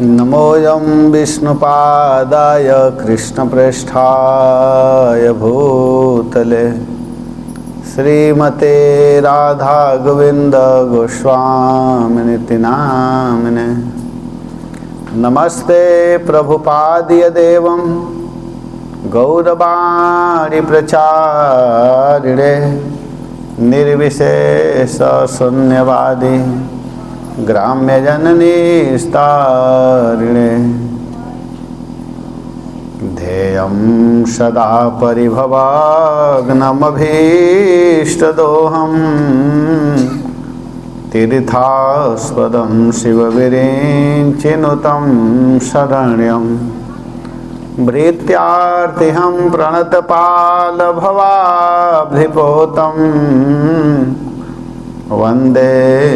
नमोऽयं विष्णुपादाय कृष्णप्रेष्ठाय भूतले श्रीमते राधागोविन्द गोस्वामिनिति नामिने। नमस्ते प्रभुपादिदेवं गौरवाणी प्रचारिणे निर्विशेष शून्यवादी ग्राम्यजननी स्तारिणे। ध्येयं सदा परिभवाग्नमभीष्टदोहं तीर्थास्पदं शिवविरिञ्चिनुतं शरण्यं भृत्यार्तिहं प्रणतपालभवाब्धिपोतं वंदे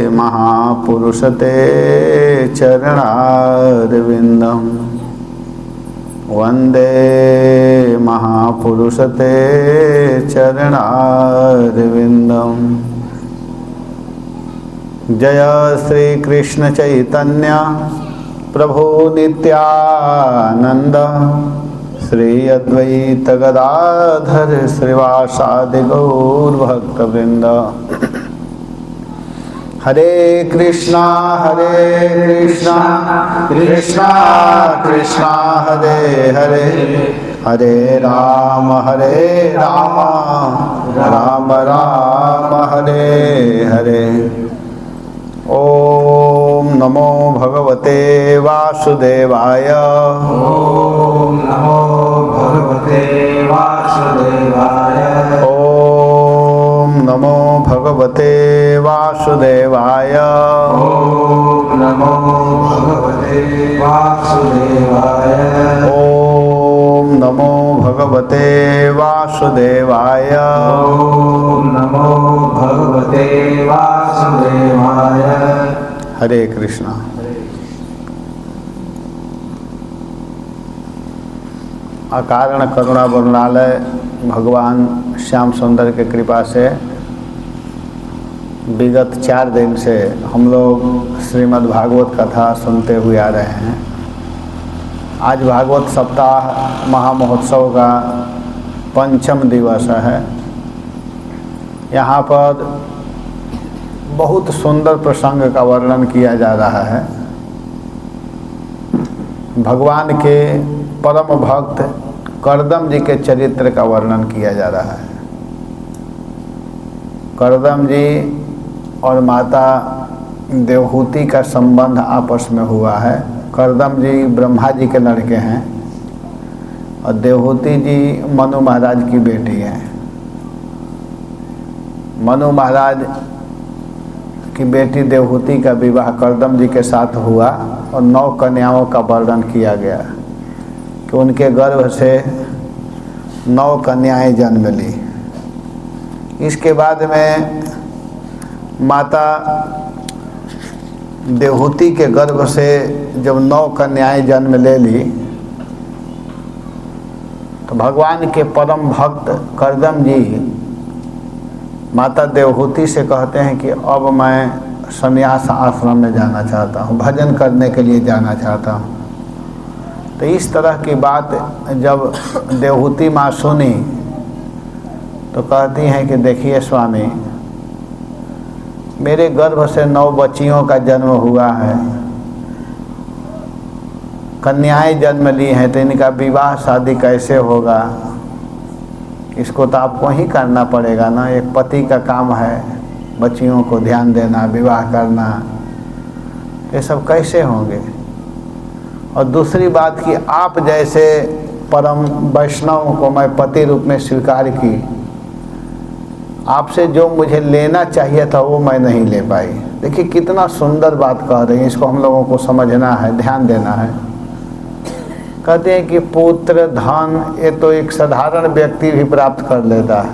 महापुरुषते चरणारविंदम वंदे महापुरुषते चरणारविंदम। जय श्री कृष्ण चैतन्य प्रभु नित्यानंद श्री अद्वैत गदाधर श्रीवासादि गौर भक्तवृंद। हरे कृष्णा कृष्णा कृष्णा हरे हरे, हरे राम राम राम हरे हरे। ओम नमो भगवते वासुदेवाय। ओम नमो भगवते वासुदेवाय। ओम नमो भगवते वासुदेवाय। ओम नमो भगवते वासुदेवाय। ओम नमो भगवते वासुदेवाय। ओम नमो भगवते वासुदेवाय। हरे कृष्णा। अकारण करुणा वरुणालय भगवान श्याम सुंदर के कृपा से विगत 4 दिन से हम लोग श्रीमद् भागवत कथा सुनते हुए आ रहे हैं। आज भागवत सप्ताह महामहोत्सव का 5म दिवस है। यहाँ पर बहुत सुंदर प्रसंग का वर्णन किया जा रहा है। भगवान के परम भक्त करदम जी के चरित्र का वर्णन किया जा रहा है। करदम जी और माता देवहूति का संबंध आपस में हुआ है। करदम जी ब्रह्मा जी के लड़के हैं और देवहूति जी मनु महाराज की बेटी हैं। मनु महाराज की बेटी देवहूति का विवाह करदम जी के साथ हुआ और 9 कन्याओं का वर्णन किया गया कि उनके गर्भ से 9 कन्याएं जन्म ली। इसके बाद में माता देवहूति के गर्भ से जब 9 कन्याएं जन्म ले ली तो भगवान के परम भक्त करदम जी माता देवहूति से कहते हैं कि अब मैं संन्यास आश्रम में जाना चाहता हूँ, भजन करने के लिए जाना चाहता हूँ। तो इस तरह की बात जब देवहूति माँ सुनी तो कहती हैं कि देखिए स्वामी, मेरे गर्भ से 9 बच्चियों का जन्म हुआ है, कन्याएं जन्म ली हैं, तो इनका विवाह शादी कैसे होगा? इसको तो आपको ही करना पड़ेगा ना। एक पति का काम है बच्चियों को ध्यान देना, विवाह करना, ये सब कैसे होंगे? और दूसरी बात कि आप जैसे परम वैष्णव को मैं पति रूप में स्वीकार की, आपसे जो मुझे लेना चाहिए था वो मैं नहीं ले पाई। देखिए कितना सुंदर बात कह रही हैं, इसको हम लोगों को समझना है, ध्यान देना है। कहते हैं कि पुत्र धन ये तो एक साधारण व्यक्ति भी प्राप्त कर लेता है,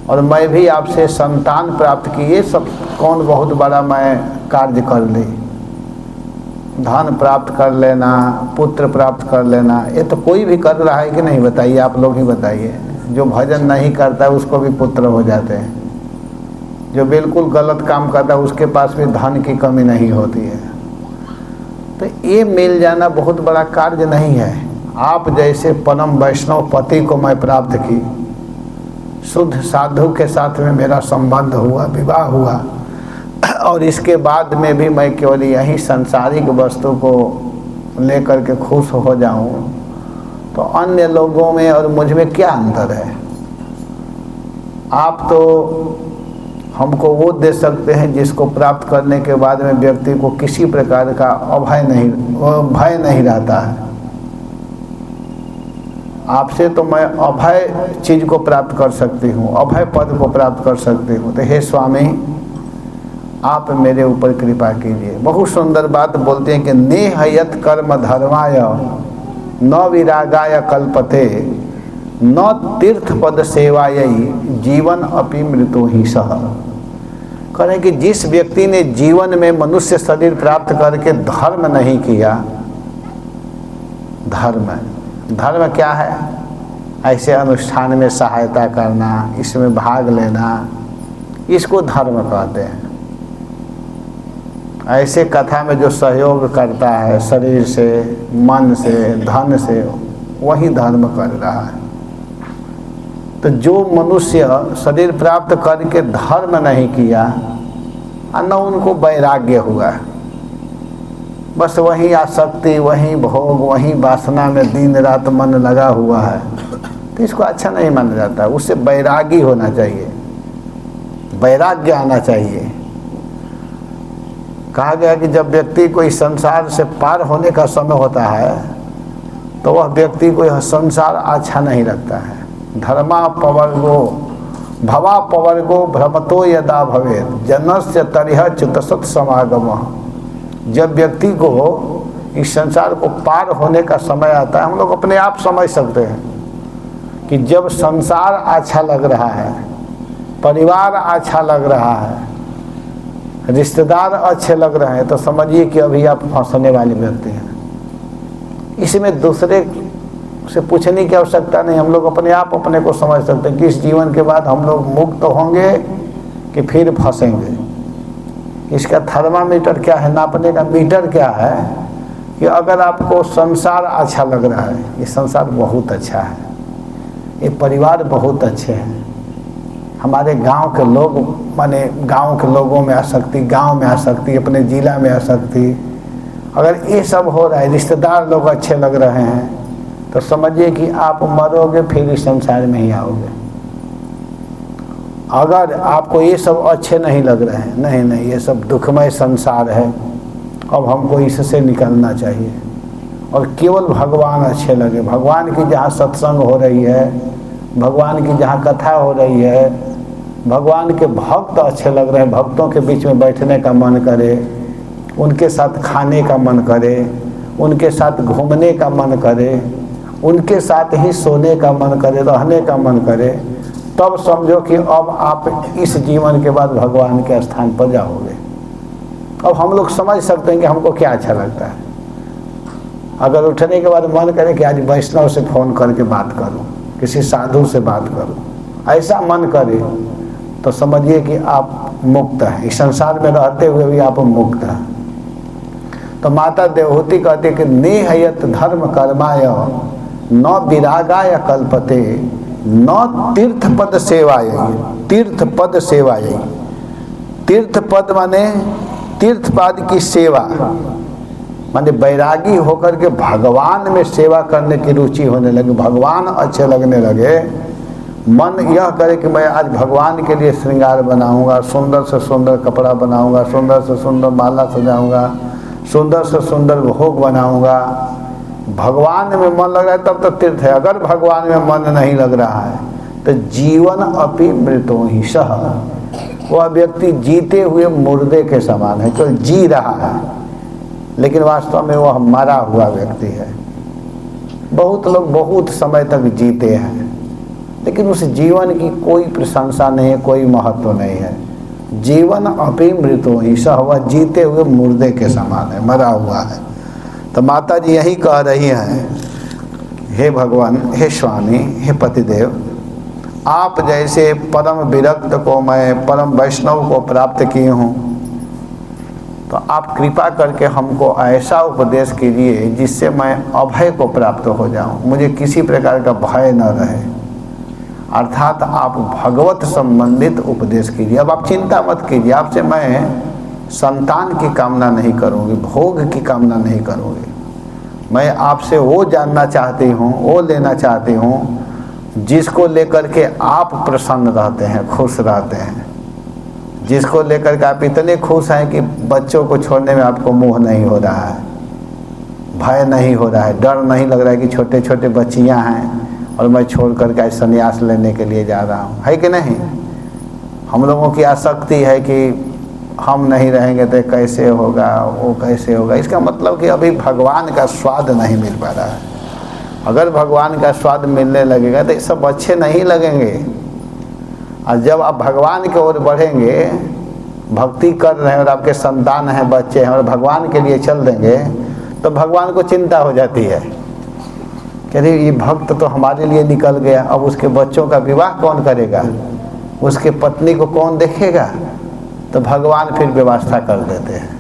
और मैं भी आपसे संतान प्राप्त की, ये सब कौन बहुत बड़ा मैं कार्य कर ली। धन प्राप्त कर लेना, पुत्र प्राप्त कर लेना, ये तो कोई भी कर रहा है कि नहीं? बताइए, आप लोग ही बताइए। जो भजन नहीं करता है उसको भी पुत्र हो जाते हैं, जो बिल्कुल गलत काम करता है उसके पास भी धन की कमी नहीं होती है। तो ये मिल जाना बहुत बड़ा कार्य नहीं है। आप जैसे परम वैष्णव पति को मैं प्राप्त की, शुद्ध साधु के साथ में मेरा संबंध हुआ, विवाह हुआ, और इसके बाद में भी मैं केवल यही सांसारिक वस्तु को लेकर के खुश हो जाऊं, तो अन्य लोगों में और मुझ में क्या अंतर है? आप तो हमको वो दे सकते हैं जिसको प्राप्त करने के बाद में व्यक्ति को किसी प्रकार का भय नहीं रहता है। आपसे तो मैं अभय चीज को प्राप्त कर सकती हूँ, अभय पद को प्राप्त कर सकती हूँ। तो हे स्वामी, आप मेरे ऊपर कृपा कीजिए। बहुत सुंदर बात बोलते हैं कि नेहयत कर्म धर्माय न विरागाय कल्पते न तीर्थ पद सेवाय जीवन अपि मृतो ही सह। कहें कि जिस व्यक्ति ने जीवन में मनुष्य शरीर प्राप्त करके धर्म नहीं किया, धर्म क्या है? ऐसे अनुष्ठान में सहायता करना, इसमें भाग लेना, इसको धर्म कहते हैं। ऐसे कथा में जो सहयोग करता है शरीर से, मन से, धन से, वही धर्म कर रहा है। तो जो मनुष्य शरीर प्राप्त करके धर्म नहीं किया, न उनको वैराग्य हुआ, बस वही आसक्ति, वही भोग, वही वासना में दिन रात मन लगा हुआ है, तो इसको अच्छा नहीं माना जाता। उससे वैरागी होना चाहिए, वैराग्य आना चाहिए। कहा गया कि जब व्यक्ति को इस संसार से पार होने का समय होता है, तो वह व्यक्ति को यह संसार अच्छा नहीं लगता है। धर्मा पवर्गो भवा पवर्गो भ्रमतो यदा भवेत् जनस्य तरिह च्युतसत् समागम। जब व्यक्ति को इस संसार को पार होने का समय आता है, हम लोग अपने आप समझ सकते हैं कि जब संसार अच्छा लग रहा है, परिवार अच्छा लग रहा है, रिश्तेदार अच्छे लग रहे हैं, तो समझिए कि अभी आप फंसने वाले व्यक्ति हैं। इसमें दूसरे से पूछने की आवश्यकता नहीं, हम लोग अपने आप अपने को समझ सकते हैं कि इस जीवन के बाद हम लोग मुक्त होंगे कि फिर फंसेंगे। इसका थर्मामीटर क्या है, नापने का मीटर क्या है कि अगर आपको संसार अच्छा लग रहा है, ये संसार बहुत अच्छा है, ये परिवार बहुत अच्छे हैं, हमारे गांव के लोग, माने गांव के लोगों में आसक्ति, गांव में आसक्ति, अपने जिला में आसक्ति, अगर ये सब हो रहा है, रिश्तेदार लोग अच्छे लग रहे हैं, तो समझिए कि आप मरोगे फिर इस संसार में ही आओगे। अगर आपको ये सब अच्छे नहीं लग रहे हैं, नहीं, ये सब दुखमय संसार है, अब हमको इससे निकलना चाहिए और केवल भगवान अच्छे लगे। भगवान की जहाँ सत्संग हो रही है, भगवान की जहाँ कथा हो रही है, भगवान के भक्त अच्छे लग रहे हैं, भक्तों के बीच में बैठने का मन करे, उनके साथ खाने का मन करे, उनके साथ घूमने का मन करे, उनके साथ ही सोने का मन करे, रहने का मन करे, तब समझो कि अब आप इस जीवन के बाद भगवान के स्थान पर जाओगे। अब हम लोग समझ सकते हैं कि हमको क्या अच्छा लगता है। अगर उठने के बाद मन करे कि आज वैष्णव से फ़ोन करके बात करूं, किसी साधु से बात करूं, ऐसा मन करे, तो समझिए कि आप मुक्त हैं। इस संसार में रहते हुए भी आप मुक्त हैं। तो माता देवहूति कहती कि नेहयत धर्म कर्माय न विरागाय कल्पते न तीर्थ पद सेवाय। तीर्थ पद सेवाय, तीर्थ पद माने तीर्थ पद की सेवा, माने वैरागी होकर के भगवान में सेवा करने की रुचि होने लगे, भगवान अच्छे लगने लगे। मन यह करे कि मैं आज भगवान के लिए श्रृंगार बनाऊंगा, सुंदर से सुंदर कपड़ा बनाऊंगा, सुंदर से सुंदर माला सजाऊंगा, सुंदर से सुंदर भोग बनाऊंगा। भगवान में मन लग रहा है तब तो तीर्थ है। अगर भगवान में मन नहीं लग रहा है तो जीवन अपि मृतो ही सह, वह व्यक्ति जीते हुए मुर्दे के समान है। केवल जी रहा है, लेकिन वास्तव में वह मरा हुआ व्यक्ति है। बहुत लोग बहुत समय तक जीते हैं, लेकिन उस जीवन की कोई प्रशंसा नहीं है, कोई महत्व नहीं है। जीवन अपि मृतो ही सह, वह जीते हुए मुर्दे के समान है, मरा हुआ है। तो माता जी यही कह रही हैं, हे भगवान, हे स्वामी, हे पतिदेव, आप जैसे परम विरक्त को मैं परम वैष्णव को प्राप्त की हूँ, तो आप कृपा करके हमको ऐसा उपदेश कीजिए जिससे मैं अभय को प्राप्त हो जाऊं, मुझे किसी प्रकार का भय न रहे। अर्थात आप भगवत संबंधित उपदेश कीजिए। अब आप चिंता मत कीजिए, आपसे मैं संतान की कामना नहीं करूंगी, भोग की कामना नहीं करूंगी। मैं आपसे वो जानना चाहती हूँ, वो लेना चाहती हूँ जिसको लेकर के आप प्रसन्न रहते हैं, खुश रहते हैं, जिसको लेकर के आप इतने खुश हैं कि बच्चों को छोड़ने में आपको मोह नहीं हो रहा है, भय नहीं हो रहा है, डर नहीं लग रहा है कि छोटे छोटे बच्चियां हैं और मैं छोड़ करके आज संन्यास लेने के लिए जा रहा हूँ, है कि नहीं। हम लोगों की आसक्ति है कि हम नहीं रहेंगे तो कैसे होगा, वो कैसे होगा। इसका मतलब कि अभी भगवान का स्वाद नहीं मिल पा रहा है। अगर भगवान का स्वाद मिलने लगेगा तो ये सब अच्छे नहीं लगेंगे। और जब आप भगवान की ओर बढ़ेंगे, भक्ति कर रहे हैं और आपके संतान हैं, बच्चे हैं और भगवान के लिए चल देंगे, तो भगवान को चिंता हो जाती है कि अरे ये भक्त तो हमारे लिए निकल गया, अब उसके बच्चों का विवाह कौन करेगा, उसके पत्नी को कौन देखेगा। तो भगवान फिर व्यवस्था कर देते हैं।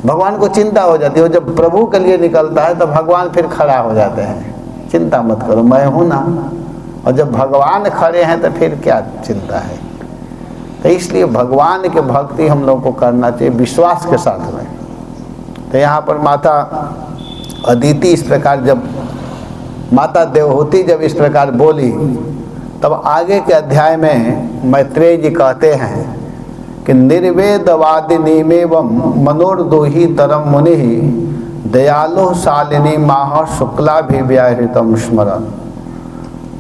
भगवान को चिंता हो जाती है। जब प्रभु के लिए निकलता है तो भगवान फिर खड़ा हो जाते हैं, चिंता मत करो मैं हूँ ना। और जब भगवान खड़े हैं तो फिर क्या चिंता है। तो इसलिए भगवान के भक्ति हम लोग को करना चाहिए विश्वास के साथ में। तो यहाँ पर माता अदिति इस प्रकार, जब माता देवहूति जब इस प्रकार बोली, तब आगे के अध्याय में मैत्रेय जी कहते हैं कि निर्वेदवादिनीमेवं मनोर्दोही तरम मुनि दयालु शालिनी माह शुक्लाभिव्याहृतम स्मरण।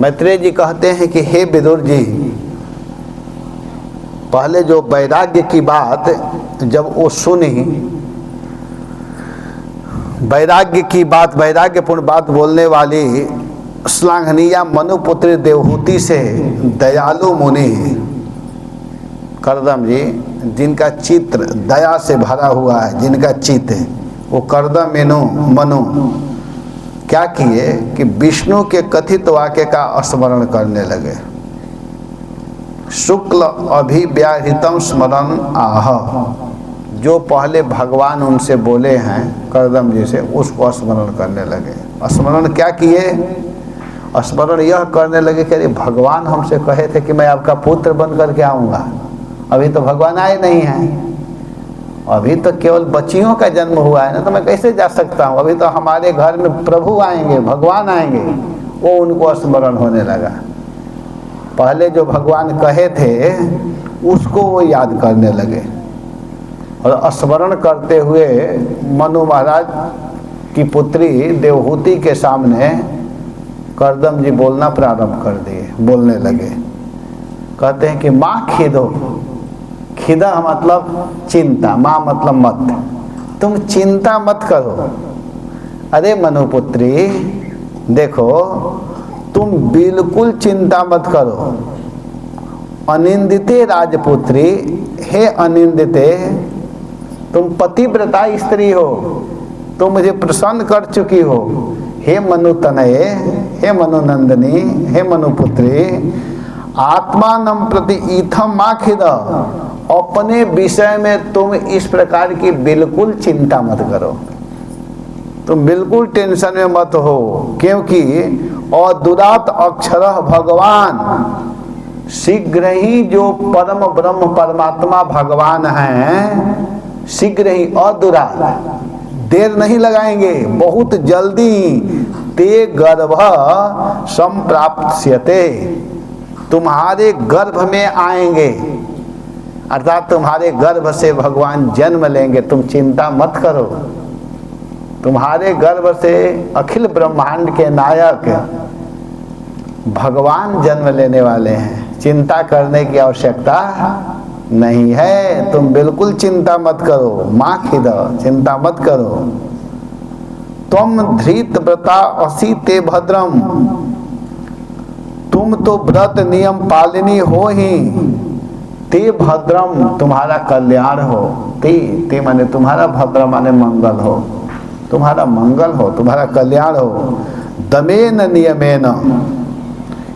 मैत्रेय जी कहते हैं कि हे विदुर जी, पहले जो वैराग्य की बात जब वो सुनी, वैराग्य की बात, वैराग्यपूर्ण बात बोलने वाली श्लाघनीया मनुपुत्री देवहूति से दयालु मुनि करदम जी, जिनका चित्र दया से भरा हुआ है, जिनका चित्त है, वो करदम मनु क्या किए कि विष्णु के कथित वाक्य का स्मरण करने लगे। शुक्ल अभिव्याहृतम स्मरण आह, जो पहले भगवान उनसे बोले हैं करदम जी से, उसको स्मरण करने लगे। स्मरण क्या किए? स्मरण यह करने लगे कि अरे भगवान हमसे कहे थे कि मैं आपका पुत्र बन करके आऊँगा, अभी तो भगवान आए नहीं हैं, अभी तो केवल बच्चियों का जन्म हुआ है ना, तो मैं कैसे जा सकता हूँ। अभी तो हमारे घर में प्रभु आएंगे, भगवान आएंगे। वो उनको स्मरण होने लगा। पहले जो भगवान कहे थे उसको वो याद करने लगे और स्मरण करते हुए मनु महाराज की पुत्री देवहूति के सामने करदम जी बोलना प्रारंभ कर दिए, बोलने लगे। कहते हैं कि माँ खिदो, खिदा मतलब चिंता, माँ मतलब मत, तुम चिंता मत करो। अरे मनुपुत्री देखो, तुम बिल्कुल चिंता मत करो। अनिंदिते राजपुत्री, हे अनिंदिते, तुम पतिव्रता स्त्री हो, तुम मुझे प्रसन्न कर चुकी हो। हे मनु तनये, हे मनुनंदनी, हे मनुपुत्री, आत्मानं प्रति इथम माखिद, अपने विषय में तुम इस प्रकार की बिल्कुल चिंता मत करो, तुम बिल्कुल टेंशन में मत हो, क्योंकि अदुरात अक्षर भगवान, शीघ्र ही जो परम ब्रह्म परमात्मा भगवान हैं, शीघ्र ही अदुरात, देर नहीं लगाएंगे, बहुत जल्दी, ते गर्भ संप्राप्स्यते, तुम्हारे गर्भ में आएंगे, अर्थात तुम्हारे गर्भ से भगवान जन्म लेंगे। तुम चिंता मत करो, तुम्हारे गर्भ से अखिल ब्रह्मांड के नायक भगवान जन्म लेने वाले हैं, चिंता करने की आवश्यकता नहीं है। तुम बिल्कुल चिंता मत करो, माँ खिद, चिंता मत करो। तुम धृत व्रता असि ते भद्रम, तुम तो व्रत नियम पालिनी हो ही, ते भद्रम, तुम्हारा कल्याण हो। ते माने तुम्हारा, भद्र माने मंगल हो, तुम्हारा मंगल हो, तुम्हारा कल्याण हो। दमेन नियमेन,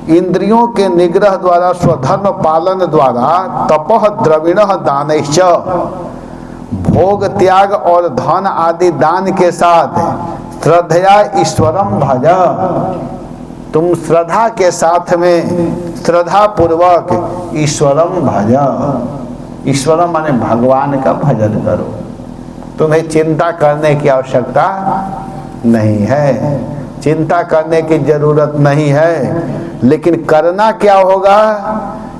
इंद्रियों के निग्रह द्वारा, स्वधर्म पालन द्वारा, तपः द्रविणः दानैश्च, भोग त्याग और धन आदि दान के साथ श्रद्धया ईश्वरम भज। तुम श्रद्धा के साथ में श्रद्धा पूर्वक ईश्वरम भज। ईश्वरम माने भगवान का भजन करो। तुम्हें चिंता करने की आवश्यकता नहीं है, चिंता करने की जरूरत नहीं है। लेकिन करना क्या होगा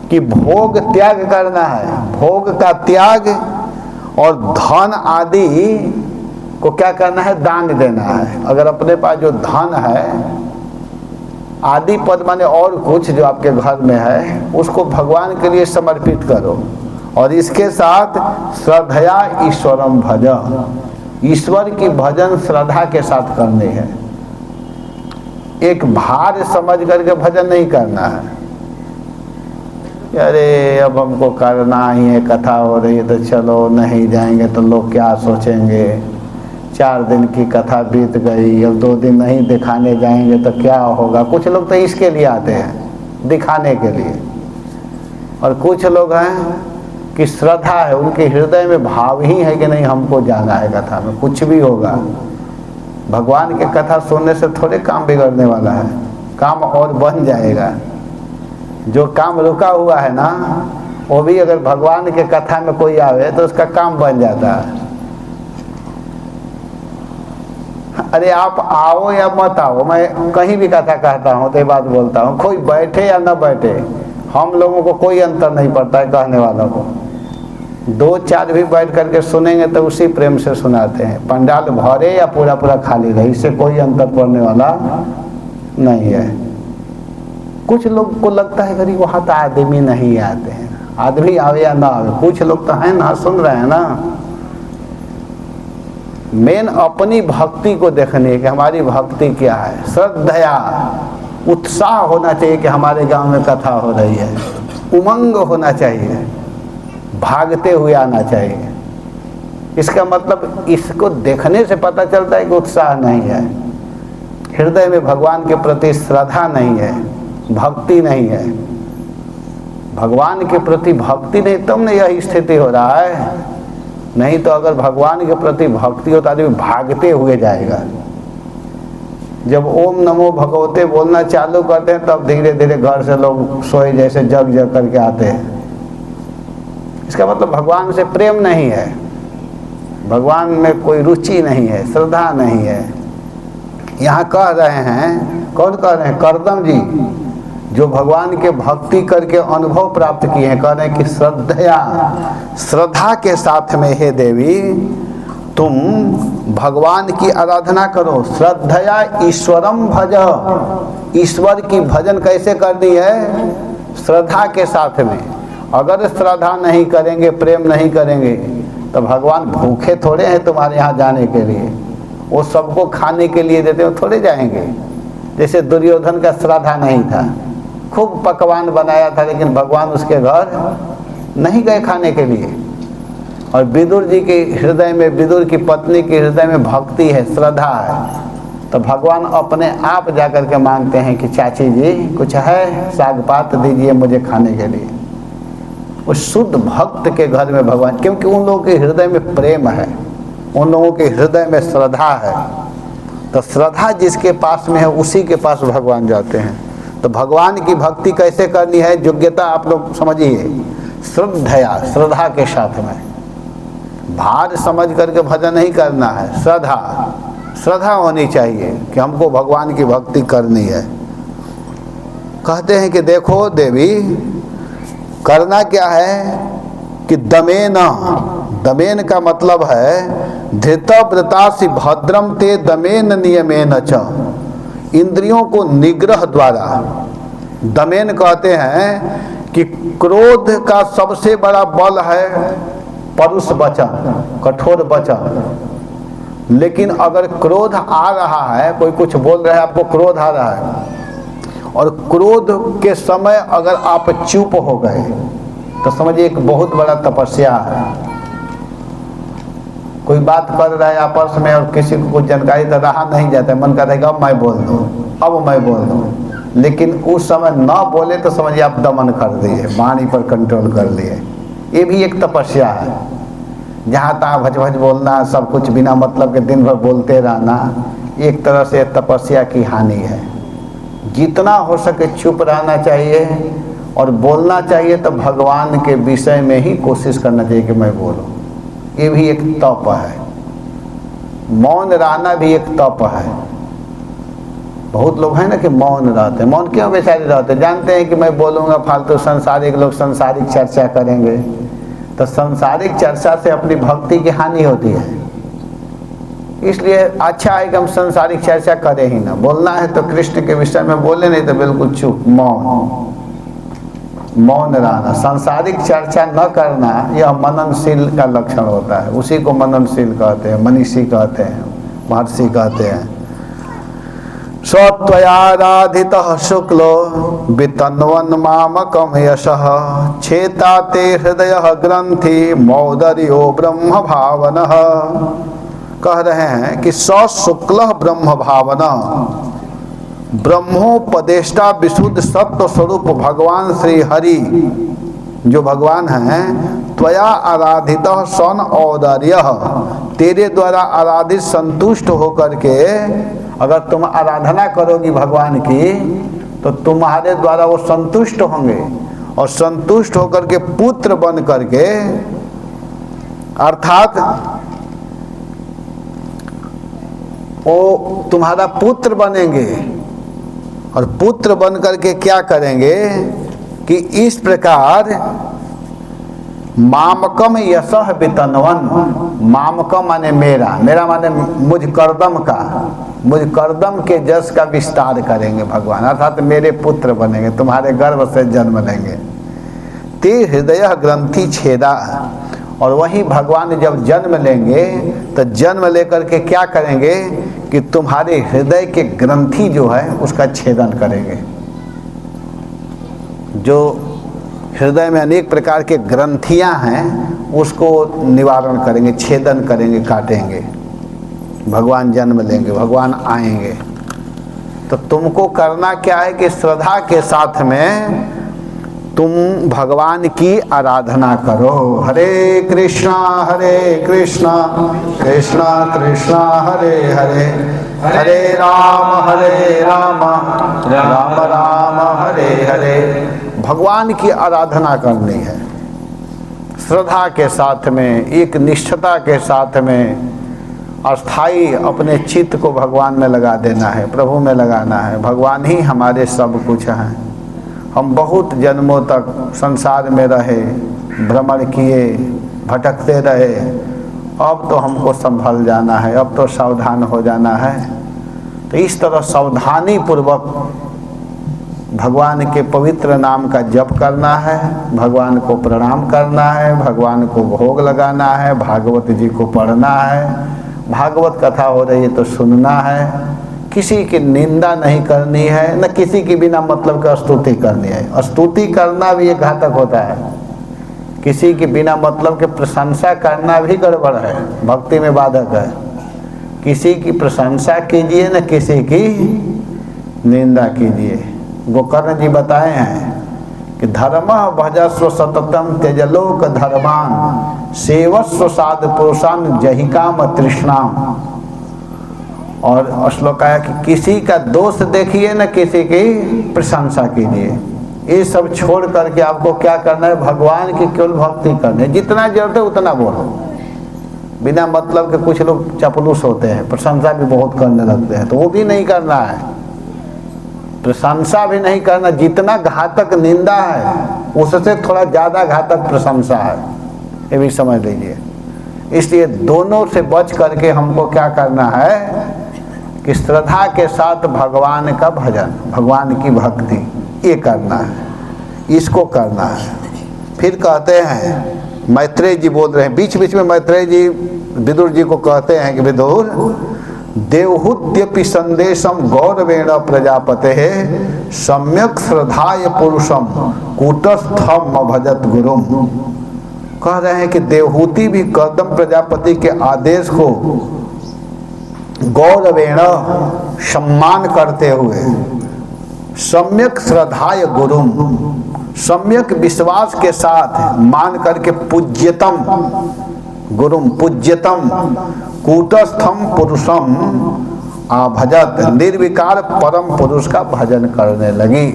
कि भोग त्याग करना है। भोग का त्याग और धन आदि को क्या करना है, दान देना है। अगर अपने पास जो धन है, आदि पद माने और कुछ जो आपके घर में है, उसको भगवान के लिए समर्पित करो। और इसके साथ श्रद्धया ईश्वरम भज। ईश्वर की भजन श्रद्धा के साथ करनी है। एक भार समझ करके भजन नहीं करना है। अरे अब हमको करना ही है, कथा हो रही है तो चलो, नहीं जाएंगे तो लोग क्या सोचेंगे। 4 दिन की कथा बीत गई, अब 2 दिन नहीं दिखाने जाएंगे तो क्या होगा। कुछ लोग तो इसके लिए आते हैं, दिखाने के लिए। और कुछ लोग हैं कि श्रद्धा है, उनके हृदय में भाव ही है कि नहीं हमको जाना है कथा में, कुछ भी होगा। भगवान की कथा सुनने से थोड़े काम बिगड़ने वाला है, काम और बन जाएगा। जो काम रुका हुआ है ना, वो भी अगर भगवान के कथा में कोई आवे तो उसका काम बन जाता है। अरे आप आओ या मत आओ, मैं कहीं भी कथा कहता हूँ तो ये बात बोलता हूँ, कोई बैठे या न बैठे, हम लोगों को कोई अंतर नहीं पड़ता है कहने वालों को। 2-4 भी बैठ करके सुनेंगे तो उसी प्रेम से सुनाते हैं। पंडाल भरे या पूरा पूरा खाली रहे, इससे कोई अंतर पड़ने वाला नहीं है। कुछ लोग को लगता है कि वहाँ तो आदमी नहीं आते हैं, आदमी आवे या ना आवे, कुछ लोग तो हैं ना, सुन रहे हैं ना। मेन अपनी भक्ति को देखने है कि हमारी भक्ति क्या है। श्रद्धया, उत्साह होना चाहिए कि हमारे गांव में कथा हो रही है, उमंग होना चाहिए, भागते हुए आना चाहिए। इसका मतलब इसको देखने से पता चलता है कि उत्साह नहीं है, हृदय में भगवान के प्रति श्रद्धा नहीं है, भक्ति नहीं है। भगवान के प्रति भक्ति नहीं, तब न यह स्थिति हो रहा है। नहीं तो अगर भगवान के प्रति भक्ति हो तो आदमी भागते हुए जाएगा। जब ओम नमो भगवते बोलना चालू करते हैं तब धीरे धीरे घर से लोग सोए जैसे जग जग करके आते हैं। इसका मतलब भगवान से प्रेम नहीं है, भगवान में कोई रुचि नहीं है, श्रद्धा नहीं है। यहाँ कह रहे हैं, कौन कह रहे हैं? करदम जी, जो भगवान के भक्ति करके अनुभव प्राप्त किए हैं, कह रहे हैं कि श्रद्धया, श्रद्धा के साथ में हे देवी तुम भगवान की आराधना करो। श्रद्धया ईश्वरम भज। ईश्वर की भजन कैसे करनी है? श्रद्धा के साथ में। अगर श्रद्धा नहीं करेंगे, प्रेम नहीं करेंगे तो भगवान भूखे थोड़े हैं तुम्हारे यहाँ जाने के लिए। वो सबको खाने के लिए देते हो, थोड़े जाएंगे। जैसे दुर्योधन का श्रद्धा नहीं था, खूब पकवान बनाया था, लेकिन भगवान उसके घर नहीं गए खाने के लिए। और विदुर जी के हृदय में, विदुर की पत्नी के हृदय में भक्ति है, श्रद्धा है, तो भगवान अपने आप जाकर के मांगते हैं कि चाची जी कुछ है, साग पात दीजिए मुझे खाने के लिए। उस शुद्ध भक्त के घर में भगवान, क्योंकि उन लोगों के हृदय में प्रेम है, उन लोगों के हृदय में श्रद्धा है। तो श्रद्धा जिसके पास में है उसी के पास भगवान जाते हैं। तो भगवान की भक्ति कैसे करनी है, योग्यता आप लोग समझिए। श्रद्धया, श्रद्धा के साथ में, भार समझ करके भजन नहीं करना है। श्रद्धा, श्रद्धा होनी चाहिए कि हमको भगवान की भक्ति करनी है। कहते हैं कि देखो देवी, करना क्या है कि दमेन, दमेन का मतलब है धृतव्रतासि भद्रम ते दमेन नियमेन च। इंद्रियों को निग्रह द्वारा, दमेन कहते हैं कि क्रोध का सबसे बड़ा बल है परुष वचन, कठोर वचन। लेकिन अगर क्रोध आ रहा है, कोई कुछ बोल रहा है, आपको क्रोध आ रहा है, और क्रोध के समय अगर आप चुप हो गए तो समझिए एक बहुत बड़ा तपस्या है। कोई बात कर रहा है आपस में और किसी को कुछ जानकारी तो रहा नहीं जाता है, मन करता है कि अब मैं बोल दूँ, अब मैं बोल दूँ। लेकिन उस समय ना बोले तो समझिए आप दमन कर दिए, वाणी पर कंट्रोल कर लिए। ये भी एक तपस्या है। जहाँ तहाँ भज भज बोलना, सब कुछ बिना मतलब के दिन भर बोलते रहना, एक तरह से तपस्या की हानि है। जितना हो सके चुप रहना चाहिए और बोलना चाहिए तो भगवान के विषय में ही कोशिश करना चाहिए कि मैं बोलूं। ये भी एक तप है। मौन रहना भी एक तप है। बहुत लोग हैं ना कि मौन रहते हैं। मौन क्यों बेचारे रहते हैं? जानते हैं कि मैं बोलूँगा फालतू, संसारिक लोग संसारिक चर्चा करेंगे, तो संसारिक चर्चा से अपनी भक्ति की हानि होती है। इसलिए अच्छा है कि हम संसारिक चर्चा करें ही ना। बोलना है तो कृष्ण के विषय में बोले, नहीं तो बिल्कुल चुप, मौन रहना। सांसारिक चर्चा न करना यह मननशील का लक्षण होता है। उसी को मननशील कहते हैं, मनीषी कहते हैं, महर्षि कहते हैं। स्वत्वयाराधितः शुक्लो वितन्वन् मामकं यशः छेता ते हृदयः ग्रंथि मौदर्यो ब्रह्म भावनः। कह रहे हैं कि शुक्ल ब्रह्म भावना, ब्रह्मोपदेष्टा विशुद्ध सत्व स्वरूप भगवान श्री हरि जो भगवान हैं, त्वया आराधित सन औदार्य, तेरे द्वारा आराधित संतुष्ट होकर के, अगर तुम आराधना करोगी भगवान की तो तुम्हारे द्वारा वो संतुष्ट होंगे, और संतुष्ट होकर के पुत्र बन करके, अर्थात वो तुम्हारा पुत्र बनेंगे। और पुत्र बन करके क्या करेंगे कि इस प्रकार मामकम यशः वितन्वन, मामकम माने मेरा, मेरा माने मुझ करदम का, मुझ करदम के जस का विस्तार करेंगे भगवान, अर्थात मेरे पुत्र बनेंगे, तुम्हारे गर्भ से जन्म लेंगे। ते हृदय ग्रंथि छेदा, और वहीं भगवान जब जन्म लेंगे तो जन्म लेकर के क्या करेंगे कि तुम्हारे हृदय के ग्रंथि जो है उसका छेदन करेंगे। जो हृदय में अनेक प्रकार के ग्रंथियां हैं उसको निवारण करेंगे, छेदन करेंगे, काटेंगे। भगवान जन्म लेंगे, भगवान आएंगे, तो तुमको करना क्या है कि श्रद्धा के साथ में तुम भगवान की आराधना करो। हरे कृष्णा कृष्णा कृष्णा हरे हरे, हरे राम राम राम हरे हरे। भगवान की आराधना करनी है श्रद्धा के साथ में, एक निष्ठता के साथ में, अस्थाई अपने चित्त को भगवान में लगा देना है, प्रभु में लगाना है। भगवान ही हमारे सब कुछ हैं। हम बहुत जन्मों तक संसार में रहे, भ्रमण किए, भटकते रहे, अब तो हमको संभल जाना है, अब तो सावधान हो जाना है। तो इस तरह सावधानी पूर्वक भगवान के पवित्र नाम का जप करना है, भगवान को प्रणाम करना है, भगवान को भोग लगाना है, भागवत जी को पढ़ना है, भागवत कथा हो रही है तो सुनना है, किसी की निंदा नहीं करनी है, न किसी की बिना मतलब का स्तुति करनी है। स्तुति करना भी एक घातक होता है, किसी की बिना मतलब के प्रशंसा करना भी गड़बड़ है, भक्ति में बाधक है। किसी की प्रशंसा कीजिए, न किसी की निंदा कीजिए। गोकर्ण जी बताए हैं कि धर्म भजस्व सततम त्यजलोक धर्मान सेवस्व साध पुरुषान जहिकाम तृष्णाम। और श्लोक आया कि किसी का दोष देखिए, न किसी की प्रशंसा कीजिए। ये सब छोड़ करके आपको क्या करना है? भगवान की केवल भक्ति करनी है। जितना जरूरत है उतना बोलो, बिना मतलब के। कुछ लोग चपलूस होते हैं, प्रशंसा भी बहुत करने लगते हैं, तो वो भी नहीं करना है। प्रशंसा भी नहीं करना, जितना घातक निंदा है उससे थोड़ा ज़्यादा घातक प्रशंसा है, ये भी समझ लीजिए। इसलिए दोनों से बच करके हमको क्या करना है कि श्रद्धा के साथ भगवान का भजन, भगवान की भक्ति, ये करना है, इसको करना है। फिर कहते हैं, मैत्रेय जी बोल रहे हैं, बीच बीच में मैत्रेय जी विदुर जी को कहते हैं कि विदुर, देवहूत्यपि संदेशम गौरवेण प्रजापते सम्यक श्रद्धाय पुरुषम कूटस्थम भजत गुरुम। कह रहे हैं कि देवहूति भी कदम प्रजापति के आदेश को गौरवेण सम्मान करते हुए, सम्यक श्रद्धाय गुरुम, सम्यक विश्वास के साथ मान करके पूज्यतम, गुरुम पूज्यतम कूटस्थम पुरुषम आभजत, निर्विकार परम पुरुष का भजन करने लगी।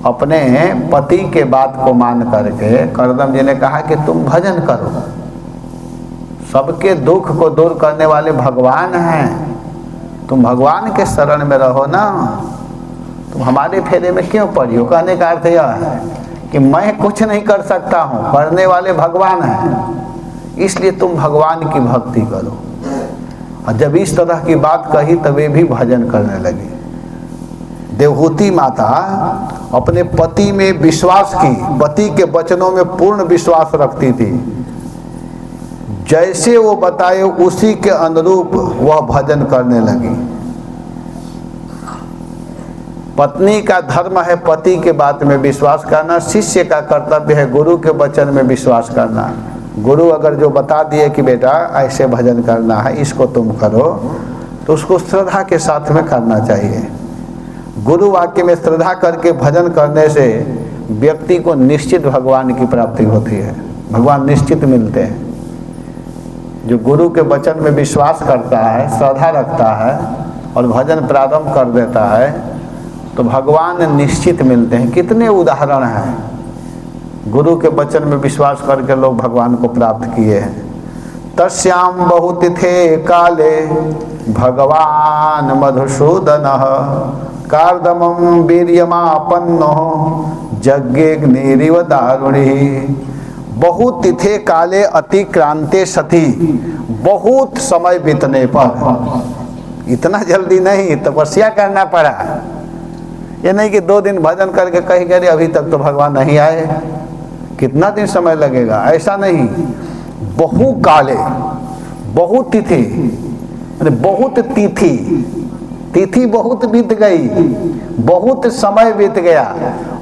अपने पति के बात को मान करके करदम जी ने कहा कि तुम भजन करो, सबके दुख को दूर करने वाले भगवान हैं, तुम भगवान के शरण में रहो ना, तुम हमारे फेरे में क्यों पड़ी हो। कहने का अर्थ यह है कि मैं कुछ नहीं कर सकता हूँ, करने वाले भगवान हैं, इसलिए तुम भगवान की भक्ति करो। और जब इस तरह की बात कही तब वे भी भजन करने लगी। देवहूति माता अपने पति में विश्वास की, पति के वचनों में पूर्ण विश्वास रखती थी। जैसे वो बताए उसी के अनुरूप वह भजन करने लगी। पत्नी का धर्म है पति के बात में विश्वास करना, शिष्य का कर्तव्य है गुरु के वचन में विश्वास करना। गुरु अगर जो बता दिए कि बेटा ऐसे भजन करना है, इसको तुम करो, तो उसको श्रद्धा के साथ में करना चाहिए। गुरु वाक्य में श्रद्धा करके भजन करने से व्यक्ति को निश्चित भगवान की प्राप्ति होती है, भगवान निश्चित मिलते हैं। जो गुरु के वचन में विश्वास करता है, श्रद्धा रखता है और भजन प्रारंभ कर देता है, तो भगवान निश्चित मिलते हैं। कितने उदाहरण हैं गुरु के वचन में विश्वास करके लोग भगवान को प्राप्त किए हैं। तस्याम बहुतिथे काले भगवान मधुसूदन कार्दमं वीर्यमापन्नो यज्ञेऽग्निरिव दारुणी। बहुतिथे काले अतिक्रांते सती, बहुत समय बीतने पर, इतना जल्दी नहीं, तपस्या करना पड़ा। ये नहीं कि 2 दिन भजन करके कहीं करे अभी तक तो भगवान नहीं आए, कितना दिन समय लगेगा, ऐसा नहीं। बहु काले, बहुत तिथि, बहुत तिथि, तिथि बहुत बीत गई, बहुत समय बीत गया।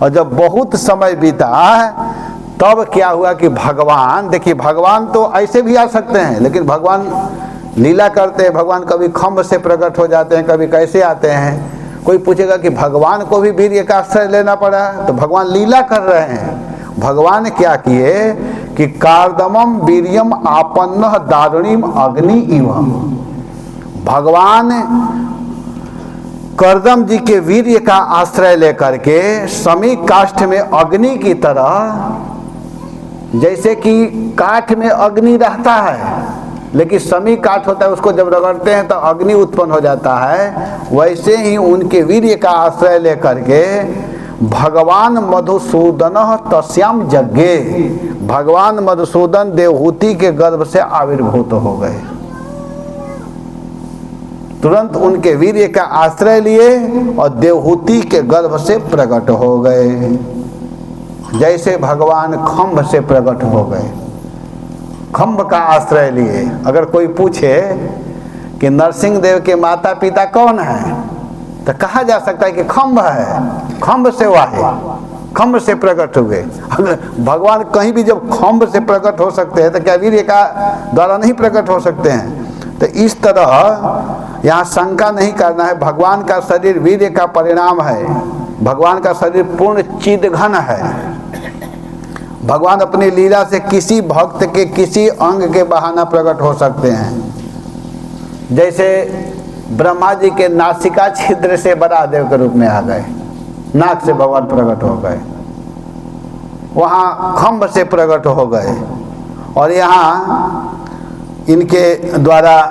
और जब बहुत समय बीता तब क्या हुआ कि भगवान, देखिए भगवान तो ऐसे भी आ सकते हैं, लेकिन भगवान लीला करते हैं। भगवान कभी खम्भ से प्रकट हो जाते हैं, कभी कैसे आते हैं। कोई पूछेगा कि भगवान को भी वीर्य का आश्रय लेना पड़ा, तो भगवान लीला कर रहे हैं। भगवान क्या किए कि कार्दमम वीर्यम आपन्न दारुणीम अग्नि इव, भगवान कर्दम जी के वीर्य का आश्रय लेकर के समी काष्ठ में अग्नि की तरह, जैसे कि काठ में अग्नि रहता है लेकिन समी काठ होता है, उसको जब रगड़ते हैं तो अग्नि उत्पन्न हो जाता है, वैसे ही उनके वीर्य का आश्रय लेकर के भगवान मधुसूदन तस्याम यज्ञे, भगवान मधुसूदन देवहूति के गर्भ से आविर्भूत हो गए। तुरंत उनके वीर्य का आश्रय लिए और देवहूति के गर्भ से प्रकट हो गए, जैसे भगवान खम्भ से प्रकट हो गए। खम्भ का आश्रय लिए। अगर कोई पूछे कि नरसिंह देव के माता पिता कौन है, तो कहा जा सकता है कि खम्भ है, खम्भ से वाहे, खम्भ से प्रकट हुए। अगर भगवान कहीं भी जब खम्भ से प्रकट हो सकते हैं तो क्या वीर्य का द्वारा नहीं प्रकट हो सकते हैं। तो इस तरह यहाँ शंका नहीं करना है। भगवान का शरीर वीर्य का परिणाम है, भगवान का शरीर पूर्ण चिदघन है। भगवान अपनी लीला से किसी भक्त के किसी अंग के बहाना प्रकट हो सकते हैं। जैसे ब्रह्मा जी के नासिका छिद्र से बरादेव के रूप में आ गए, नाक से भगवान प्रकट हो गए, वहाँ खम्भ से प्रकट हो गए, और यहाँ इनके द्वारा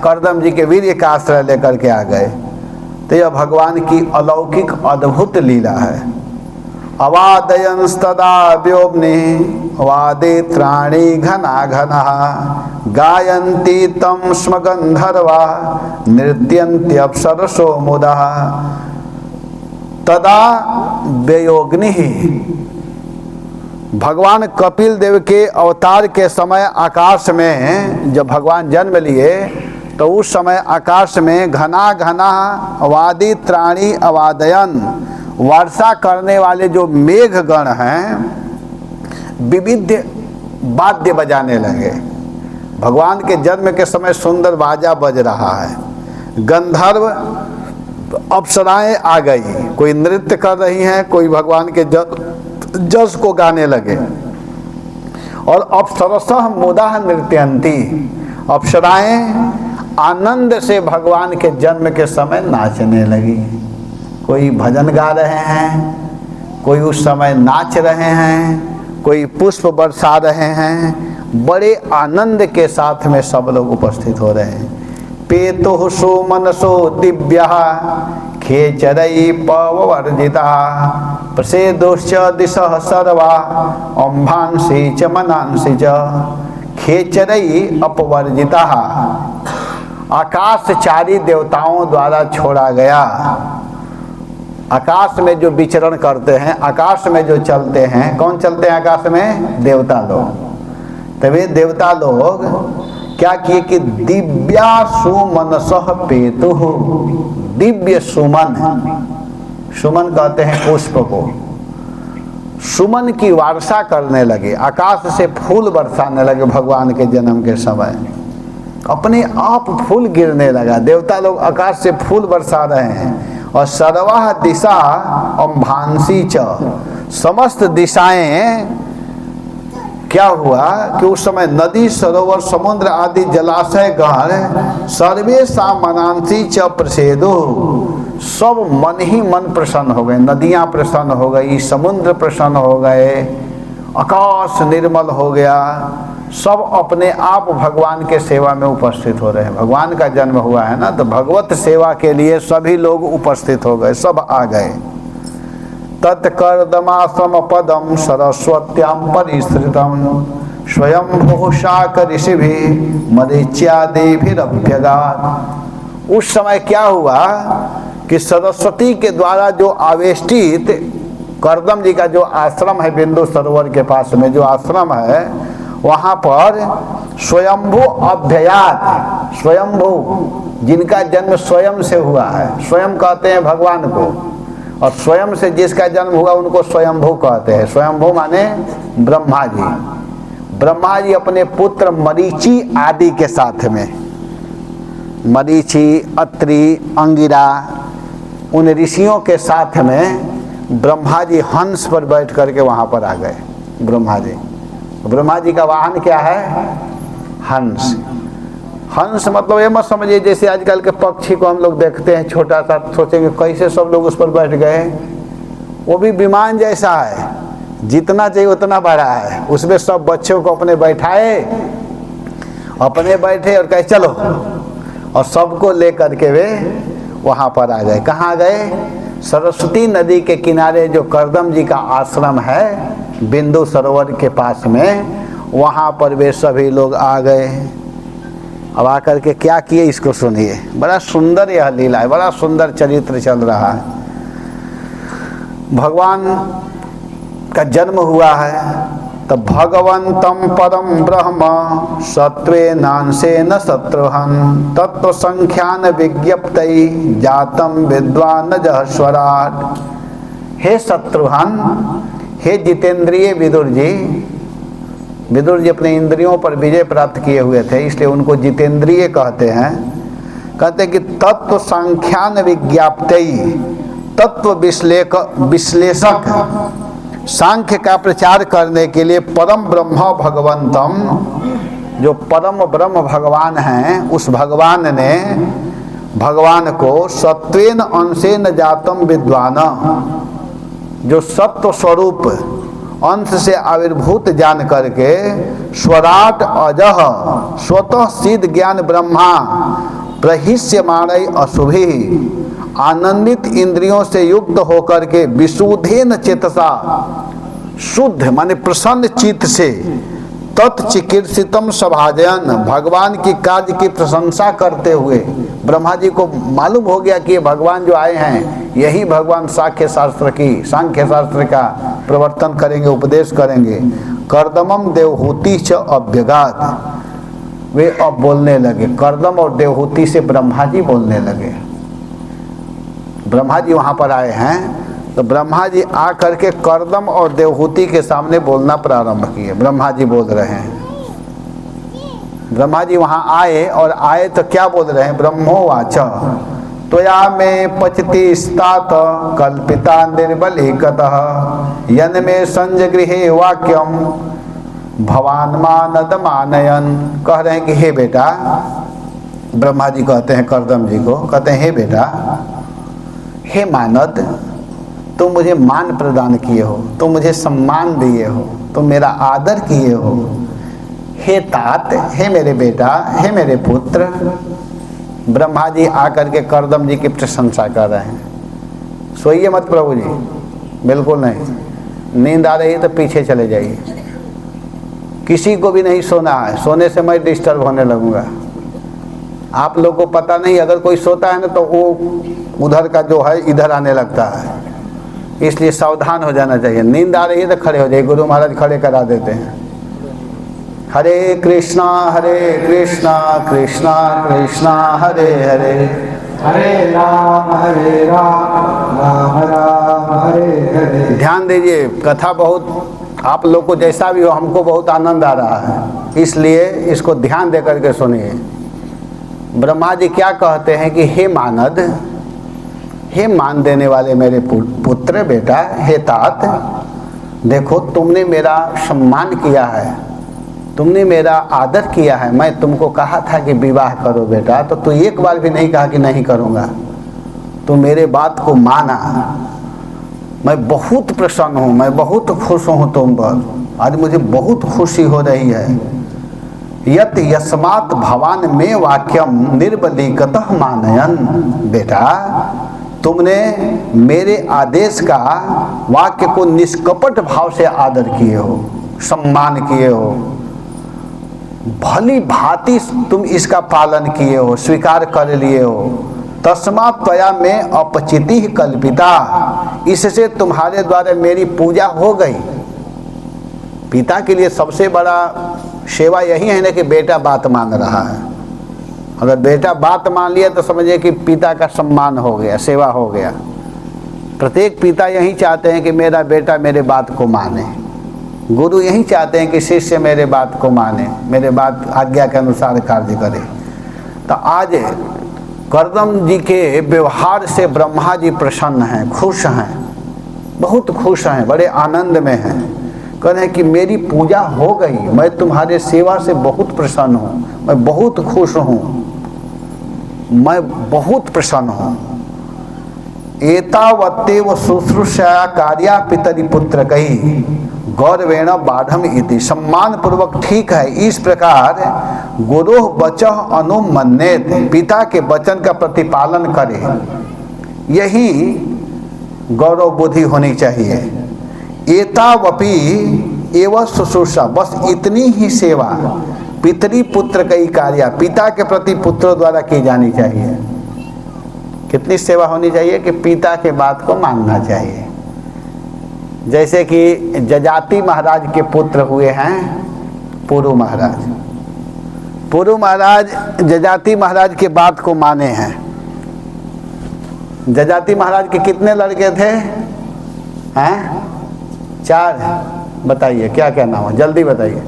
कर्दम जी के वीर्य का आश्रय लेकर के आ गए। तो यह भगवान की अलौकिक अद्भुत लीला है। अवादयंस्तदा व्योम्नि वादित्राणि घना घना गायन्ति तं स्म गन्धर्वा नृत्यन्ति अप्सरसो मुदा तदा व्योऽग्निः। भगवान कपिल देव के अवतार के समय आकाश में जब भगवान जन्म लिए तो उस समय आकाश में घना घना वादित्राणि अवादयन, वर्षा करने वाले जो मेघ गण हैं विविध वाद्य बजाने लगे। भगवान के जन्म के समय सुंदर बाजा बज रहा है, गंधर्व अप्सराएं आ गई, कोई नृत्य कर रही हैं, कोई भगवान के जस को गाने लगे। और अप्सरसः मुदा नृत्यंती, अप्सराएं आनंद से भगवान के जन्म के समय नाचने लगी। कोई भजन गा रहे हैं, कोई उस समय नाच रहे हैं, कोई पुष्प बरसा रहे हैं, बड़े आनंद के साथ में सब लोग उपस्थित हो रहे हैं। पेतु सुमनसो दिव्य खेचरई पवर्जिता प्रसेदुश्च दिशः सर्वा अम्भांसि च मनांसि च खेचरई अपवर्जिता, आकाशचारी देवताओं द्वारा छोड़ा गया। आकाश में जो विचरण करते हैं, आकाश में जो चलते हैं, कौन चलते हैं आकाश में? देवता लोग। तभी देवता लोग क्या किए कि दिव्या सुमनसः पेतु, दिव्य सुमन, सुमन कहते हैं पुष्प को, सुमन की वर्षा करने लगे, आकाश से फूल बरसाने लगे। भगवान के जन्म के समय अपने आप फूल गिरने लगा, देवता लोग आकाश से फूल बरसा रहे हैं। और सर्वाः दिशा अम्भांसी च, समस्त दिशाएं, क्या हुआ कि उस समय नदी सरोवर समुद्र आदि जलाशय गण सर्वे सामनांसी च प्रसेदो, सब मन ही मन प्रसन्न हो गए। नदियां प्रसन्न हो गई, समुद्र प्रसन्न हो गए, आकाश निर्मल हो गया, सब अपने आप भगवान के सेवा में उपस्थित हो रहे हैं। भगवान का जन्म हुआ है ना, तो भगवत सेवा के लिए सभी लोग उपस्थित हो गए, सब आ गए। तत्कर्दमाश्रम पदम सरस्वत्याम परिसृतम स्वयं शाक ऋषि भी मरीच्यादि भी अभ्यगात। उस समय क्या हुआ कि सरस्वती के द्वारा जो आवेष्टित कर्दम जी का जो आश्रम है, बिंदु सरोवर के पास में जो आश्रम है, वहाँ पर स्वयंभू अभ्ययात, स्वयंभू जिनका जन्म स्वयं से हुआ है, स्वयं कहते हैं भगवान को, और स्वयं से जिसका जन्म हुआ उनको स्वयंभू कहते हैं। स्वयंभू माने ब्रह्मा जी। ब्रह्मा जी अपने पुत्र मरीचि आदि के साथ में, मरीचि, अत्रि, अंगिरा, उन ऋषियों के साथ में ब्रह्मा जी हंस पर बैठ करके वहाँ पर आ गए। ब्रह्मा जी का वाहन क्या है? हंस। हंस मतलब ये मत समझिए जैसे आजकल के पक्षी को हम लोग देखते हैं छोटा सा, सोचेंगे कैसे सब लोग उस पर बैठ गए। वो भी विमान जैसा है, जितना चाहिए उतना बड़ा है। उसमें सब बच्चों को अपने बैठाए, अपने बैठे और कहे चलो, और सबको ले करके वे वहाँ पर आ गए। कहाँ गए? सरस्वती नदी के किनारे जो कर्दम जी का आश्रम है बिंदु सरोवर के पास में, वहाँ पर वे सभी लोग आ गए। अब आकर के क्या किए इसको सुनिए। बड़ा सुंदर यह लीला है, बड़ा सुंदर चरित्र चल रहा है। भगवान का जन्म हुआ है तो भगवंतम परम ब्रह्म सत्वे नांसेन शत्रुहन तत्व संख्यान विज्ञप्तै जातम विद्वान जहस्वराट। हे शत्रुहन, हे जितेंद्रिय विदुर जी अपने इंद्रियों पर विजय प्राप्त किए हुए थे, इसलिए उनको जितेंद्रिय कहते हैं। कहते हैं कि तत्व संख्यान विज्ञाप्तै, तत्व विश्लेषक, सांख्य का प्रचार करने के लिए परम ब्रह्म भगवंतम, जो परम ब्रह्म भगवान हैं, उस भगवान ने भगवान को सत्वेन अंशेन जातम विद्वान, जो सत्व स्वरूप अंश से आविर्भूत जान करके स्वराट अजह स्वतः सिद्ध ज्ञान ब्रह्मा प्रहिष्यमाणै अशुभि, आनंदित इंद्रियों से युक्त होकर के विशुद्धेन चेतसा, शुद्ध माने प्रसन्न चित्त से, तत्चिकीर्षितम सभाजन, भगवान की कार्य की प्रशंसा करते हुए, ब्रह्मा जी को मालूम हो गया कि ये भगवान जो आए हैं यही भगवान सांख्य शास्त्र का प्रवर्तन करेंगे, उपदेश करेंगे। कर्दमम देवहूति च अभ्यगात, वे अब बोलने लगे। कर्दम और देवहूति से ब्रह्मा जी बोलने लगे। ब्रह्मा जी वहाँ पर आए हैं तो ब्रह्मा जी आ करके कर्दम और देवहूति के सामने बोलना प्रारंभ किए। ब्रह्मा जी बोल रहे हैं। ब्रह्मा जी वहाँ आए और आए तो क्या बोल रहे हैं? ब्रह्मोवाच त्वया में पचति स्तात कल्पिता निर्बलीकतः यन में संजगृहे वाक्यम भवान मानद मानयन, कह रहे हैं कि हे बेटा, ब्रह्मा जी कहते हैं कर्दम जी को, कहते हैं हे बेटा, हे मानद, तुम मुझे मान प्रदान किए हो, तुम मुझे सम्मान दिए हो, तुम मेरा आदर किए हो। हे तात, हे मेरे बेटा, हे मेरे पुत्र। ब्रह्मा जी आकर के कर्दम जी की प्रशंसा कर रहे हैं। सोइए मत प्रभु जी, बिल्कुल नहीं, नींद आ रही है तो पीछे चले जाइए। किसी को भी नहीं सोना है, सोने से मैं डिस्टर्ब होने लगूंगा। आप लोग को पता नहीं, अगर कोई सोता है ना तो वो उधर का जो है इधर आने लगता है, इसलिए सावधान हो जाना चाहिए। नींद आ रही है तो खड़े हो जाइए, गुरु महाराज खड़े करा देते हैं। हरे कृष्णा कृष्णा कृष्णा हरे हरे, हरे राम राम राम हरे हरे। ध्यान दीजिए, कथा बहुत आप लोग को जैसा भी हो, हमको बहुत आनंद आ रहा है, इसलिए इसको ध्यान दे करके सुनिए। ब्रह्मा जी क्या कहते हैं कि हे मानद, हे मान देने वाले मेरे पुत्र बेटा, हे तात, देखो तुमने मेरा सम्मान किया है, तुमने मेरा आदर किया है। मैं तुमको कहा था कि विवाह करो बेटा, तो तू एक बार भी नहीं कहा कि नहीं करूँगा, तू मेरे बात को माना। मैं बहुत प्रसन्न हूँ, मैं बहुत खुश हूँ तुम पर, आज मुझे बहुत खुशी हो रही है। यत यस्मात् भवान में वाक्यम निर्बलीकतः मानयन, बेटा तुमने मेरे आदेश का वाक्य को निष्कपट भाव से आदर किए हो, सम्मान किए हो, भली भांति तुम इसका पालन किए हो, स्वीकार कर लिए हो। तस्मात् त्वया में अपचिति कल्पिता, इससे तुम्हारे द्वारा मेरी पूजा हो गई। पिता के लिए सबसे बड़ा सेवा यही है ना कि बेटा बात मान रहा है। अगर बेटा बात मान लिया तो समझिए कि पिता का सम्मान हो गया, सेवा हो गया। प्रत्येक पिता यही चाहते हैं कि मेरा बेटा मेरे बात को माने। गुरु यही चाहते हैं कि शिष्य मेरे बात को माने, मेरे बात आज्ञा के अनुसार कार्य करे। तो आज कर्दम जी के व्यवहार से ब्रह्मा जी प्रसन्न हैं, खुश हैं, बहुत खुश हैं, बड़े आनंद में हैं। कह रहे हैं कि मेरी पूजा हो गई, मैं तुम्हारे सेवा से बहुत प्रसन्न हूँ, मैं बहुत खुश हूँ, मैं बहुत प्रसन्न हूँ। एतावत्तेव शुश्रूषया कार्या पितरि पुत्र कही गौरवेण बाढ़म इति, सम्मान पूर्वक ठीक है, इस प्रकार गुरु वचः अनुमन्येत, पिता के वचन का प्रतिपालन करे, यही गौरव बुद्धि होनी चाहिए। एतावपि एवं शुश्रूषा, बस इतनी ही सेवा पितरी पुत्र कई कार्य, पिता के प्रति पुत्रों द्वारा की जानी चाहिए। कितनी सेवा होनी चाहिए कि पिता के बात को मानना चाहिए। जैसे कि जजाति महाराज के पुत्र हुए हैं पुरु महाराज। पुरु महाराज जजाति महाराज के बात को माने हैं। जजाति महाराज के कितने लड़के थे? हैं? 4। बताइए क्या क्या नाम है, जल्दी बताइए,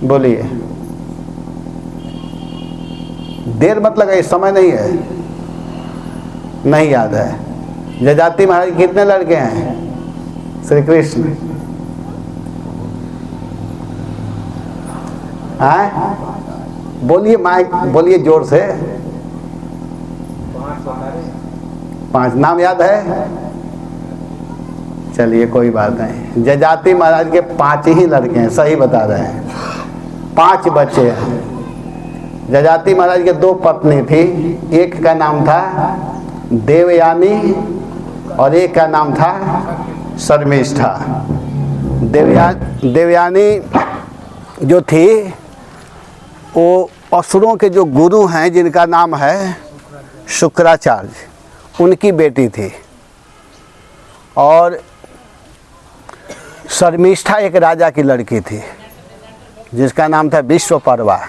बोलिए, देर मत लगाइए, समय नहीं है, नहीं याद है। जजाति महाराज के कितने लड़के हैं? श्री कृष्ण। हैं? बोलिए, माइक बोलिए जोर से। 5 नाम याद है? चलिए कोई बात नहीं। जजाति महाराज के 5 ही लड़के हैं, सही बता रहे हैं, 5 बच्चे हैं। जजाति महाराज के 2 पत्नी थी, एक का नाम था देवयानी और एक का नाम था शर्मिष्ठा। देवयानी जो थी वो असुरों के जो गुरु हैं जिनका नाम है शुक्राचार्य, उनकी बेटी थी। और शर्मिष्ठा एक राजा की लड़की थी जिसका नाम था विश्वपर्वा।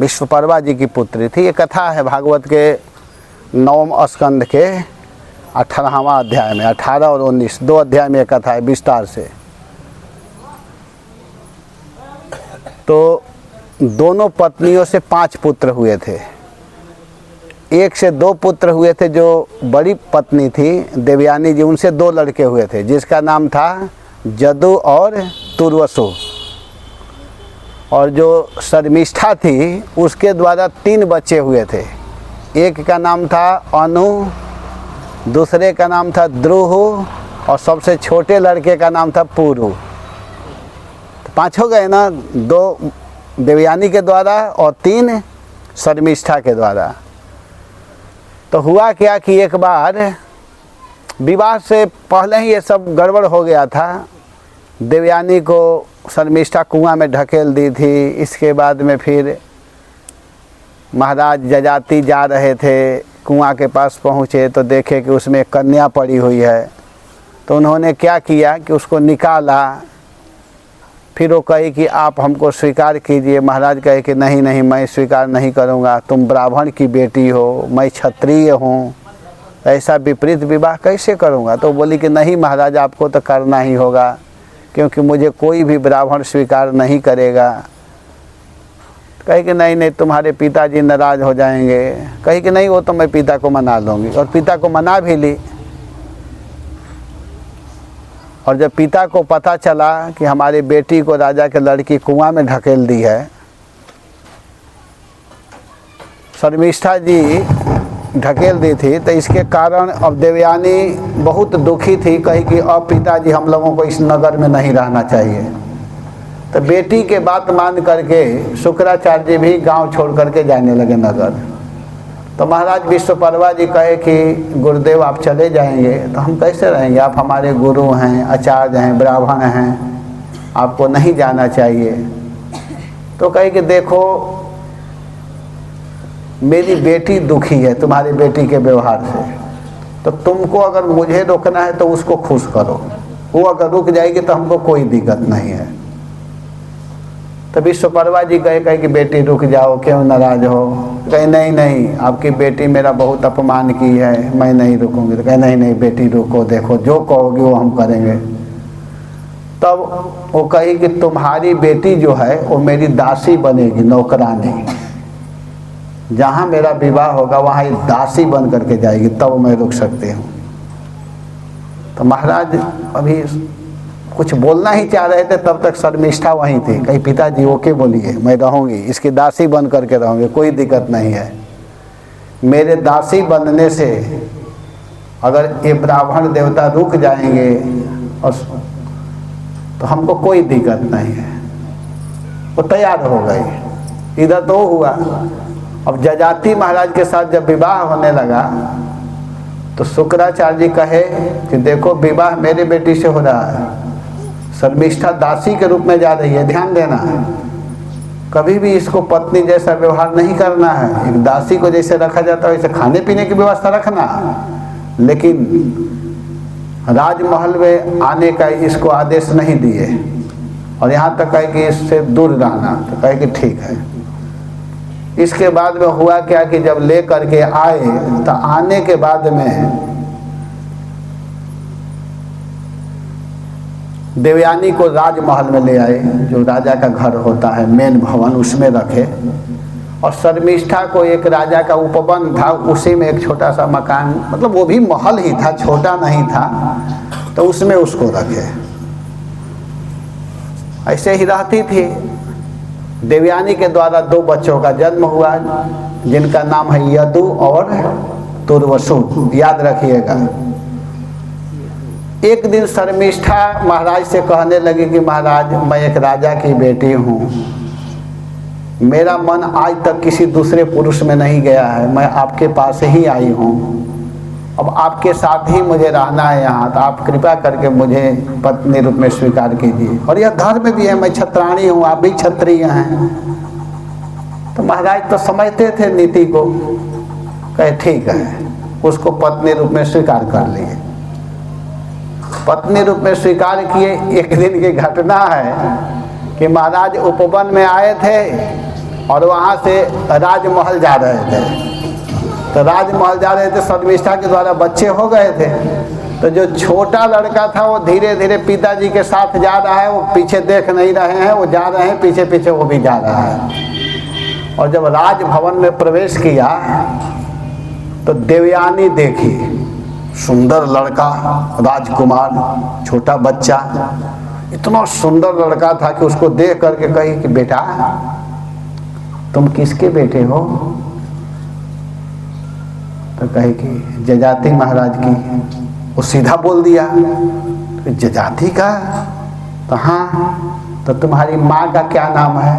विश्वपर्वा जी की पुत्री थी। ये कथा है भागवत के 9वें स्कंद के 18वां अध्याय में, 18 और 19 2 अध्याय में कथा है विस्तार से। तो दोनों पत्नियों से 5 पुत्र हुए थे। एक से 2 पुत्र हुए थे, जो बड़ी पत्नी थी देवयानी जी, उनसे 2 लड़के हुए थे जिसका नाम था जदु और तुर्वसु। और जो शर्मिष्ठा थी उसके द्वारा 3 बच्चे हुए थे। एक का नाम था अनु, दूसरे का नाम था ध्रुव और सबसे छोटे लड़के का नाम था पुरु। तो 5 हो गए ना, 2 देवयानी के द्वारा और 3 शर्मिष्ठा के द्वारा। तो हुआ क्या कि एक बार विवाह से पहले ही ये सब गड़बड़ हो गया था। देवयानी को शर्मिष्ठा कुआं में ढकेल दी थी। इसके बाद में फिर महाराज जजाति जा रहे थे, कुआं के पास पहुँचे तो देखे कि उसमें एक कन्या पड़ी हुई है। तो उन्होंने क्या किया कि उसको निकाला। फिर वो कही कि आप हमको स्वीकार कीजिए। महाराज कहे कि नहीं नहीं, मैं स्वीकार नहीं करूँगा, तुम ब्राह्मण की बेटी हो, मैं क्षत्रिय हूँ, ऐसा विपरीत विवाह कैसे करूँगा। तो बोली कि नहीं महाराज, आपको तो करना ही होगा, क्योंकि मुझे कोई भी ब्राह्मण स्वीकार नहीं करेगा। कहे कि नहीं नहीं, तुम्हारे पिताजी नाराज़ हो जाएंगे। कही कि नहीं, वो तो मैं पिता को मना लूँगी। और पिता को मना भी ली। और जब पिता को पता चला कि हमारी बेटी को राजा के लड़की कुआं में ढकेल दी है, शर्मिष्ठा जी ढकेल दी थी, तो इसके कारण अब देवयानी बहुत दुखी थी। कही कि अब पिताजी हम लोगों को इस नगर में नहीं रहना चाहिए। तो बेटी के बात मान करके शुक्राचार्य जी भी गांव छोड़ करके जाने लगे नगर। तो महाराज विश्वपर्वा जी कहे कि गुरुदेव आप चले जाएंगे तो हम कैसे रहेंगे, आप हमारे गुरु हैं, आचार्य हैं, ब्राह्मण हैं, आपको नहीं जाना चाहिए। तो कहे कि देखो मेरी बेटी दुखी है तुम्हारी बेटी के व्यवहार से, तो तुमको अगर मुझे रोकना है तो उसको खुश करो, वो अगर रुक जाएगी तो हमको कोई दिक्कत नहीं है। तो विश्वपर्वा जी कहे कि बेटी रुक जाओ, क्यों नाराज हो। कहे नहीं नहीं, आपकी बेटी मेरा बहुत अपमान की है, मैं नहीं रुकूंगी। तो कहे नहीं नहीं बेटी रुको, देखो जो कहोगी वो हम करेंगे। तब वो कही कि तुम्हारी बेटी जो है वो मेरी दासी बनेगी, नौकरानी। जहाँ मेरा विवाह होगा वहाँ ये दासी बन करके जाएगी, तब मैं रुक सकती हूँ। तो महाराज अभी कुछ बोलना ही चाह रहे थे, तब तक शर्मिष्ठा वहीं थी। कहीं पिताजी ओके बोलिए, मैं रहूँगी, इसकी दासी बन करके रहूँगी, कोई दिक्कत नहीं है। मेरे दासी बनने से अगर ये ब्राह्मण देवता रुक जाएंगे और तो हमको कोई दिक्कत नहीं है। वो तैयार हो गई। इधर तो हुआ। अब जजाति महाराज के साथ जब विवाह होने लगा तो शुक्राचार्य जी कहे कि देखो विवाह मेरे बेटी से हो रहा है, शर्मिष्ठा दासी के रूप में जा रही है, ध्यान देना है। कभी भी इसको पत्नी जैसा व्यवहार नहीं करना है। एक दासी को जैसे रखा जाता है वैसे खाने पीने की व्यवस्था रखना, लेकिन राजमहल में आने का इसको आदेश नहीं दिए। और यहाँ तक कहे कि इससे दूर रहना, तो कहे कि ठीक है। इसके बाद में हुआ क्या कि जब ले करके आए तो आने के बाद में देवयानी को राजमहल में ले आए, जो राजा का घर होता है, मेन भवन, उसमें रखे। और शर्मिष्ठा को एक राजा का उपवन था, उसी में एक छोटा सा मकान, मतलब वो भी महल ही था, छोटा नहीं था, तो उसमें उसको रखे। ऐसे ही रहती थी। देवयानी के द्वारा 2 बच्चों का जन्म हुआ, जिनका नाम है यदु और तुर्वसु, याद रखिएगा। एक दिन शर्मिष्ठा महाराज से कहने लगी कि महाराज मैं एक राजा की बेटी हूँ, मेरा मन आज तक किसी दूसरे पुरुष में नहीं गया है, मैं आपके पास ही आई हूँ, अब आपके साथ ही मुझे रहना है यहाँ, तो आप कृपा करके मुझे पत्नी रूप में स्वीकार कीजिए। और यह धर्म भी है, मैं क्षत्राणी हूँ, आप भी क्षत्रिय हैं। तो महाराज तो समझते थे नीति को, कहे ठीक है, उसको पत्नी रूप में स्वीकार कर लिए। पत्नी रूप में स्वीकार किए। एक दिन की घटना है कि महाराज उपवन में आए थे और वहाँ से राजमहल जा रहे थे। तो राजमहल जा रहे थे, शर्मिष्ठा के द्वारा बच्चे हो गए थे। तो जो छोटा लड़का था वो धीरे धीरे पिताजी के साथ जा रहा है, वो पीछे देख नहीं रहे हैं, वो जा रहे हैं पीछे पीछे, वो भी जा रहा है। और जब राजभवन में प्रवेश किया तो देवयानी देखी, सुंदर लड़का, राजकुमार, छोटा बच्चा, इतना सुंदर लड़का था कि उसको देख करके कही कि बेटा तुम किसके बेटे हो? तो कहे कि जजाति महाराज की। वो सीधा बोल दिया, तो जजाति का? तो हाँ, तो तुम्हारी माँ का क्या नाम है?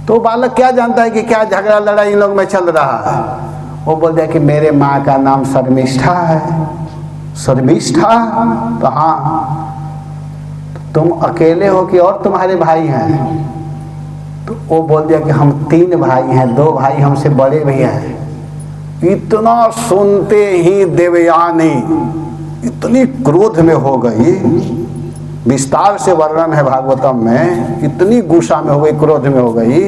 तो बालक क्या जानता है कि क्या झगड़ा लड़ाई इन लोग में चल रहा है। वो बोल दिया कि मेरे माँ का नाम शर्मिष्ठा है। शर्मिष्ठा? तो हाँ। तुम अकेले हो कि और तुम्हारे भाई हैं? तो वो बोल दिया कि हम 3 भाई हैं, 2 भाई हमसे बड़े भी हैं। इतना सुनते ही देवयानी इतनी क्रोध में हो गई, विस्तार से वर्णन है भागवतम में, इतनी गुस्सा में हो गई, क्रोध में हो गई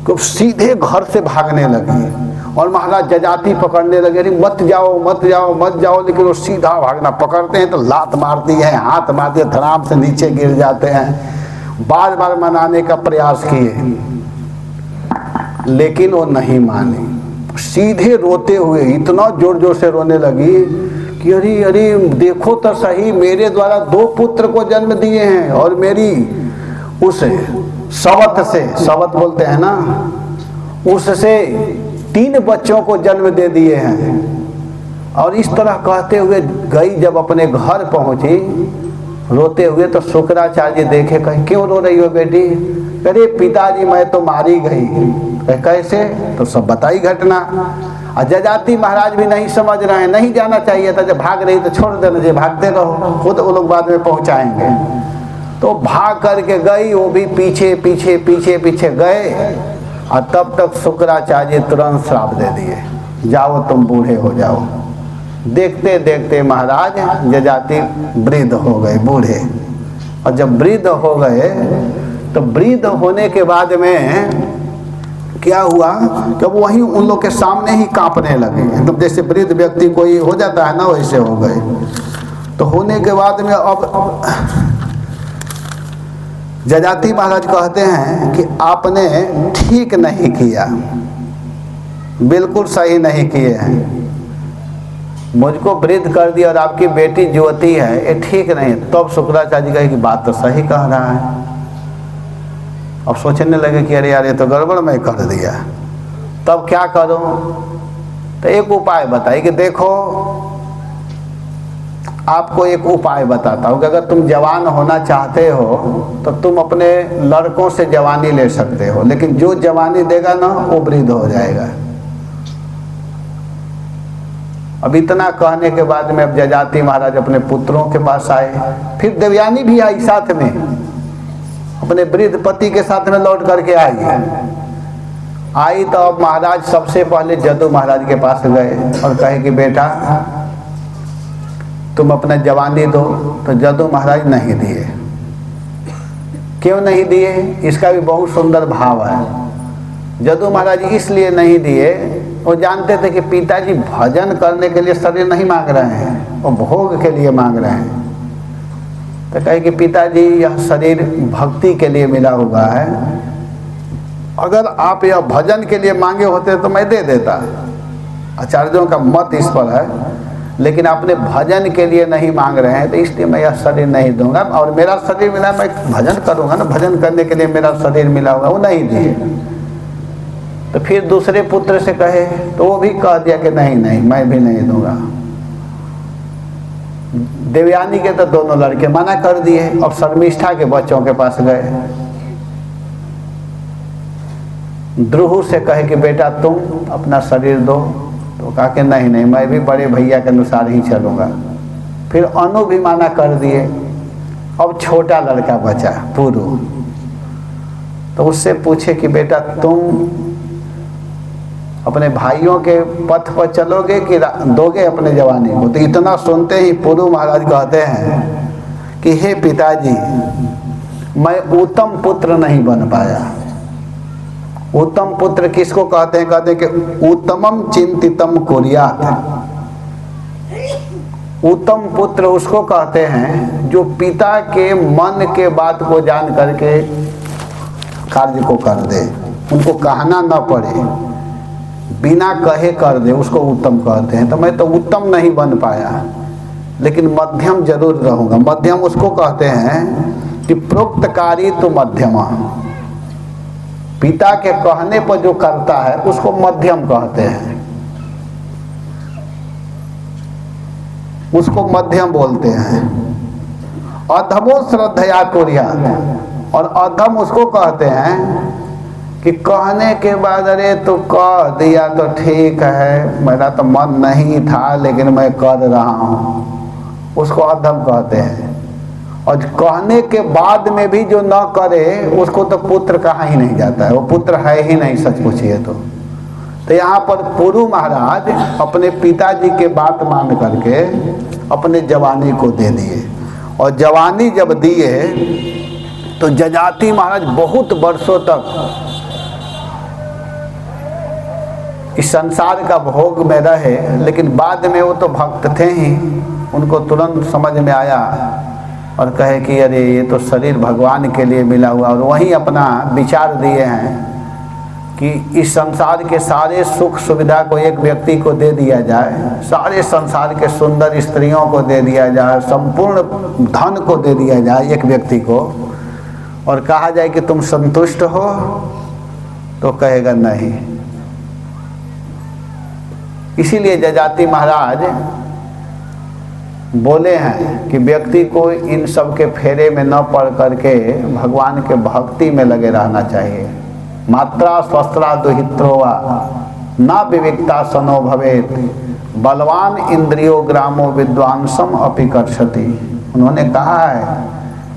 कि सीधे घर से भागने लगी। और महाराज जजाति पकड़ने लगे, अरे मत जाओ मत जाओ मत जाओ, लेकिन वो सीधा भागना। पकड़ते हैं तो लात मारती है, हाथ मारती है, धड़ाम से नीचे गिर जाते हैं। बार बार मनाने का प्रयास किए, लेकिन वो नहीं माने। सीधे रोते हुए इतना जोर जोर से रोने लगी कि अरे अरे देखो तो सही, मेरे द्वारा 2 पुत्र को जन्म दिए हैं और मेरी उस सवत से, सवत बोलते हैं ना, उससे 3 बच्चों को जन्म दे दिए हैं। और इस तरह कहते हुए गई, जब अपने घर पहुंची रोते हुए, तो शुक्राचार्य देखे, कहे क्यों रो रही हो बेटी? अरे पिताजी मैं तो मारी गई। कैसे? तो सब बताई घटना। और जजाति महाराज भी नहीं समझ रहे हैं, नहीं जाना चाहिए था, जब भाग रही तो छोड़ देना चाहिए, भागते रहो, खुद वो लोग बाद में पहुंचाएंगे। तो भाग करके गई, वो भी पीछे पीछे पीछे पीछे गए। और तब तक शुक्राचार्य तुरंत श्राप दे दिए, जाओ तुम बूढ़े हो जाओ। देखते देखते महाराज जजाति वृद्ध हो गए, बूढ़े। और जब वृद्ध हो गए तो वृद्ध होने के बाद में क्या हुआ कि वहीं उन लोग के सामने ही कांपने लगे। एकदम जैसे वृद्ध व्यक्ति कोई हो जाता है ना, वैसे हो गए। तो होने के बाद में अब जजाति महाराज कहते हैं कि आपने ठीक नहीं किया, बिल्कुल सही नहीं किए हैं, मुझको वृद्ध कर दिया और आपकी बेटी ज्योति है, ये ठीक नहीं। तब शुक्राचार्य कहे कि बात तो सही कह रहा है। अब सोचने लगे कि अरे यार ये तो गड़बड़ मैं कर दिया, तब क्या करूं? तो एक उपाय बताइए कि देखो, आपको एक उपाय बताता हूं कि अगर तुम जवान होना चाहते हो तो तुम अपने लड़कों से जवानी ले सकते हो, लेकिन जो जवानी देगा ना वो वृद्ध हो जाएगा। अब इतना कहने के बाद में अब जजाति महाराज अपने पुत्रों के पास आए, फिर देवयानी भी आई साथ में, अपने वृद्ध पति के साथ में लौट करके आई। तो अब महाराज सबसे पहले जदू महाराज के पास गए और कहे कि बेटा तुम अपना जवानी दो। तो जदू महाराज नहीं दिए। क्यों नहीं दिए? इसका भी बहुत सुंदर भाव है। जदू महाराज इसलिए नहीं दिए, वो जानते थे कि पिताजी भजन करने के लिए शरीर नहीं मांग रहे हैं, वो भोग के लिए मांग रहे हैं। तो कहे कि पिताजी यह शरीर भक्ति के लिए मिला हुआ है, अगर आप यह भजन के लिए मांगे होते तो मैं दे देता। आचार्यों का मत इस पर है, लेकिन आपने भजन के लिए नहीं मांग रहे हैं तो इसलिए मैं यह शरीर नहीं दूंगा। और मेरा शरीर मिला, मैं भजन करूंगा ना, भजन करने के लिए मेरा शरीर मिला होगा, वो नहीं दिए। तो फिर दूसरे पुत्र से कहे तो वो भी कह दिया कि नहीं नहीं मैं भी नहीं दूंगा। देवयानी के तो दोनों लड़के मना कर दिए। अब शर्मिष्ठा के बच्चों के पास गए, ध्रुव से कहे कि बेटा तुम अपना शरीर दो। तो कहा कि नहीं नहीं मैं भी बड़े भैया के अनुसार ही चलूँगा। फिर अनु भी मना कर दिए। अब छोटा लड़का बचा पुरु, तो उससे पूछे कि बेटा तुम अपने भाइयों के पथ पर चलोगे कि दोगे अपने जवानी को? तो इतना सुनते ही पुरु महाराज कहते हैं कि हे पिताजी, मैं उत्तम पुत्र नहीं बन पाया। उत्तम पुत्र किसको कहते हैं? कहते हैं कि उत्तमम चिंतितम कुर्यात्। उत्तम पुत्र उसको कहते हैं जो पिता के मन के बात को जान करके कार्य को कर दे, उनको कहना न पड़े, बिना कहे कर दे, उसको उत्तम कहते हैं। तो मैं तो उत्तम नहीं बन पाया, लेकिन मध्यम जरूर रहूँगा। मध्यम उसको कहते हैं कि प्रोक्तकारी तो मध्यमा, पिता के कहने पर जो करता है उसको मध्यम कहते हैं, उसको मध्यम बोलते हैं। अधमो श्रद्धया कुर्यात्, और अधम उसको कहते हैं कि कहने के बाद अरे तो कह दिया तो ठीक है, मेरा तो मन नहीं था लेकिन मैं कर रहा हूँ, उसको अधम कहते हैं। और कहने के बाद में भी जो न करे उसको तो पुत्र कहा ही नहीं जाता है, वो पुत्र है ही नहीं सच पूछिए तो यहाँ पर पुरु महाराज अपने पिताजी के बात मान करके अपने जवानी को दे दिए। और जवानी जब दिए तो जजाति महाराज बहुत वर्षों तक इस संसार का भोग में रहे, लेकिन बाद में वो तो भक्त थे ही, उनको तुरंत समझ में आया और कहे कि अरे ये तो शरीर भगवान के लिए मिला हुआ। और वहीं अपना विचार दिए हैं कि इस संसार के सारे सुख सुविधा को एक व्यक्ति को दे दिया जाए, सारे संसार के सुंदर स्त्रियों को दे दिया जाए, संपूर्ण धन को दे दिया जाए एक व्यक्ति को, और कहा जाए कि तुम संतुष्ट हो, तो कहेगा नहीं। इसीलिए जजाति महाराज बोले हैं कि व्यक्ति को इन सब के फेरे में न पड़ करके भगवान के भक्ति में लगे रहना चाहिए। मात्रा स्वस्त्रा दुहित्रोवा न विविक्ता सनो भवेत, बलवान इंद्रियो ग्रामो विद्वांसम अपि कर्षति। उन्होंने कहा है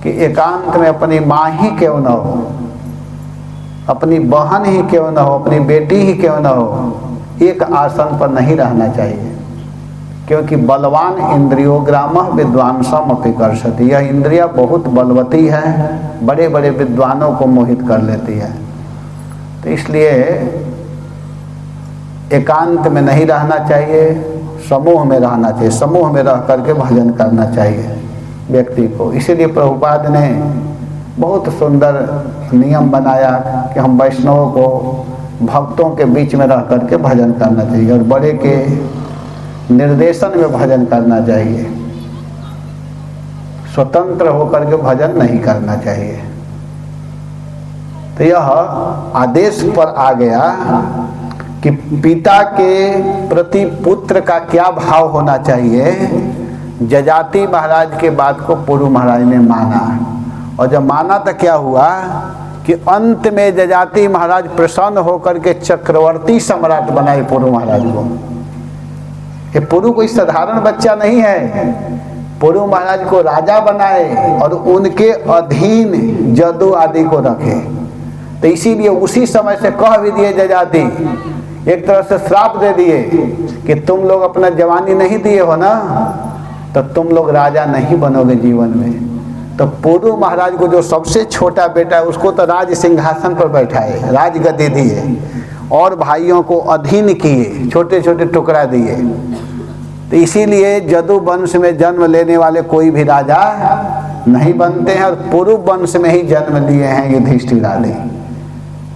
कि एकांत में अपनी माँ ही क्यों न हो, अपनी बहन ही क्यों न हो, अपनी बेटी ही क्यों न हो, एक आसन पर नहीं रहना चाहिए, क्योंकि बलवान इंद्रियो ग्राम विद्वांसम अपि कर्षति। यह इंद्रिया बहुत बलवती है, बड़े बड़े विद्वानों को मोहित कर लेती है। तो इसलिए एकांत में नहीं रहना चाहिए, समूह में रहना चाहिए, समूह में रह करके भजन करना चाहिए व्यक्ति को। इसीलिए प्रभुपाद ने बहुत सुंदर नियम बनाया कि हम वैष्णवों को भक्तों के बीच में रह करके भजन करना चाहिए और बड़े के निर्देशन में भजन करना चाहिए, स्वतंत्र होकर के भजन नहीं करना चाहिए। तो यह आदेश पर आ गया कि पिता के प्रति पुत्र का क्या भाव होना चाहिए। जजाति महाराज के बात को पुरु महाराज ने माना, और जब माना तो क्या हुआ कि अंत में जजाति महाराज प्रसन्न होकर के चक्रवर्ती सम्राट बनाए पुरु महाराज को। ये पुरु कोई साधारण बच्चा नहीं है, पुरु महाराज को राजा बनाए और उनके अधीन जदु आदि को रखे। तो इसीलिए उसी समय से कह भी दिए जजाति, एक तरह से श्राप दे दिए कि तुम लोग अपना जवानी नहीं दिए हो ना, तो तुम लोग राजा नहीं बनोगे जीवन में। तो पुरु महाराज को जो सबसे छोटा बेटा है उसको तो राज सिंहासन पर बैठाए, राजगद्दी दिए और भाइयों को अधीन किए, छोटे छोटे टुकड़ा दिए। तो इसीलिए जदु वंश में जन्म लेने वाले कोई भी राजा नहीं बनते हैं, और पुरु वंश में ही जन्म लिए हैं युधिष्ठिर आदि।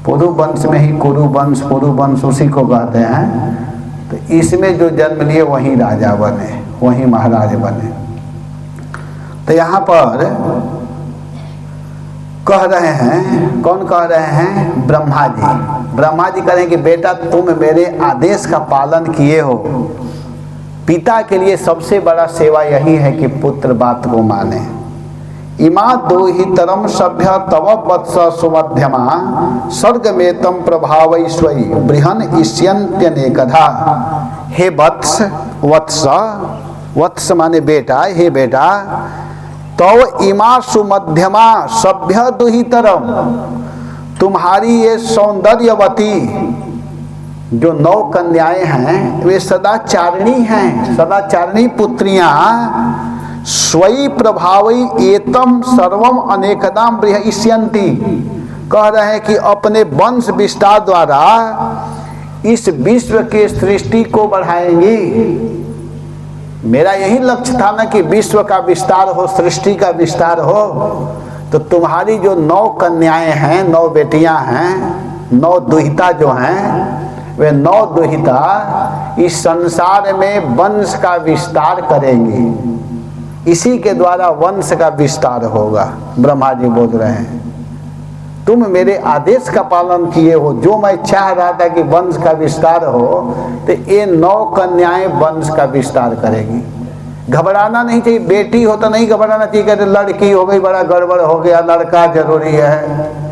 पुरु वंश में ही कुरु वंश, पुरु वंश उसी को कहते हैं। तो इसमें जो जन्म लिए वही राजा बने, वही महाराज बने। तो यहाँ पर कह रहे हैं, कौन कह रहे हैं? ब्रह्मा जी। ब्रह्मा जी कह रहे हैं कि बेटा तुम मेरे आदेश का पालन किए हो। पिता के लिए सबसे बड़ा सेवा यही है कि पुत्र बात को माने। इमा दोहितरम सभ्य तव वत्स सुमध्यमा स्वर्ग में तम प्रभावैश्वरी बृहन इष्यन्त्यनेकधा। हे वत्स, वत्स वत्स माने बेटा, हे बेटा, तव इमा सुमध्यमा सभ्य दुहितरम, तुम्हारी ये सौंदर्यवती जो 9 कन्याएं हैं वे सदाचारिणी हैं, सदाचारिणी पुत्रियां। स्वयं प्रभावई एतम सर्वम अनेकदाम बृहष्यन्ति, कह रहे हैं कि अपने वंश विस्तार द्वारा इस विश्व के सृष्टि को बढ़ाएंगी। मेरा यही लक्ष्य था ना कि विश्व का विस्तार हो, सृष्टि का विस्तार हो। तो तुम्हारी जो 9 कन्याएं हैं, 9 बेटियां हैं, 9 दुहिता जो हैं, वे 9 दुहिता इस संसार में वंश का विस्तार करेंगी। इसी के द्वारा वंश का विस्तार होगा। ब्रह्मा जी बोल रहे हैं तुम मेरे आदेश का पालन किए हो, जो मैं चाह रहा था कि वंश का विस्तार हो, तो ये 9 कन्याएं वंश का विस्तार करेगी। घबराना नहीं चाहिए, बेटी हो तो नहीं घबराना चाहिए, कहते लड़की हो गई बड़ा गड़बड़ हो गया, लड़का जरूरी है।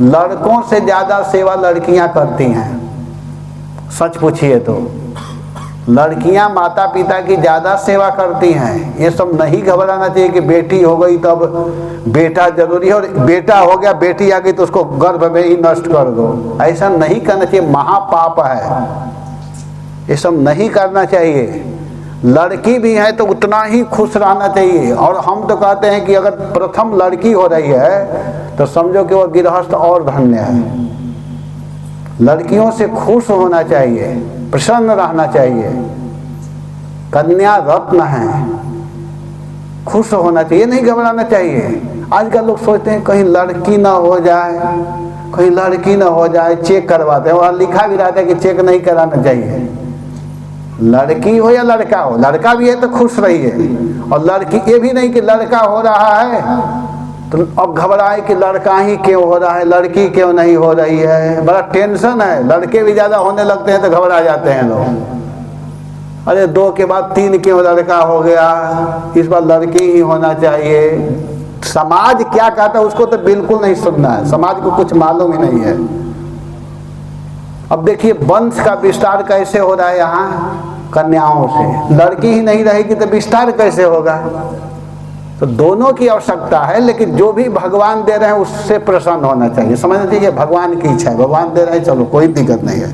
लड़कों से ज़्यादा सेवा लड़कियां करती हैं, सच पूछिए तो लड़कियां माता पिता की ज़्यादा सेवा करती हैं। ये सब नहीं घबराना चाहिए कि बेटी हो गई तब बेटा जरूरी है, और बेटा हो गया बेटी आ गई तो उसको गर्भ में ही नष्ट कर दो। ऐसा नहीं करना चाहिए, महापाप है, ये सब नहीं करना चाहिए। लड़की भी है तो उतना ही खुश रहना चाहिए। और हम तो कहते हैं कि अगर प्रथम लड़की हो रही है तो समझो कि वो गृहस्थ और धन्य है। लड़कियों से खुश होना चाहिए, प्रसन्न रहना चाहिए। कन्या रत्न है, खुश होना चाहिए, नहीं घबराना चाहिए। आजकल लोग सोचते हैं कहीं लड़की ना हो जाए, कहीं लड़की ना हो जाए, चेक करवाते हैं। वहाँ लिखा भी रहता है कि चेक नहीं कराना चाहिए। लड़की हो या लड़का हो, लड़का भी है तो खुश रहिए, और लड़की ये भी नहीं कि लड़का हो रहा है तो अब घबराए कि लड़का ही क्यों हो रहा है, लड़की क्यों नहीं हो रही है। बड़ा टेंशन है, लड़के भी ज़्यादा होने लगते हैं तो घबरा जाते हैं लोग। अरे 2 के बाद 3 क्यों लड़का हो गया, इस बार लड़की ही होना चाहिए। समाज क्या कहता है उसको तो बिल्कुल नहीं सुनना है, समाज को कुछ मालूम ही नहीं है। अब देखिए वंश का विस्तार कैसे हो रहा है यहाँ कन्याओं से। लड़की ही नहीं रहेगी तो विस्तार कैसे होगा। तो दोनों की आवश्यकता है, लेकिन जो भी भगवान दे रहे हैं उससे प्रसन्न होना चाहिए। समझना चाहिए भगवान की इच्छा है, भगवान दे रहे हैं, चलो कोई दिक्कत नहीं है।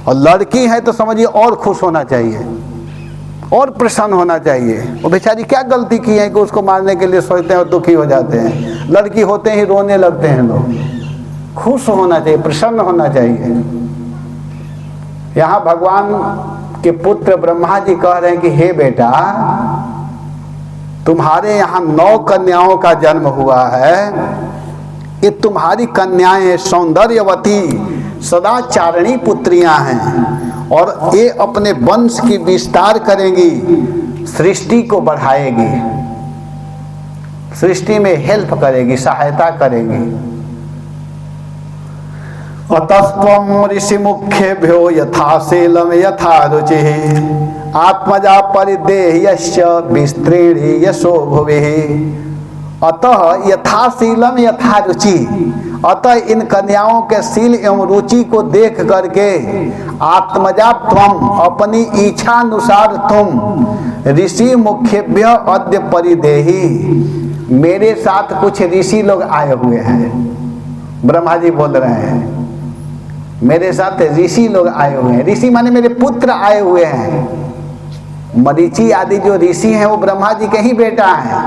और लड़की है तो समझिए और खुश होना चाहिए और प्रसन्न होना चाहिए। वो बेचारी क्या गलती की है कि उसको मारने के लिए सोचते हैं और दुखी हो जाते हैं। लड़की होते ही रोने लगते हैं लोग। खुश होना चाहिए, प्रसन्न होना चाहिए। यहाँ भगवान के पुत्र ब्रह्मा जी कह रहे हैं कि हे बेटा, तुम्हारे यहाँ 9 कन्याओं का जन्म हुआ है। ये तुम्हारी कन्याएं सौंदर्यवती सदाचारिणी पुत्रियां हैं, और ये अपने वंश की विस्तार करेंगी, सृष्टि को बढ़ाएगी, सृष्टि में हेल्प करेगी, सहायता करेगी। अतस्त्वं ऋषि मुख्येभ्यो यथा शीलं यथा रुचिः आत्मजा परिदेह्यश्च विस्त्रीणि यशो भुविः। अतः यथा शीलम यथा रुचि, अतः इन कन्याओं के शील एवं रुचि को देख करके आत्मजा त्वम, अपनी इच्छानुसार तुम ऋषि मुख्येभ्य अद्य परिदेहि, मेरे साथ कुछ ऋषि लोग आए हुए हैं। ब्रह्मा जी बोल रहे हैं मेरे साथ ऋषि लोग आए हुए हैं। ऋषि माने मेरे पुत्र आए हुए हैं। मरीचि आदि जो ऋषि हैं वो ब्रह्मा जी के ही बेटा हैं।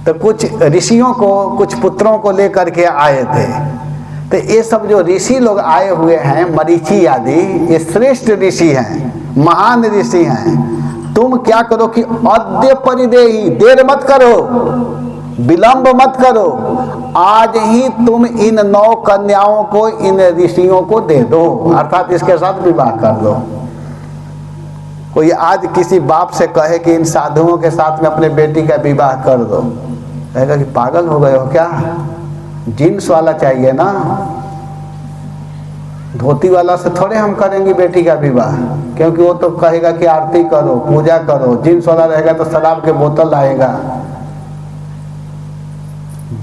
तो कुछ ऋषियों को, कुछ पुत्रों को लेकर के आए थे। तो ये सब जो ऋषि लोग आए हुए हैं मरीचि आदि, ये श्रेष्ठ ऋषि हैं, महान ऋषि हैं। तुम क्या करो कि अद्य परिदेहि, देर मत करो, विलंब मत करो, आज ही तुम इन 9 कन्याओं को इन ऋषियों को दे दो, अर्थात इसके साथ विवाह कर दो। कोई आज किसी बाप से कहे कि इन साधुओं के साथ में अपने बेटी का विवाह कर दो, कहेगा कि पागल हो गए हो क्या, जींस वाला चाहिए ना, धोती वाला से थोड़े हम करेंगे बेटी का विवाह, क्योंकि वो तो कहेगा कि आरती करो, पूजा करो। जींस वाला रहेगा तो शराब के बोतल लाएगा।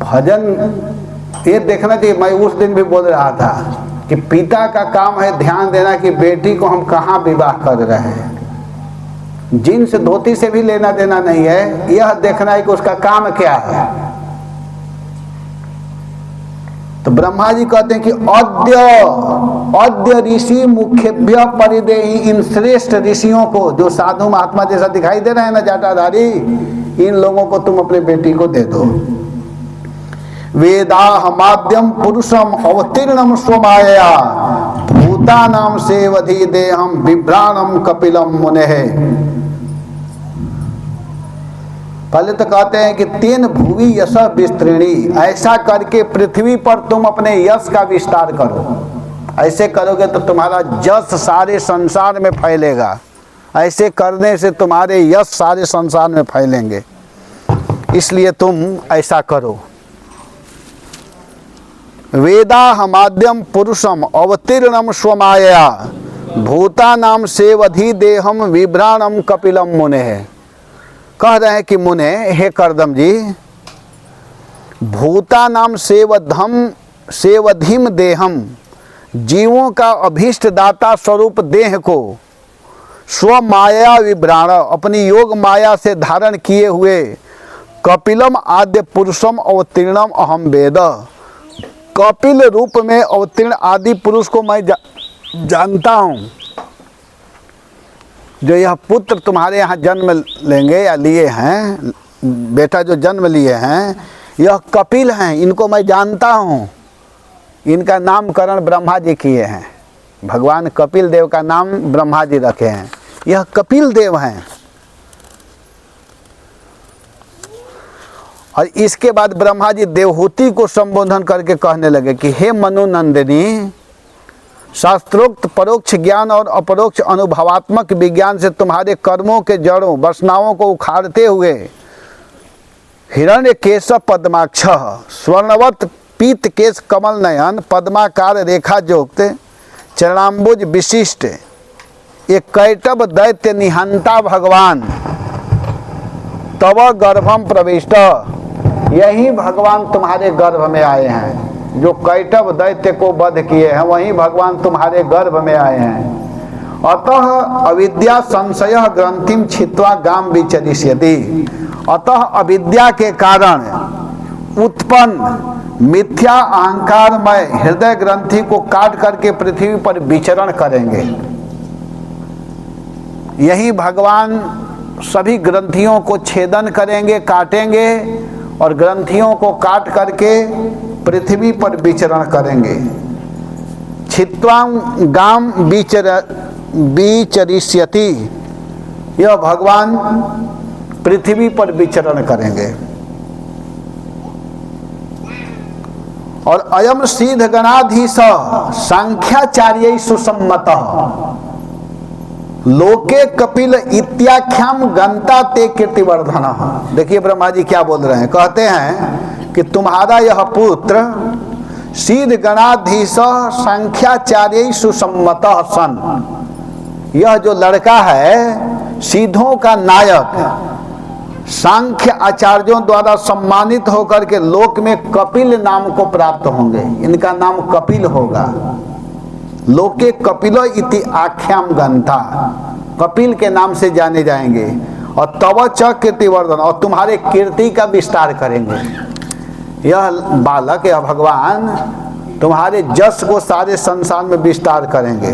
भजन ये देखना चाहिए। मैं उस दिन भी बोल रहा था कि पिता का काम है ध्यान देना कि बेटी को हम कहाँ विवाह कर रहे हैं। जींस धोती से भी लेना देना नहीं है, यह देखना है कि उसका काम क्या है। तो ब्रह्मा जी कहते हैं कि अद्य ऋषि मुख्यभ्य परिदेहि, इन श्रेष्ठ ऋषियों को जो साधु महात्मा जैसा दिखाई दे रहे हैं ना जटाधारी, इन लोगों को तुम अपने बेटी को दे दो। वेदाहमाद्यम पुरुषम अवतीर्णम स्वमाया भूतानाम सेवधि देहम बिभ्राणम कपिलम मुनेः। पहले तो कहते हैं कि 3 भुवि यश विस्तृणी, ऐसा करके पृथ्वी पर तुम अपने यश का विस्तार करो। ऐसे करोगे तो तुम्हारा यश सारे संसार में फैलेगा ऐसे करने से तुम्हारे यश सारे संसार में फैलेंगे, इसलिए तुम ऐसा करो। वेदा माध्यम पुरुषम अवतीर्णम स्वमाया भूतानाम सेवधि देहम विभ्राणम कपिलम मुने। कह रहे हैं कि मुने, हे कर्दम जी, भूतानाम सेवधिम देहम, जीवों का अभीष्ट दाता स्वरूप देह को स्व माया विभ्राण, अपनी योग माया से धारण किए हुए कपिलम आद्य पुरुषम अवतीर्णम अहम वेद, कपिल रूप में अवतीर्ण आदि पुरुष को मैं जानता हूँ। जो यह पुत्र तुम्हारे यहाँ जन्म लेंगे या लिए हैं, बेटा जो जन्म लिए हैं, यह कपिल हैं, इनको मैं जानता हूँ। इनका नामकरण ब्रह्मा जी किए हैं, भगवान कपिल देव का नाम ब्रह्मा जी रखे हैं, यह कपिल देव हैं। और इसके बाद ब्रह्मा जी देवहूति को संबोधन करके कहने लगे कि हे मनुनंदिनी, शास्त्रोक्त परोक्ष ज्ञान और अपरोक्ष अनुभवात्मक विज्ञान से तुम्हारे कर्मों के जड़ों वासनाओं को उखाड़ते हुए हिरण्य केश पद्माक्ष, स्वर्णवत पीत केश कमल नयन, पद्माकार रेखा जोक्त, चरणाम्बुज विशिष्ट, एक कैटब दैत्य निहंता भगवान तव गर्भम प्रविष्ट, यही भगवान तुम्हारे गर्भ में आए हैं। जो कैटब दैत्य को वध किए हैं वही भगवान तुम्हारे गर्भ में आए हैं। अतः अविद्या संशय ग्रंथिम छित्वा गाम विचरिष्यति, अतः अविद्या के कारण उत्पन्न मिथ्या अहंकारमय हृदय ग्रंथि को काट करके पृथ्वी पर विचरण करेंगे। यही भगवान सभी ग्रंथियों को छेदन करेंगे, काटेंगे और ग्रंथियों को काट करके पृथ्वी पर विचरण करेंगे। छित्वां गाम विचरिष्यति, यह भगवान पृथ्वी पर विचरण करेंगे। और अयम सीध गणाधीश सांख्याचार्य सुसम्मतः लोके कपिल इत्याख्याम गंता ते कीर्तिवर्धन। देखिए ब्रह्मा जी क्या बोल रहे हैं, कहते हैं कि तुम्हारा यह पुत्र सीध गणाधीश सांख्याचार्य सुसम्मत सन, यह जो लड़का है सीधों का नायक, सांख्य आचार्यों द्वारा सम्मानित होकर के लोक में कपिल नाम को प्राप्त होंगे। इनका नाम कपिल होगा। लोके कपिलो इति आख्याम गंथा, कपिल के नाम से जाने जाएंगे। और तव च कीर्तिवर्धन, और तुम्हारे कीर्ति का विस्तार करेंगे। यह बालक, यह भगवान तुम्हारे जस को सारे संसार में विस्तार करेंगे।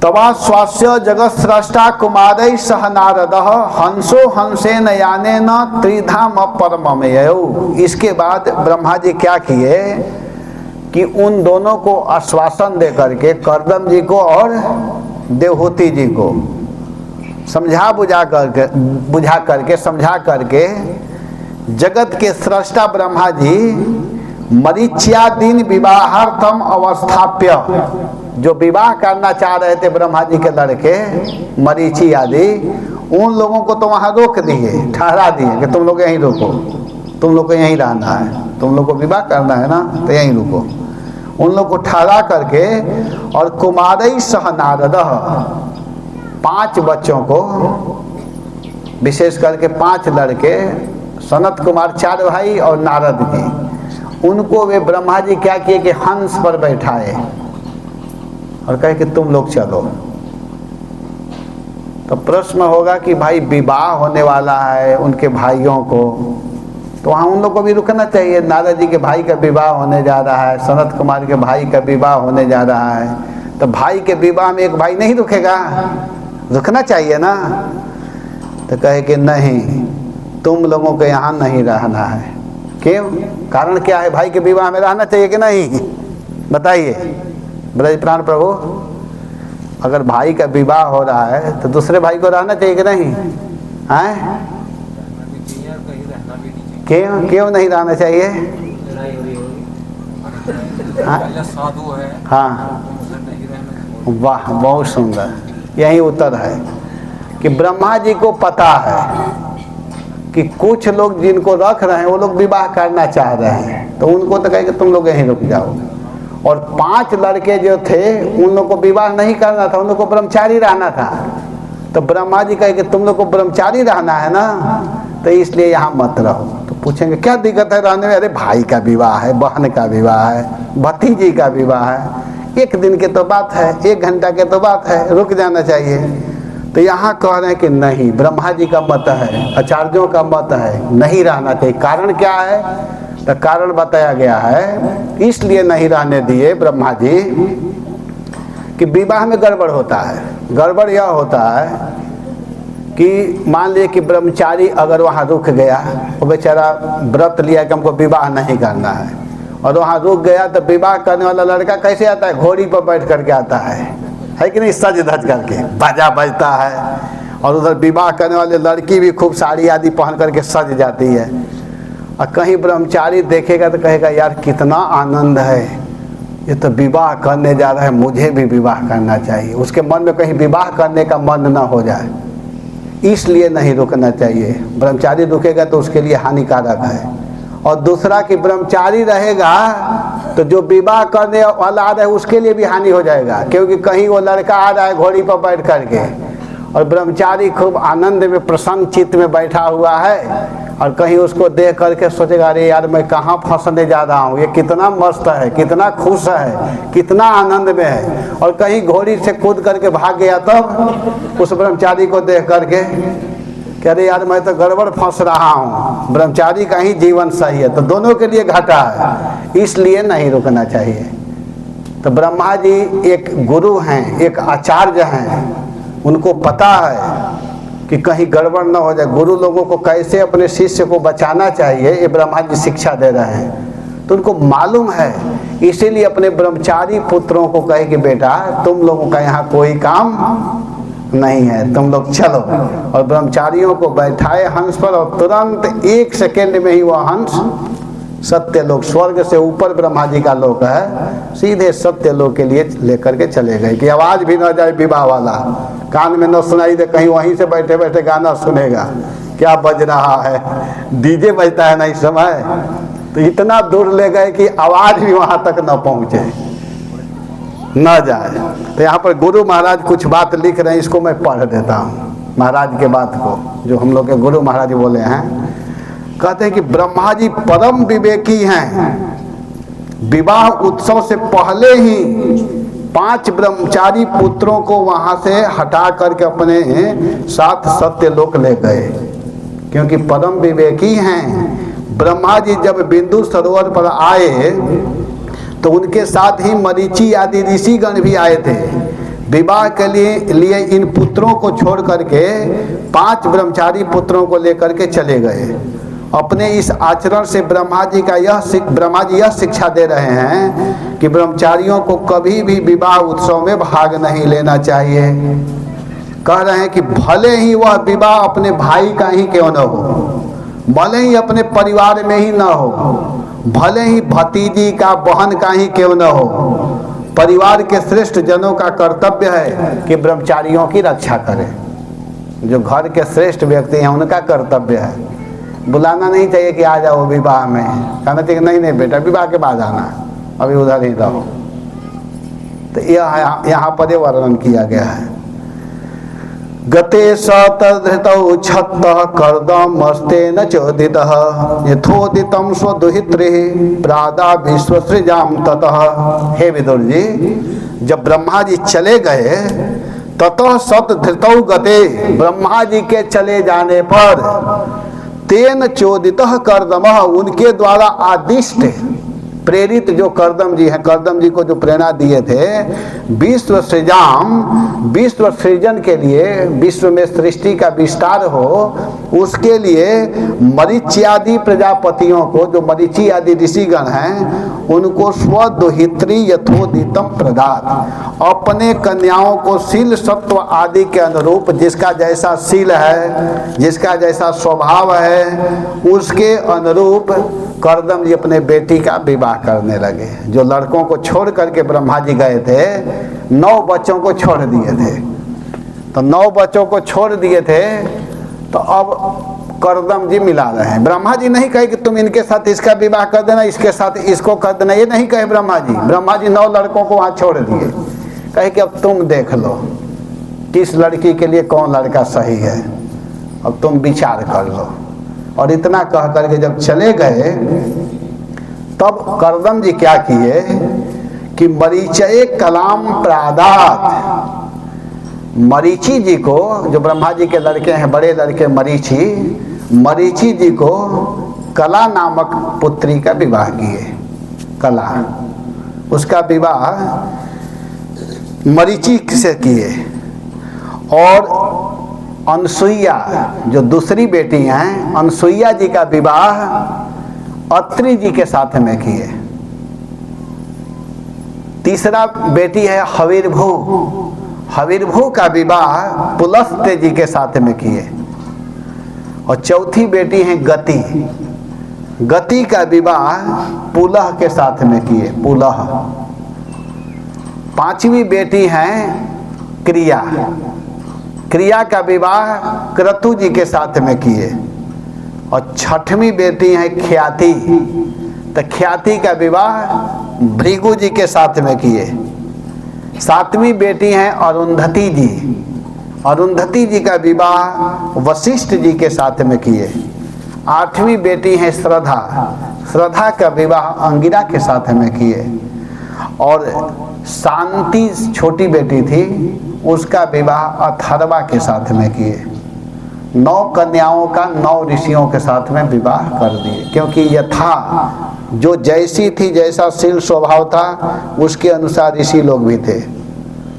तवा स्वास्य जगत स्रष्टा कुमारै सह नारद हंसो हंसेन यानेन त्रिधाम परममेयौ। इसके बाद ब्रह्मा जी क्या किए कि उन दोनों को आश्वासन दे करके, कर्दम जी को और देवहूति जी को समझा करके जगत के सृष्टा ब्रह्मा जी मरीच्यादीन विवाहार्थम अवस्थाप्य, जो विवाह करना चाह रहे थे ब्रह्मा जी के लड़के मरीचि आदि, उन लोगों को तो वहाँ रोक दिए, ठहरा दिए कि तुम लोग यहीं रुको, तुम लोग को यहीं रहना है, तुम लोग को विवाह करना है ना तो यहीं रुको। उन लोग को ठहरा करके और कुमारै सह नारद, 5 बच्चों को, विशेष करके 5 लड़के, सनत कुमार 4 भाई और नारद जी, उनको वे ब्रह्मा जी क्या किए कि हंस पर बैठाए और कहे कि तुम लोग चलो। तो प्रश्न होगा कि भाई विवाह होने वाला है उनके भाइयों को, तो वहाँ उन लोग को भी रुकना चाहिए। नारद जी के भाई का विवाह होने जा रहा है, सनत कुमार के भाई का विवाह होने जा रहा है, तो भाई के विवाह में एक भाई नहीं रुकेगा, रुकना चाहिए ना। तो कहे कि नहीं, तुम लोगों को यहाँ नहीं रहना है। क्यों? कारण क्या है? भाई के विवाह में रहना चाहिए कि नहीं, बताइए ब्रज प्राण प्रभु। अगर भाई का विवाह हो रहा है तो दूसरे भाई को रहना चाहिए कि नहीं? हैं? क्यों नहीं रहना चाहिए? साधु है। हाँ, वाह, बहुत सुंदर। यही उत्तर है कि ब्रह्मा जी को पता है कि कुछ लोग जिनको रख रहे हैं वो लोग विवाह करना चाह रहे हैं, तो उनको तो कहे कि तुम लोग यहीं रुक जाओ। और 5 लड़के जो थे उन लोग को विवाह नहीं करना था, उन लोग को ब्रह्मचारी रहना था। तो ब्रह्मा जी कहे कि तुम लोग को ब्रह्मचारी रहना है ना, तो इसलिए यहाँ मत रहो। तो पूछेंगे क्या दिक्कत है रहने में? अरे भाई का विवाह है, बहन का विवाह है, भतीजी का विवाह है, 1 दिन की तो बात है, 1 घंटा की तो बात है, रुक जाना चाहिए। तो यहाँ कह रहे हैं कि नहीं, ब्रह्मा जी का मत है, आचार्यों का मत है, नहीं रहना चाहिए। कारण क्या है? तो कारण बताया गया है, इसलिए नहीं रहने दिए ब्रह्मा जी कि विवाह में गड़बड़ होता है। गड़बड़ यह होता है कि मान लिए कि ब्रह्मचारी अगर वहाँ रुक गया, वो बेचारा व्रत लिया कि हमको विवाह नहीं करना है, और वहाँ रुक गया, तो विवाह करने वाला लड़का कैसे आता है? घोड़ी पर बैठ करके आता है कि नहीं, सज धज करके, बाजा बजता है। और उधर विवाह करने वाले लड़की भी खूब साड़ी आदि पहन करके सज जाती है। और कहीं ब्रह्मचारी देखेगा तो कहेगा यार कितना आनंद है, ये तो विवाह करने जा रहा है, मुझे भी विवाह करना चाहिए। उसके मन में कहीं विवाह करने का मन ना हो जाए, इसलिए नहीं रुकना चाहिए। ब्रह्मचारी रुकेगा तो उसके लिए हानिकारक है। और दूसरा कि ब्रह्मचारी रहेगा तो जो विवाह करने वाला आ रहा है उसके लिए भी हानि हो जाएगा, क्योंकि कहीं वो लड़का आ रहा है घोड़ी पर बैठ करके और ब्रह्मचारी खूब आनंद में प्रसन्न चित्त में बैठा हुआ है, और कहीं उसको देख करके सोचेगा अरे यार मैं कहाँ फंसने जा रहा हूँ, ये कितना मस्त है, कितना खुश है, कितना आनंद में है। और कहीं घोड़ी से कूद करके भाग गया तब उस ब्रह्मचारी को देख करके कि अरे यार मैं तो गड़बड़ फंस रहा हूँ। ब्रह्मचारी का ही जीवन सही है, तो दोनों के लिए घाटा है, इसलिए नहीं रुकना चाहिए। तो ब्रह्मा जी एक गुरु हैं, एक आचार्य हैं, उनको पता है कि कहीं गड़बड़ न हो जाए, गुरु लोगों को कैसे अपने शिष्य को बचाना चाहिए, ये ब्रह्मा जी शिक्षा दे रहे हैं। तो उनको मालूम है, इसीलिए अपने ब्रह्मचारी पुत्रों को कहे कि बेटा तुम लोगों का यहाँ कोई काम नहीं है, तुम लोग चलो। और ब्रह्मचारियों को बैठाए हंस पर, और तुरंत 1 सेकेंड में ही वह हंस सत्य लोक, स्वर्ग से ऊपर ब्रह्मा जी का लोक है, सीधे सत्य लोक के लिए लेकर के चले गए कि आवाज भी न जाए विवाह वाला, कान में न सुनाई दे, कहीं वहीं से बैठे बैठे गाना सुनेगा क्या बज रहा है, डीजे बजता है ना इस समय। तो इतना दूर ले गए कि आवाज भी वहां तक न पहुंचे, न जाए। तो यहाँ पर गुरु महाराज कुछ बात लिख रहे हैं, इसको मैं पढ़ देता हूँ महाराज के बात को, जो हम लोग के गुरु महाराज बोले हैं। कहते हैं कि ब्रह्मा जी परम विवेकी हैं, विवाह उत्सव से पहले ही 5 ब्रह्मचारी पुत्रों को वहां से हटा करके अपने साथ सत्यलोक ले गए, क्योंकि परम विवेकी हैं। ब्रह्मा जी जब बिंदु सरोवर पर आए तो उनके साथ ही मरीचि आदि ऋषिगण भी आए थे। विवाह के लिए इन पुत्रों को छोड़ करके 5 ब्रह्मचारी पुत्रों को लेकर के चले गए। अपने इस आचरण से ब्रह्मा जी यह शिक्षा दे रहे हैं कि ब्रह्मचारियों को कभी भी विवाह उत्सव में भाग नहीं लेना चाहिए। कह रहे हैं कि भले ही वह विवाह अपने भाई का ही क्यों न हो, भले ही अपने परिवार में ही न हो, भले ही भतीजी का बहन का ही क्यों न हो, परिवार के श्रेष्ठ जनों का कर्तव्य है कि ब्रह्मचारियों की रक्षा करें। जो घर के श्रेष्ठ व्यक्ति हैं उनका कर्तव्य है, बुलाना नहीं चाहिए कि आ जाओ विवाह में, कहना चाहिए नहीं नहीं बेटा विवाह के बाद आना, अभी उधर ही रहो। तो यहाँ पर ये वर्णन किया गया है। गते सतधृतौ छत्तः कर्दम मस्तेन चोदितः यथोदितं स्वदुहित्रे प्रादा विश्वसृजाम ततः। हे विदुर जी, जब ब्रह्मा जी चले गए ततः सतधृतौ गते, ब्रह्मा जी के चले जाने पर तेन चोदितः कर्दमः, उनके द्वारा आदिष्ट प्रेरित जो कर्दम जी हैं, कर्दम जी को जो प्रेरणा दिए थे, विश्व सृजाम, विश्व सृजन के लिए, विश्व में सृष्टि का विस्तार हो उसके लिए मरीचि आदि प्रजापतियों को, जो मरीचि आदि ऋषिगण हैं, उनको स्वदुहित्री यथोदितम प्रदात, अपने कन्याओं को शील सत्व आदि के अनुरूप, जिसका जैसा शील है, जिसका जैसा स्वभाव है, उसके अनुरूप करदम जी अपने बेटी का विवाह करने लगे। जो लड़कों को छोड़ करके ब्रह्मा जी गए थे, 9 बच्चों को छोड़ दिए थे। तो 9 बच्चों को छोड़ दिए थे, तो अब करदम जी मिला रहे हैं। ब्रह्मा जी नहीं कहे कि तुम इनके साथ इसका विवाह कर देना, इसके साथ इसको कर देना, ये नहीं कहे ब्रह्मा जी। ब्रह्मा जी 9 लड़कों को वहाँ छोड़ दिए, कहे कि अब तुम देख लो किस लड़की के लिए कौन लड़का सही है, अब तुम विचार कर लो। और इतना कह करके जब चले गए, तब करदम जी क्या किए कि मरीचय कलाम प्रादात, मरीचि जी को, जो ब्रह्मा जी के लड़के हैं, बड़े लड़के मरीचि जी को कला नामक पुत्री का विवाह किए। कला, उसका विवाह मरीचि से किए। और अनसुईया जो दूसरी बेटी हैं, अनसुईया जी का विवाह अत्रि जी के साथ में किए। तीसरा बेटी है हविर्भू, हविर्भू का विवाह पुलस्त्य जी के साथ में किए। और चौथी बेटी है गति, गति का विवाह पुलह के साथ में किए, पुलह। पांचवी बेटी है क्रिया, क्रिया का विवाह क्रतु जी के साथ में किए। और छठवीं बेटी है ख्याति, तो ख्याति का विवाह भृगु जी के साथ में किए। सातवीं बेटी हैं अरुंधति जी, अरुंधति जी का विवाह वशिष्ठ जी के साथ में किए। आठवीं बेटी है श्रद्धा, श्रद्धा का विवाह अंगिरा के साथ में किए। और शांति छोटी बेटी थी, उसका विवाह अथर्वा के साथ में किए। 9 कन्याओं का 9 ऋषियों के साथ में विवाह कर दिए, क्योंकि यथा जो जैसी थी, जैसा शील स्वभाव था, उसके अनुसार ऋषि लोग भी थे।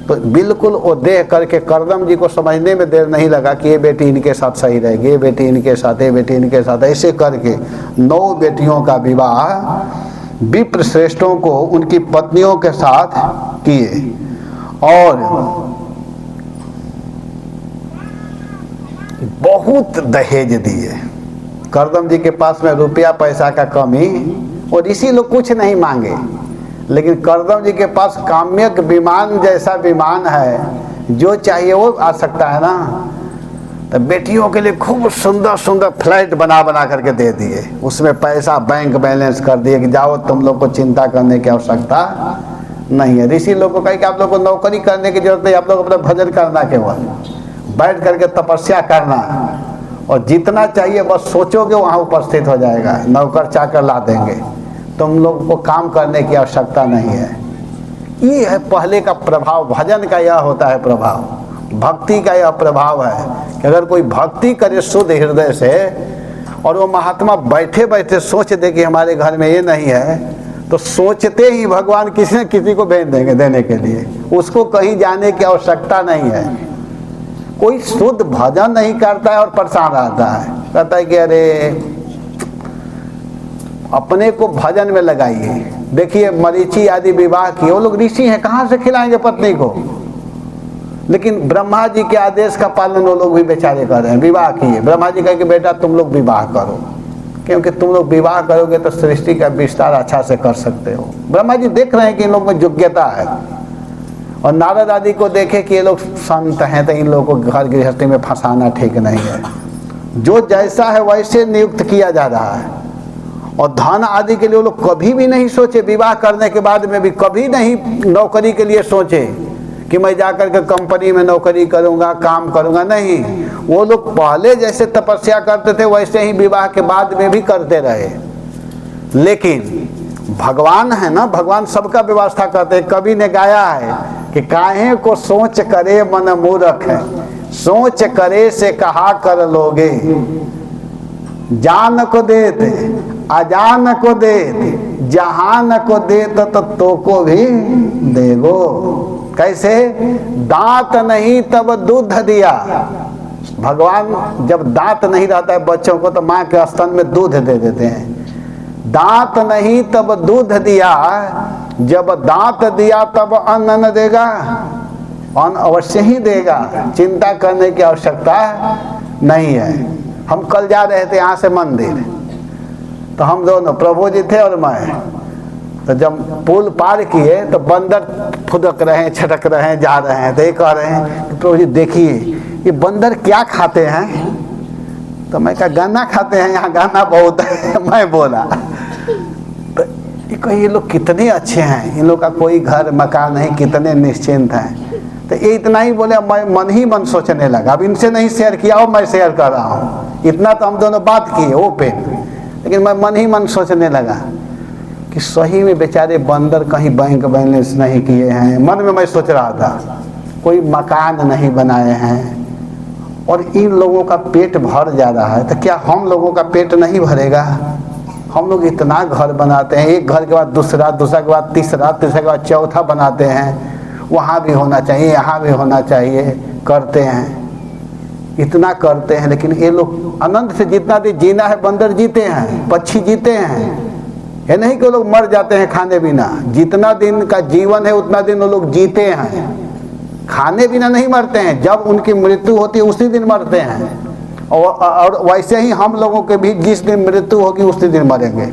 तो बिल्कुल वो देख करके करदम जी को समझने में देर नहीं लगा कि ये बेटी इनके साथ सही रहेगी, ये बेटी इनके साथ, ये बेटी इनके साथ। ऐसे करके 9 बेटियों का विवाह विप्र श्रेष्ठों को उनकी पत्नियों के साथ किए। और बहुत दहेज दिए। करदम जी के पास में रुपया पैसा का कमी, और ऋषि लोग कुछ नहीं मांगे, लेकिन करदम जी के पास काम्यक विमान जैसा विमान है, जो चाहिए वो आ सकता है ना। तो बेटियों के लिए खूब सुंदर सुंदर फ्लैट बना बना करके दे दिए, उसमें पैसा बैंक बैलेंस कर दिए कि जाओ तुम लोग को चिंता करने की आवश्यकता नहीं है। ऋषि लोग को कहे कि आप लोग को नौकरी करने की जरूरत नहीं, आप लोग अपना भजन करना, केवल बैठ करके तपस्या करना, और जितना चाहिए बस सोचोगे वहाँ उपस्थित हो जाएगा, नौकर चाकर ला देंगे, तुम लोग को काम करने की आवश्यकता नहीं है। ये है पहले का प्रभाव, भजन का यह होता है प्रभाव, भक्ति का यह प्रभाव है कि अगर कोई भक्ति करे शुद्ध हृदय से, और वो महात्मा बैठे बैठे सोच दे कि हमारे घर में ये नहीं है, तो सोचते ही भगवान किसी न किसी को भेज देंगे देने के लिए, उसको कहीं जाने की आवश्यकता नहीं है। कोई शुद्ध भजन नहीं करता है और परेशान रहता है, कहता है कि अरे अपने को भजन में लगाइए। देखिए मरीचि आदि विवाह किए, वो लोग ऋषि हैं, कहाँ से खिलाएंगे पत्नी को, लेकिन ब्रह्मा जी के आदेश का पालन वो लोग भी बेचारे कर रहे हैं। विवाह किए, ब्रह्मा जी कहे कि बेटा तुम लोग विवाह करो, क्योंकि तुम लोग विवाह करोगे तो सृष्टि का विस्तार अच्छा से कर सकते हो। ब्रह्मा जी देख रहे हैं कि इन लोग में योग्यता है, और नारद आदि को देखे कि ये लोग संत हैं, तो इन लोगों को घर गृहस्थी में फंसाना ठीक नहीं है। जो जैसा है वैसे नियुक्त किया जा रहा है। और धन आदि के लिए वो लोग कभी भी नहीं सोचे, विवाह करने के बाद में भी कभी नहीं नौकरी के लिए सोचे कि मैं जाकर के कंपनी में नौकरी करूंगा, काम करूंगा, नहीं। वो लोग पहले जैसे तपस्या करते थे वैसे ही विवाह के बाद में भी करते रहे। लेकिन भगवान है ना, भगवान सबका व्यवस्था करते हैं। कवि ने गाया है कि काहे को सोच करे मन मूर्ख है, सोच करे से कहा कर लोगे, जान को देते अजान को देते, जहान को देते तो को भी देगो। कैसे? दांत नहीं तब दूध दिया। भगवान जब दांत नहीं रहता है बच्चों को, तो माँ के स्तन में दूध दे देते हैं। दांत नहीं तब दूध दिया, जब दांत दिया तब अन्न न देगा, अन्न अवश्य ही देगा, चिंता करने की आवश्यकता नहीं है। हम कल जा रहे थे यहाँ से मंदिर, तो हम दोनों, प्रभु जी थे और मैं, तो जब पुल पार किए तो बंदर फुदक रहे हैं, छटक रहे हैं, जा रहे हैं। तो ये कह रहे हैं कि प्रभु जी देखिए ये बंदर क्या खाते हैं। तो मैं कहा गाना खाते हैं, यहाँ गाना बहुत है। मैं बोला तो ये लोग कितने अच्छे हैं, इन लोग का कोई घर मकान नहीं, कितने निश्चिंत हैं। तो ये इतना ही बोले, मैं मन ही मन सोचने लगा। अब इनसे नहीं शेयर किया हो, मैं शेयर कर रहा हूँ। इतना तो हम दोनों बात किए ओपन, लेकिन मैं मन ही मन सोचने लगा कि सही में बेचारे बंदर कहीं बैंक बैलेंस नहीं किए हैं। मन में मैं सोच रहा था, कोई मकान नहीं बनाए हैं, और इन लोगों का पेट भर जा रहा है, तो क्या हम लोगों का पेट नहीं भरेगा? हम लोग इतना घर बनाते हैं, एक घर के बाद दूसरा, दूसरा के बाद तीसरा, तीसरा के बाद चौथा बनाते हैं। वहाँ भी होना चाहिए, यहाँ भी होना चाहिए, करते हैं, इतना करते हैं। लेकिन ये लोग आनंद से जितना दिन जीना है, बंदर जीते हैं, पक्षी जीते हैं। ये नहीं कि वो लोग मर जाते हैं खाने बिना। जितना दिन का जीवन है उतना दिन वो लोग जीते हैं, खाने बिना नहीं मरते हैं। जब उनकी मृत्यु होती है उसी दिन मरते हैं। और वैसे ही हम लोगों के भी जिस दिन मृत्यु होगी उसी दिन मरेंगे।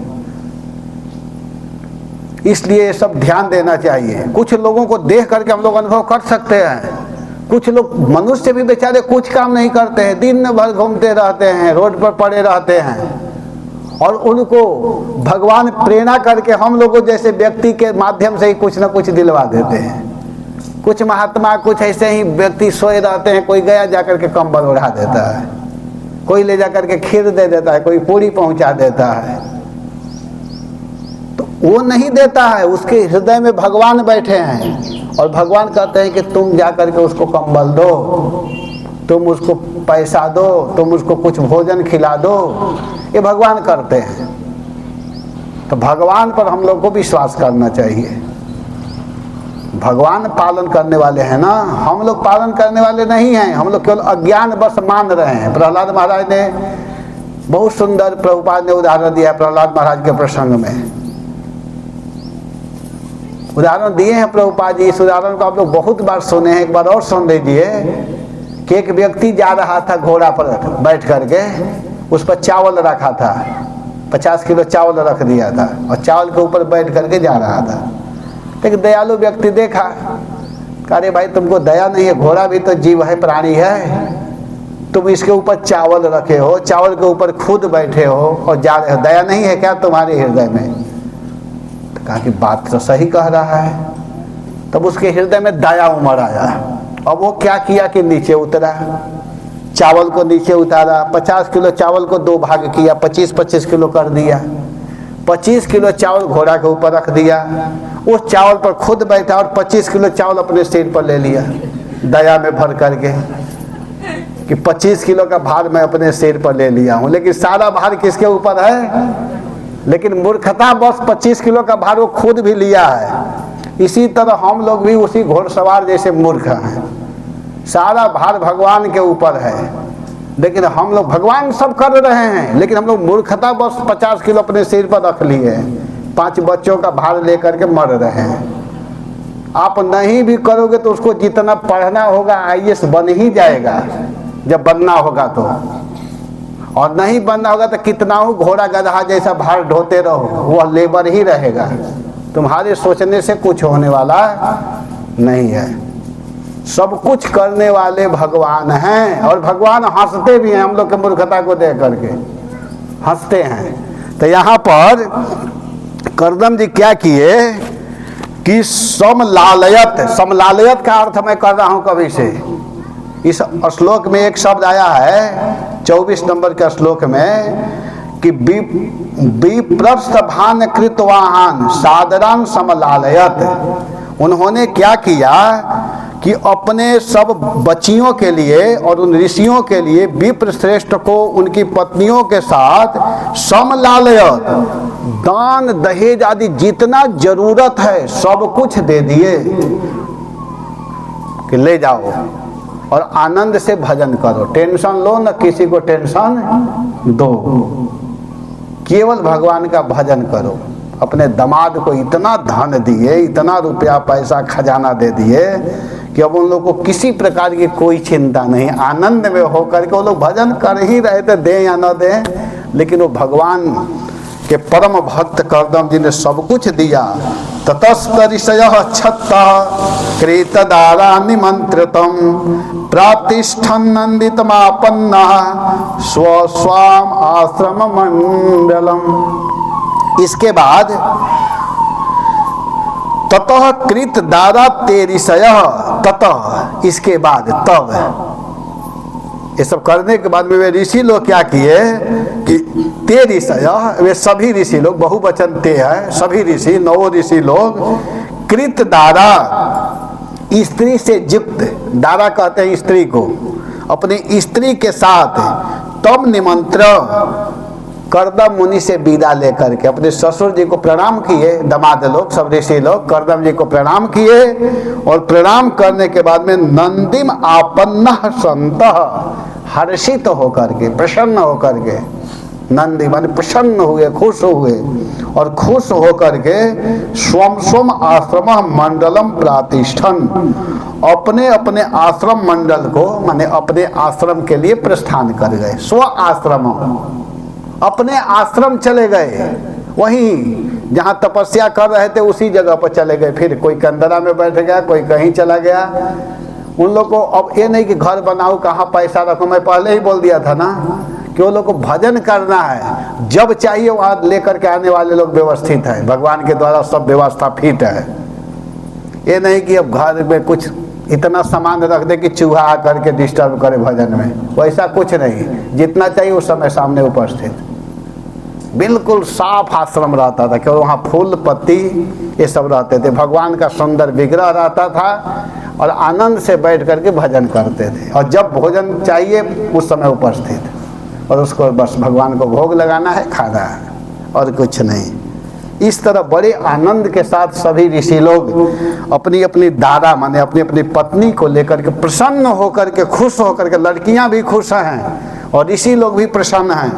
इसलिए ये सब ध्यान देना चाहिए। कुछ लोगों को देख करके हम लोग अनुभव कर सकते हैं। कुछ लोग, मनुष्य भी बेचारे कुछ काम नहीं करते हैं, दिन भर घूमते रहते हैं, रोड पर पड़े रहते हैं, और उनको भगवान प्रेरणा करके हम लोगों जैसे व्यक्ति के माध्यम से ही कुछ ना कुछ दिलवा देते हैं। कुछ महात्मा, कुछ ऐसे ही व्यक्ति सोए रहते हैं, कोई गया जाकर के कंबल उड़ा देता है, कोई ले जाकर के खीर दे देता है, कोई पूरी पहुंचा देता है। तो वो नहीं देता है, उसके हृदय में भगवान बैठे हैं, और भगवान कहते हैं कि तुम जा करके उसको कंबल दो, तुम उसको पैसा दो, तुम उसको कुछ भोजन खिला दो। ये भगवान करते हैं। तो भगवान पर हम लोग को विश्वास करना चाहिए। भगवान पालन करने वाले हैं ना, हम लोग पालन करने वाले नहीं हैं। हम लोग केवल अज्ञान बस मान रहे हैं। प्रहलाद महाराज ने बहुत सुंदर, प्रभुपाद ने उदाहरण दिया प्रहलाद महाराज के प्रसंग में। उदाहरण दिए हैं प्रभुपाद जी। इस उदाहरण को आप लोग बहुत बार सुने हैं, एक बार और सुन लीजिए कि एक व्यक्ति जा रहा था घोड़ा पर बैठ करके, उस पर चावल रखा था, 50 किलो चावल रख दिया था, और चावल के ऊपर बैठ करके जा रहा था। एक दयालु व्यक्ति देखा, अरे भाई तुमको दया नहीं है, घोड़ा भी तो जीव है, प्राणी है, तुम इसके ऊपर चावल रखे हो, चावल के ऊपर खुद बैठे हो और जा रहे हो, दया नहीं है क्या तुम्हारे हृदय में? तो कहा कि बात तो सही कह रहा है। तब उसके हृदय में दया उमड़ आया। अब वो क्या किया कि नीचे उतरा, चावल को नीचे उतारा, 50 किलो चावल को 2 भाग किया, 25-25 किलो कर दिया। 25 किलो चावल घोड़ा के ऊपर रख दिया, उस चावल पर खुद बैठा और 25 किलो चावल अपने सिर पर ले लिया, दया में भर करके कि 25 किलो का भार मैं अपने सिर पर ले लिया हूँ। लेकिन सारा भार किसके ऊपर है? लेकिन मूर्खता बस 25 किलो का भार वो खुद भी लिया है। इसी तरह हम लोग भी उसी घोड़सवार जैसे मूर्ख हैं। सारा भार भगवान के ऊपर है, लेकिन हम लोग, भगवान सब कर रहे हैं, लेकिन हम लोग मूर्खता बस 50 किलो अपने सिर पर रख लिए हैं, 5 बच्चों का भार लेकर के मर रहे हैं। आप नहीं भी करोगे तो उसको जितना पढ़ना होगा IAS बन ही जाएगा जब बनना होगा तो, और नहीं बनना होगा तो कितना हो घोड़ा गधा जैसा भार ढोते रहो, वह लेबर ही रहेगा। तुम्हारे सोचने से कुछ होने वाला नहीं है। सब कुछ करने वाले भगवान हैं, और भगवान हंसते भी हैं हम लोग के मूर्खता को देख करके, हंसते हैं। तो यहाँ पर करदम जी क्या किए कि समलालयत, समलालयत का अर्थ मैं कर रहा हूँ कभी से। इस श्लोक में एक शब्द आया है 24 नंबर के श्लोक में कि विप्रस्थ भान कृतवाहन सादरान समलालयत। उन्होंने क्या किया कि अपने सब बच्चियों के लिए और उन ऋषियों के लिए विप्र श्रेष्ठ को उनकी पत्नियों के साथ समलालयत, दान दहेज आदि जितना जरूरत है सब कुछ दे दिए कि ले जाओ और आनंद से भजन करो, टेंशन लो न किसी को टेंशन दो, केवल भगवान का भजन करो। अपने दामाद को इतना धन दिए, इतना रुपया पैसा खजाना दे दिए कि अब उन लोगों को किसी प्रकार की कोई चिंता नहीं, आनंद में होकर के वो लोग भजन कर ही रहे थे, दें या न दें, लेकिन वो भगवान कि परम भक्त कर्दम जी ने सब कुछ दिया। ततस्त ऋषयः क्षत्तः कृतदारा निमंत्रितम प्रातिष्ठन् नंदितमापन्नः स्वस्वाम आश्रम मंडलम। इसके बाद ततः कृत दारा ते ऋषयः, ततः इसके बाद, तब ये सब करने के बाद में वे ऋषि लोग क्या किए कि ते ऋषयः, वे सभी ऋषि लोग, बहुवचन ते है, सभी ऋषि, 9 ऋषि लोग, कृत दारा, स्त्री से युक्त, दारा कहते हैं स्त्री को, अपनी स्त्री के साथ तब निमंत्रण कर्दम मुनि से विदा लेकर के अपने ससुर जी को प्रणाम किए। दामाद लोग, सब ऋषि लोग कर्दम जी को प्रणाम किए और प्रणाम करने के बाद में नंदिम आपन्ना संतः, हर्षित होकर के, प्रसन्न होकर के, नंदी माने प्रसन्न हुए, खुश हुए, और खुश होकर के स्वम स्वम आश्रम मंडलम प्रातिष्ठन, अपने अपने आश्रम मंडल को माने अपने आश्रम के लिए प्रस्थान कर गए। स्व आश्रम, अपने आश्रम चले गए, वहीं जहाँ तपस्या कर रहे थे उसी जगह पर चले गए। फिर कोई कंदरा में बैठ गया, कोई कहीं चला गया। उन लोग को अब ये नहीं कि घर बनाओ, कहाँ पैसा रखो, मैं पहले ही बोल दिया था ना कि वो लोग को भजन करना है, जब चाहिए वहाँ लेकर के आने वाले लोग व्यवस्थित है, भगवान के द्वारा सब व्यवस्था फिट है। ये नहीं कि अब घर में कुछ इतना सामान रख दे कि चूहा आकर के डिस्टर्ब करे भजन में, वैसा कुछ नहीं, जितना चाहिए उस समय सामने उपस्थित। बिल्कुल साफ आश्रम रहता था, क्योंकि वहाँ फूल पत्ती ये सब रहते थे, भगवान का सुंदर विग्रह रहता था और आनंद से बैठ करके भजन करते थे। और जब भोजन चाहिए उस समय उपस्थित, और उसको बस भगवान को भोग लगाना है, खाना है, और कुछ नहीं। इस तरह बड़े आनंद के साथ सभी ऋषि लोग अपनी अपनी दादा माने अपनी अपनी पत्नी को लेकर के प्रसन्न होकर के, खुश होकर के, लड़कियां भी खुश हैं और ऋषि लोग भी प्रसन्न हैं,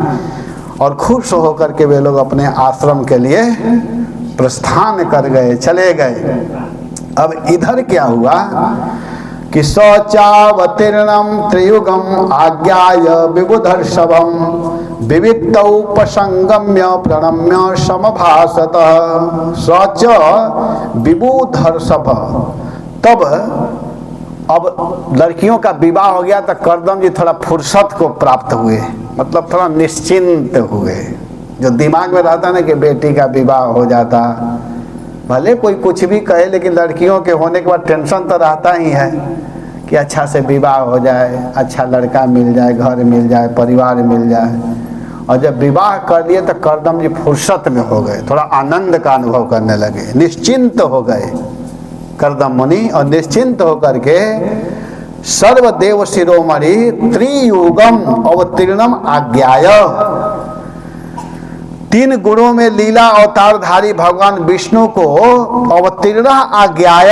और खुश होकर के वे लोग अपने आश्रम के लिए प्रस्थान कर गए, चले गए। अब इधर क्या हुआ कि शौचावतीर्णम त्रियुगम आज्ञाय विबुधर्षभम विविक्तौपसंगम्य प्रणम्य समभासतः। शौच विबुधर्षभ, तब अब लड़कियों का विवाह हो गया तो कर्दम जी थोड़ा फुर्सत को प्राप्त हुए, मतलब थोड़ा निश्चिंत हुए। जो दिमाग में रहता ना कि बेटी का विवाह हो जाता, भले कोई कुछ भी कहे, लेकिन लड़कियों के होने के बाद टेंशन तो रहता ही है कि अच्छा से विवाह हो जाए, अच्छा लड़का मिल जाए, घर मिल जाए, परिवार मिल जाए। और जब विवाह कर लिए तो कर्दम जी फुर्सत में हो गए, थोड़ा आनंद का अनुभव करने लगे, निश्चिंत हो गए कर्दम मुनि। और निश्चिंत होकर के सर्वदेव शिरोमणि त्रियुगम अवतीर्णम आज्ञाय, 3 गुणों में लीला अवतारधारी भगवान विष्णु को अवतीर्ण आज्ञाय,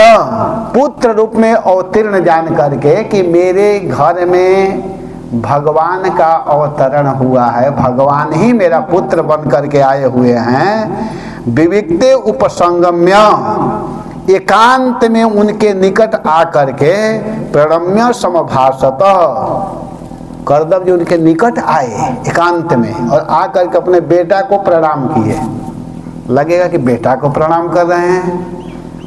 पुत्र रूप में अवतीर्ण जान करके कि मेरे घर में भगवान का अवतरण हुआ है, भगवान ही मेरा पुत्र बन करके आए हुए हैं। विविक्ते उपसंगम्य, एकांत में उनके निकट आकर के प्रणम्य समभासतः, कर्दम जी उनके निकट आए एकांत में और आकर के अपने बेटा को प्रणाम किए। लगेगा कि बेटा को प्रणाम कर रहे हैं,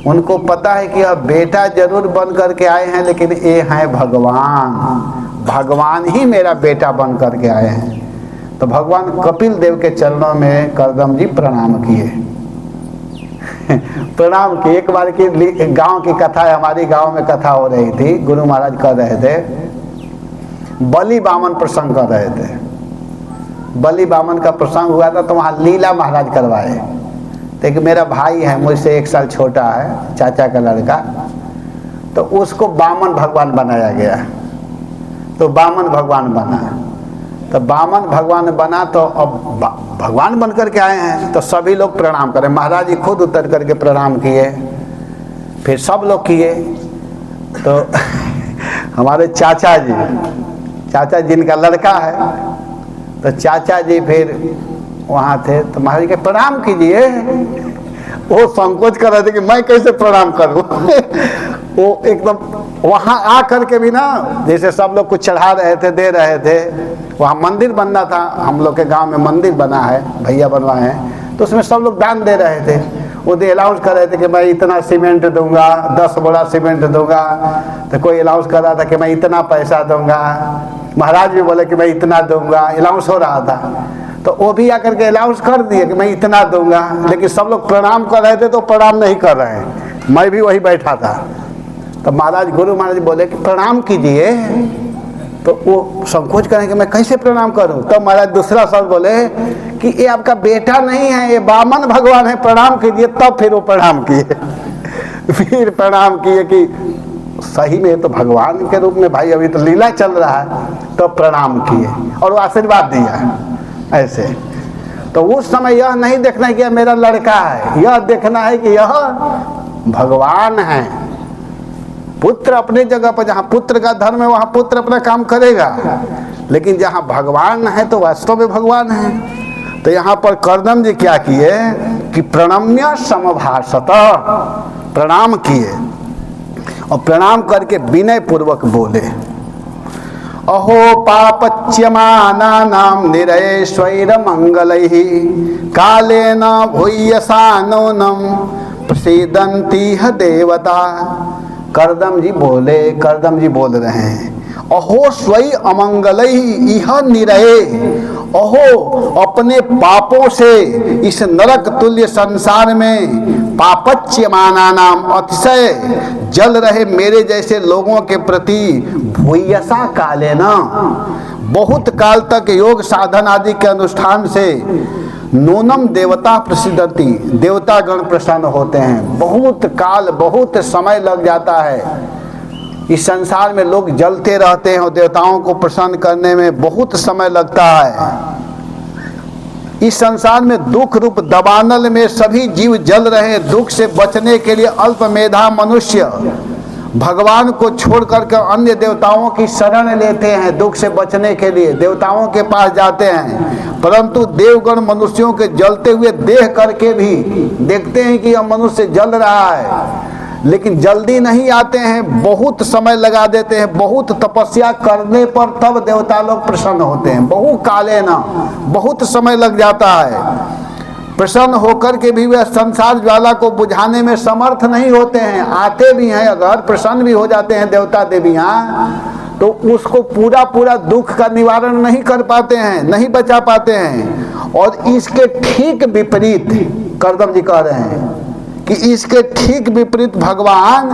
उनको पता है कि अब बेटा जरूर बन करके आए हैं, लेकिन ये हैं भगवान, भगवान ही मेरा बेटा बन करके आए हैं। तो भगवान कपिल देव के चरणों में कर्दम जी प्रणाम किए। प्रणाम किए। एक बार की गांव की कथा है, हमारी गांव में कथा हो रही थी, गुरु महाराज कर रहे थे, बलि बामन प्रसंग कर रहे थे। बलि बामन का प्रसंग हुआ था तो वहाँ लीला महाराज करवाए। तो एक मेरा भाई है, मुझसे 1 साल छोटा है, चाचा का लड़का, तो उसको बामन भगवान बनाया गया। तो बामन भगवान बना, तो बामन भगवान बना, तो अब भगवान बन करके आए हैं तो सभी लोग प्रणाम करें। महाराज जी खुद उतर करके प्रणाम किए, फिर सब लोग किए। तो हमारे चाचा जी जिनका लड़का है, तो चाचा जी फिर वहाँ थे, तो महाराज जी के प्रणाम कीजिए। वो संकोच कर रहे थे कि मैं कैसे प्रणाम करूँ। वो एकदम वहाँ आ करके भी ना, जैसे सब लोग कुछ चढ़ा रहे थे, दे रहे थे, वहाँ मंदिर बनना था, हम लोग के गांव में मंदिर बना है, भैया बनवाए हैं, तो उसमें सब लोग दान दे रहे थे। वो अनाउंस कर रहे थे कि मैं इतना सीमेंट दूंगा, 10 बोरा सीमेंट दूंगा, तो कोई अनाउंस कर रहा था कि मैं इतना पैसा दूंगा, महाराज भी बोले कि मैं इतना दूंगा, अनाउंस हो रहा था। तो वो भी आकर के अनाउंस कर दिए कि मैं इतना दूंगा, लेकिन सब लोग प्रणाम कर रहे थे तो प्रणाम नहीं कर रहे हैं, मैं भी वही बैठा था। तो महाराज, गुरु महाराज बोले कि प्रणाम कीजिए, तो वो संकोच करें कि मैं कैसे प्रणाम करूं। तो महाराज दूसरा शब्द बोले कि ये आपका बेटा नहीं है, ये वामन भगवान है, प्रणाम कीजिए। तब फिर वो प्रणाम किए फिर प्रणाम किए कि सही में तो भगवान के रूप में भाई अभी तो लीला चल रहा है, तो प्रणाम किए और वो आशीर्वाद दिया ऐसे। तो उस समय यह नहीं देखना है कि यह मेरा लड़का है, यह देखना है कि यह भगवान है। पुत्र अपने जगह पर, जहाँ पुत्र का धर्म है वहाँ पुत्र अपना काम करेगा, लेकिन जहाँ भगवान है तो वास्तव में भगवान है। तो यहाँ पर कर्दम जी क्या किए कि प्रणम्य समभाषत, प्रणाम किए और प्रणाम करके विनय पूर्वक बोले, अहो पापच्यमानानां निरयैश्वैरमंगलैः कालेन भूयसा नूनं प्रसीदन्ति देवता। कर्दम जी बोले, कर्दम जी बोल रहे हैं, अहो स्वई अमंगलैः इह निरये, अहो अपने पापों से इस नरक तुल्य संसार में पापच्यमानानाम अतिशय जल रहे मेरे जैसे लोगों के प्रति भूयसा काले न, बहुत काल तक योग साधन आदि के अनुष्ठान से नूनम देवता प्रसिद्धति, देवता गण प्रसन्न होते हैं। बहुत काल, बहुत समय लग जाता है, इस संसार में लोग जलते रहते हैं और देवताओं को प्रसन्न करने में बहुत समय लगता है। इस संसार में दुख रूप दबानल में सभी जीव जल रहे हैं। दुख से बचने के लिए अल्प मेधा मनुष्य भगवान को छोड़ करके अन्य देवताओं की शरण लेते हैं, दुख से बचने के लिए देवताओं के पास जाते हैं। परंतु देवगण मनुष्यों के जलते हुए देख करके भी देखते हैं कि यह मनुष्य जल रहा है, लेकिन जल्दी नहीं आते हैं, बहुत समय लगा देते हैं। बहुत तपस्या करने पर तब देवता लोग प्रसन्न होते हैं। बहु काले ना, बहुत समय लग जाता है। प्रसन्न होकर के भी वे संसार ज्वाला को बुझाने में समर्थ नहीं होते हैं। आते भी हैं, अगर प्रसन्न भी हो जाते हैं देवता देवियाँ, तो उसको पूरा पूरा दुख का निवारण नहीं कर पाते हैं, नहीं बचा पाते हैं। और इसके ठीक विपरीत कर्दम जी कह रहे हैं कि इसके ठीक विपरीत भगवान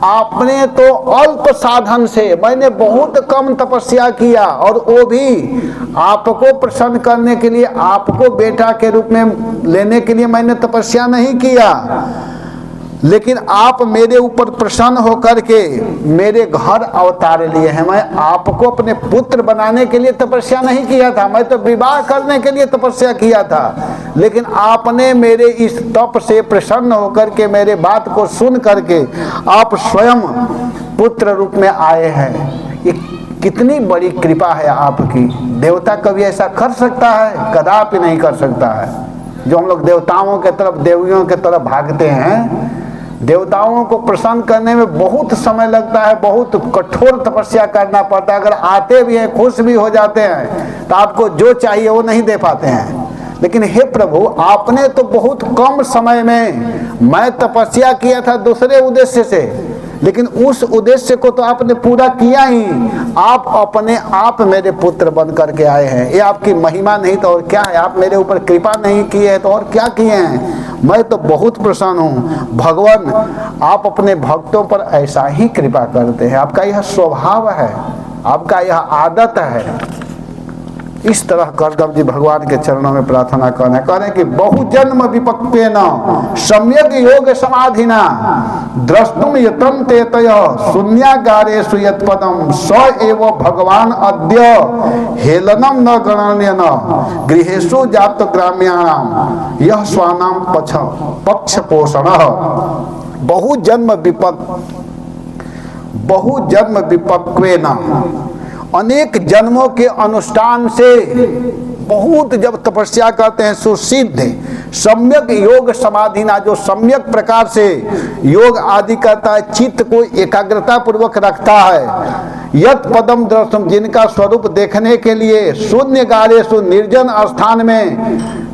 आपने तो अल्प साधन से, मैंने बहुत कम तपस्या किया और वो भी आपको प्रसन्न करने के लिए, आपको बेटा के रूप में लेने के लिए मैंने तपस्या नहीं किया, लेकिन आप मेरे ऊपर प्रसन्न होकर के मेरे घर अवतार लिए हैं। मैं आपको अपने पुत्र बनाने के लिए तपस्या नहीं किया था, मैं तो विवाह करने के लिए तपस्या किया था, लेकिन आपने मेरे इस तप से प्रसन्न होकर के मेरे बात को सुन करके आप स्वयं पुत्र रूप में आए हैं। ये कितनी बड़ी कृपा है आपकी। देवता कभी ऐसा कर सकता है? कदापि नहीं कर सकता है। जो हम लोग देवताओं के तरफ, देवियों के तरफ भागते हैं, देवताओं को प्रसन्न करने में बहुत समय लगता है, बहुत कठोर तपस्या करना पड़ता है। अगर आते भी हैं, खुश भी हो जाते हैं, तो आपको जो चाहिए वो नहीं दे पाते हैं। लेकिन हे प्रभु, आपने तो बहुत कम समय में, मैं तपस्या किया था दूसरे उद्देश्य से, लेकिन उस उद्देश्य को तो आपने पूरा किया ही। आप अपने आप मेरे पुत्र बन करके आए हैं। ये आपकी महिमा नहीं तो और क्या है? आप मेरे ऊपर कृपा नहीं किए है तो और क्या किए हैं? मैं तो बहुत प्रसन्न हूँ। भगवान, आप अपने भक्तों पर ऐसा ही कृपा करते हैं। आपका यह स्वभाव है, आपका यह आदत है। इस तरह कर्दम जी भगवान के चरणों में प्रार्थना करें कि बहुजन्म विपक्वेन सम्यक योग समाधिना द्रष्टुम यतन्ते तय शून्यागारेषु यत्पदम स एव भगवान अद्य हेलनम न गणन्यन गृहेषु जात ग्राम्याणाम यह स्वानाम पक्ष पोषण। बहुजन्म विपक्वेन, अनेक जन्मों के अनुष्ठान से, बहुत जब तपस्या करते हैं सुसिद्ध सम्यक योग समाधिना, जो सम्यक प्रकार से योग आदि करता है, चित्त को एकाग्रता पूर्वक रखता है। यत पदम दर्शम, जिनका स्वरूप देखने के लिए शून्य गारेशु, निर्जन स्थान में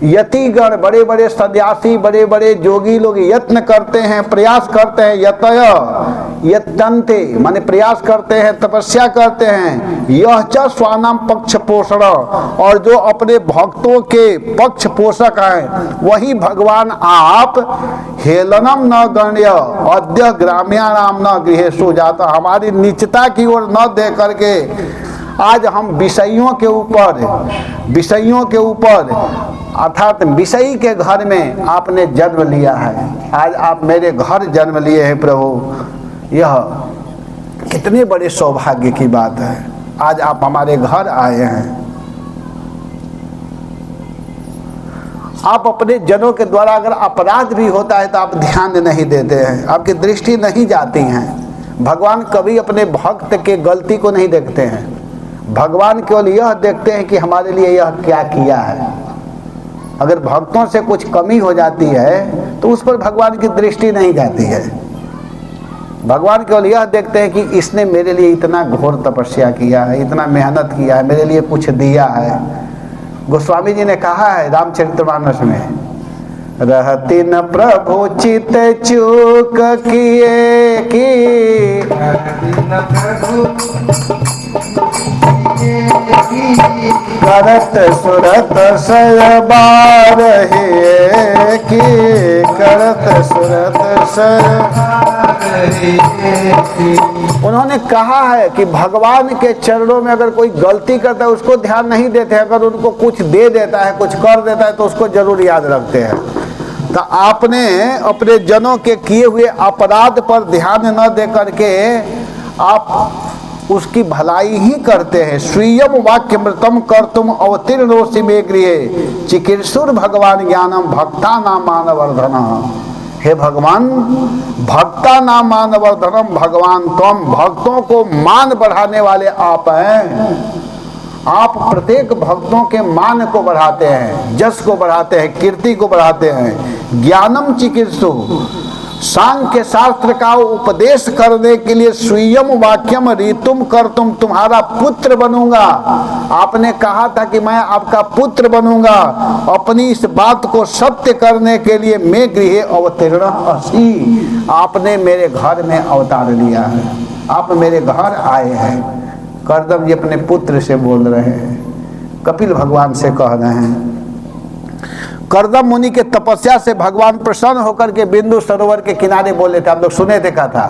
यतिगण, बड़े बड़े सन्यासी, बड़े बड़े जोगी लोग यत्न करते हैं, प्रयास करते हैं। यतय यतन्ते माने प्रयास करते हैं, तपस्या करते हैं। यह च स्वानाम पक्ष पोषण, और जो अपने भक्तों के पक्ष पोषक हैं वही भगवान आप। हेलनम न गण्य अद्य ग्राम्याणाम न गृहेषु जाता, हमारी नीचता की ओर न दे करके आज हम विषयों के ऊपर अर्थात विषयी के घर में आपने जन्म लिया है। आज आप मेरे घर जन्म लिए हैं प्रभु, यह कितने बड़े सौभाग्य की बात है। आज आप हमारे घर आए हैं। आप अपने जनों के द्वारा अगर अपराध भी होता है तो आप ध्यान नहीं देते हैं, आपकी दृष्टि नहीं जाती हैं। भगवान कभी अपने भक्त के गलती को नहीं देखते हैं, भगवान केवल यह देखते हैं कि हमारे लिए यह क्या किया है। अगर भक्तों से कुछ कमी हो जाती है तो उस पर भगवान की दृष्टि नहीं जाती है। भगवान केवल यह देखते हैं कि इसने मेरे लिए इतना घोर तपस्या किया है, इतना मेहनत किया है, मेरे लिए कुछ दिया है। गोस्वामी जी ने कहा है रामचरितमानस में, रहती न प्रभु चित चूक किए की, करत सुरत सरबार है कि, करत सुरत सरबार है। उन्होंने कहा है कि भगवान के चरणों में अगर कोई गलती करता है उसको ध्यान नहीं देते, अगर उनको कुछ दे देता है, कुछ कर देता है तो उसको जरूर याद रखते हैं। तो आपने अपने जनों के किए हुए अपराध पर ध्यान न दे करके आप उसकी भलाई ही करते हैं। स्वीयम वाक्य मृतम कर तुम अवतीर्णोसि मे गृहे, चिकीर्षुर भगवान ज्ञानम भक्ता नाम मानवर्धन। हे भगवान, भक्ता नाम मानवर्धनम, भगवान तुम भक्तों को मान बढ़ाने वाले आप हैं। आप प्रत्येक भक्तों के मान को बढ़ाते हैं, जस को बढ़ाते हैं, कीर्ति को बढ़ाते हैं। ज्ञानम चिकीर्षु, सांख्य शास्त्र का उपदेश करने के लिए स्वीयम वाक्यम ऋतुम कर तुम, तुम्हारा पुत्र बनूंगा। आपने कहा था कि मैं आपका पुत्र बनूंगा। अपनी इस बात को सत्य करने के लिए मैं गृहे अवतीर्ण असि, आपने मेरे घर में अवतार लिया है, आप मेरे घर आए हैं। कर्दम जी अपने पुत्र से बोल रहे हैं, कपिल भगवान से कह रहे हैं। कर्दम मुनि के तपस्या से भगवान प्रसन्न होकर के बिंदु सरोवर के किनारे बोले थे, आप लोग सुने थे, कहा था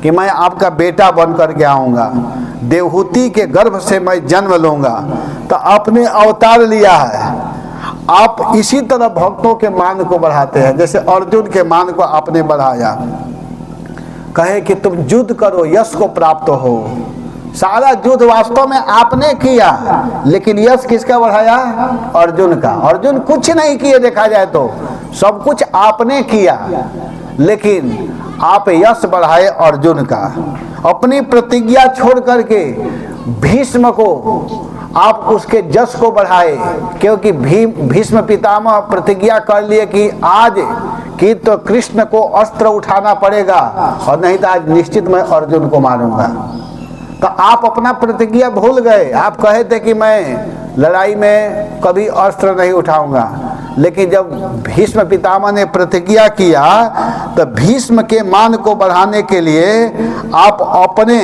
कि मैं आपका बेटा बन करके आऊँगा, देवहूति के गर्भ से मैं जन्म लूँगा। तो आपने अवतार लिया है। आप इसी तरह भक्तों के मान को बढ़ाते हैं, जैसे अर्जुन के मान को आपने बढ़ाया। कहे कि तुम युद्ध करो, यश को प्राप्त हो। सारा युद्ध वास्तव में आपने किया, लेकिन यश किसका बढ़ाया? अर्जुन का। अर्जुन कुछ नहीं किए, देखा जाए तो सब कुछ आपने किया, लेकिन आप यश बढ़ाए अर्जुन का। अपनी प्रतिज्ञा छोड़ करके भीष्म को आप उसके यश को बढ़ाए, क्योंकि भीष्म पितामह प्रतिज्ञा कर लिए कि आज कि तो कृष्ण को अस्त्र उठाना पड़ेगा और नहीं तो आज निश्चित मैं अर्जुन को मारूंगा। तो आप अपना प्रतिज्ञा भूल गए। आप कहे थे कि मैं लड़ाई में कभी अस्त्र नहीं उठाऊंगा, लेकिन जब भीष्म पितामह ने प्रतिज्ञा किया तो भीष्म के मान को बढ़ाने के लिए आप अपने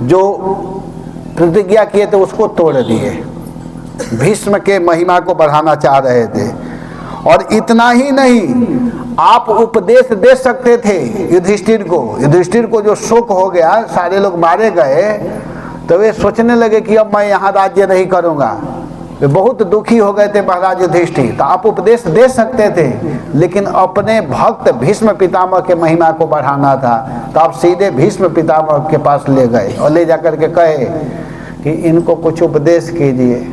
जो प्रतिज्ञा किए थे उसको तोड़ दिए। भीष्म के महिमा को बढ़ाना चाह रहे थे। और इतना ही नहीं, आप उपदेश दे सकते थे युधिष्ठिर को। युधिष्ठिर को जो शोक हो गया, सारे लोग मारे गए, तो वे सोचने लगे कि अब मैं यहाँ राज्य नहीं करूँगा। वे बहुत दुखी हो गए थे महाराज युधिष्ठिर। तो आप उपदेश दे सकते थे, लेकिन अपने भक्त भीष्म पितामह के महिमा को बढ़ाना था, तो आप सीधे भीष्म पितामह के पास ले गए और ले जाकर के कहे कि इनको कुछ उपदेश कीजिए।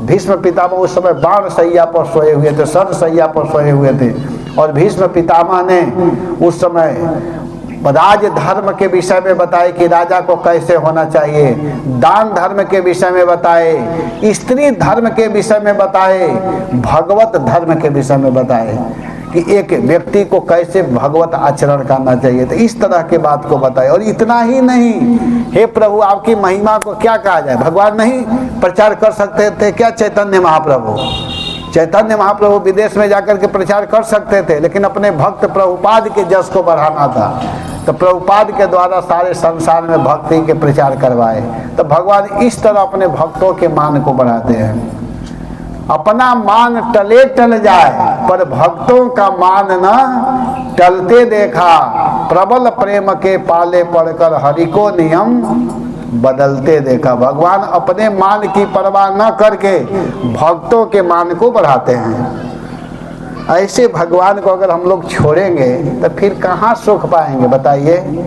भीष्म पितामह उस समय बाण सैया पर सोए हुए थे, सर सैया पर सोए हुए थे, और भीष्म पितामह ने उस समय राज धर्म के विषय में बताए कि राजा को कैसे होना चाहिए, दान धर्म के विषय में बताए, स्त्री धर्म के विषय में बताए, भगवत धर्म के विषय में बताए कि एक व्यक्ति को कैसे भगवत आचरण करना चाहिए। तो इस तरह के बात को बताए। और इतना ही नहीं, हे प्रभु आपकी महिमा को क्या कहा जाए, भगवान नहीं प्रचार कर सकते थे क्या? चैतन्य महाप्रभु विदेश में जाकर के प्रचार कर सकते थे, लेकिन अपने भक्त प्रभुपाद के जस को बढ़ाना था, तो प्रभुपाद के द्वारा सारे संसार में भक्ति के प्रचार करवाए। तो भगवान इस तरह अपने भक्तों के मान को बढ़ाते हैं। अपना मान टले टल जाए पर भक्तों का मान न टलते देखा, प्रबल प्रेम के पाले पड़कर हरि को नियम बदलते देखा। भगवान अपने मान की परवाह न करके भक्तों के मान को बढ़ाते हैं। ऐसे भगवान को अगर हम लोग छोड़ेंगे तो फिर कहाँ सुख पाएंगे बताइए?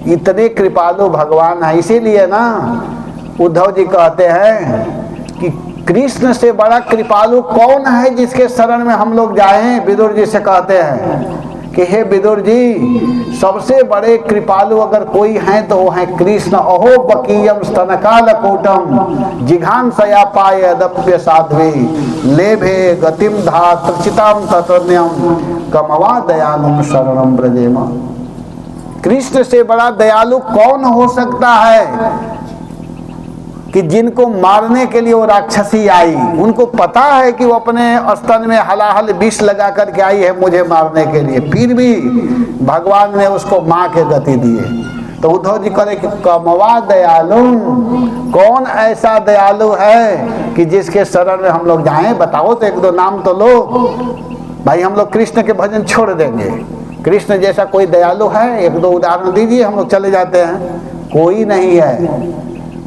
इतने कृपालु भगवान है। इसीलिए ना उद्धव जी कहते हैं कि कृष्ण से बड़ा कृपालु कौन है जिसके शरण में हम लोग जाएं। विदुर जी से कहते हैं कि हे विदुर जी, सबसे बड़े कृपालु अगर कोई हैं तो वो है कृष्ण। अहो बकीयम स्तनकाल कूटम जिघांसया पाय दप्य साध्वी लेभे गतिम धातृचिताम ततन्यम कमवा दयालुम शरणम ब्रजेम। कृष्ण से बड़ा दयालु कौन हो सकता है कि जिनको मारने के लिए वो राक्षसी आई, उनको पता है कि वो अपने स्तन में हलाहल विष लगा करके आई है मुझे मारने के लिए, फिर भी भगवान ने उसको माँ के गति दिए। तो उद्धव जी कहे कि कमवा दयालु, कौन ऐसा दयालु है कि जिसके शरण में हम लोग जाएं? बताओ तो, एक दो नाम तो लो भाई। हम लोग कृष्ण के भजन छोड़ देंगे, कृष्ण जैसा कोई दयालु है? एक दो उदाहरण दीजिए, हम लोग चले जाते हैं। कोई नहीं है।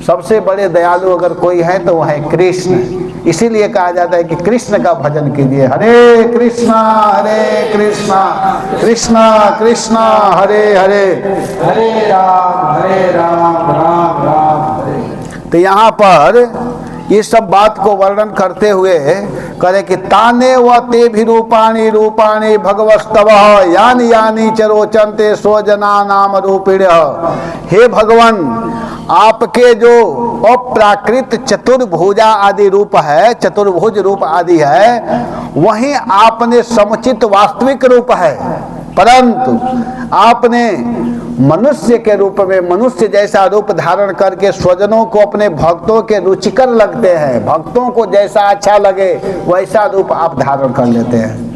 सबसे बड़े दयालु अगर कोई है तो वह है कृष्ण। इसीलिए कहा जाता है कि कृष्ण का भजन कीजिए। हरे कृष्णा कृष्णा कृष्णा हरे हरे, हरे राम राम राम हरे। तो यहाँ पर ये सब बात को वर्णन करते हुए करे कि ताने व ते भी रूपाणी रूपाणी भगवस्तव यानी यानी चरोचनते स्वजना नाम रूपिण। हे भगवान, आपके जो अप्राकृत चतुर्भुजा आदि रूप है, चतुर्भुज रूप आदि है, वहीं आपने समुचित वास्तविक रूप है, परंतु आपने मनुष्य के रूप में मनुष्य जैसा रूप धारण करके स्वजनों को अपने भक्तों के रुचिकर लगते हैं। भक्तों को जैसा अच्छा लगे वैसा रूप आप धारण कर लेते हैं।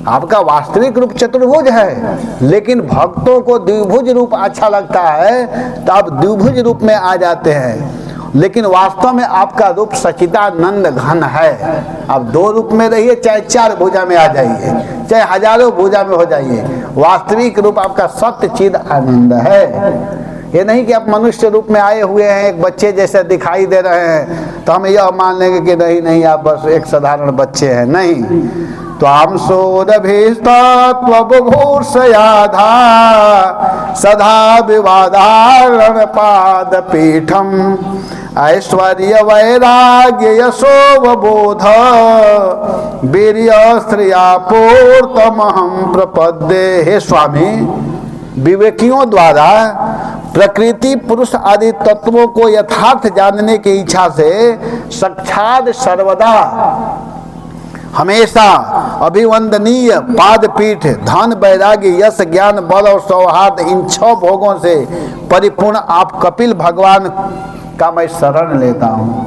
आपका वास्तविक रूप चतुर्भुज है, लेकिन भक्तों को द्विभुज रूप अच्छा लगता है तो आप द्विभुज रूप में आ जाते हैं। लेकिन वास्तव में आपका रूप सच्चिदानंद घन है। आप दो रूप में रहिए, चाहे चार भुजा में आ जाइए, चाहे हजारों भुजा में हो जाइए, वास्तविक रूप आपका सत्य चिद आनंद है। ये नहीं कि आप मनुष्य रूप में आए हुए हैं, एक बच्चे जैसे दिखाई दे रहे हैं तो हम यह मान लेंगे कि नहीं नहीं आप बस एक साधारण बच्चे हैं। नहीं, त्वां सोदभीष्टत्वबुभूषयाधा सदा विवादारण पाद पीठम ऐश्वर्य वैराग्य यशोवबोध वीर्य स्त्रियापूर्तमहं प्रपद्ये। हे स्वामी, विवेकियों द्वारा प्रकृति पुरुष आदि तत्वों को यथार्थ जानने की इच्छा से साक्षात सर्वदा हमेशा अभिवंदनीय पादपीठ धन वैराग्य यश ज्ञान बल और सौहार्द इन 6 भोगों से परिपूर्ण आप कपिल भगवान का मैं शरण लेता हूँ।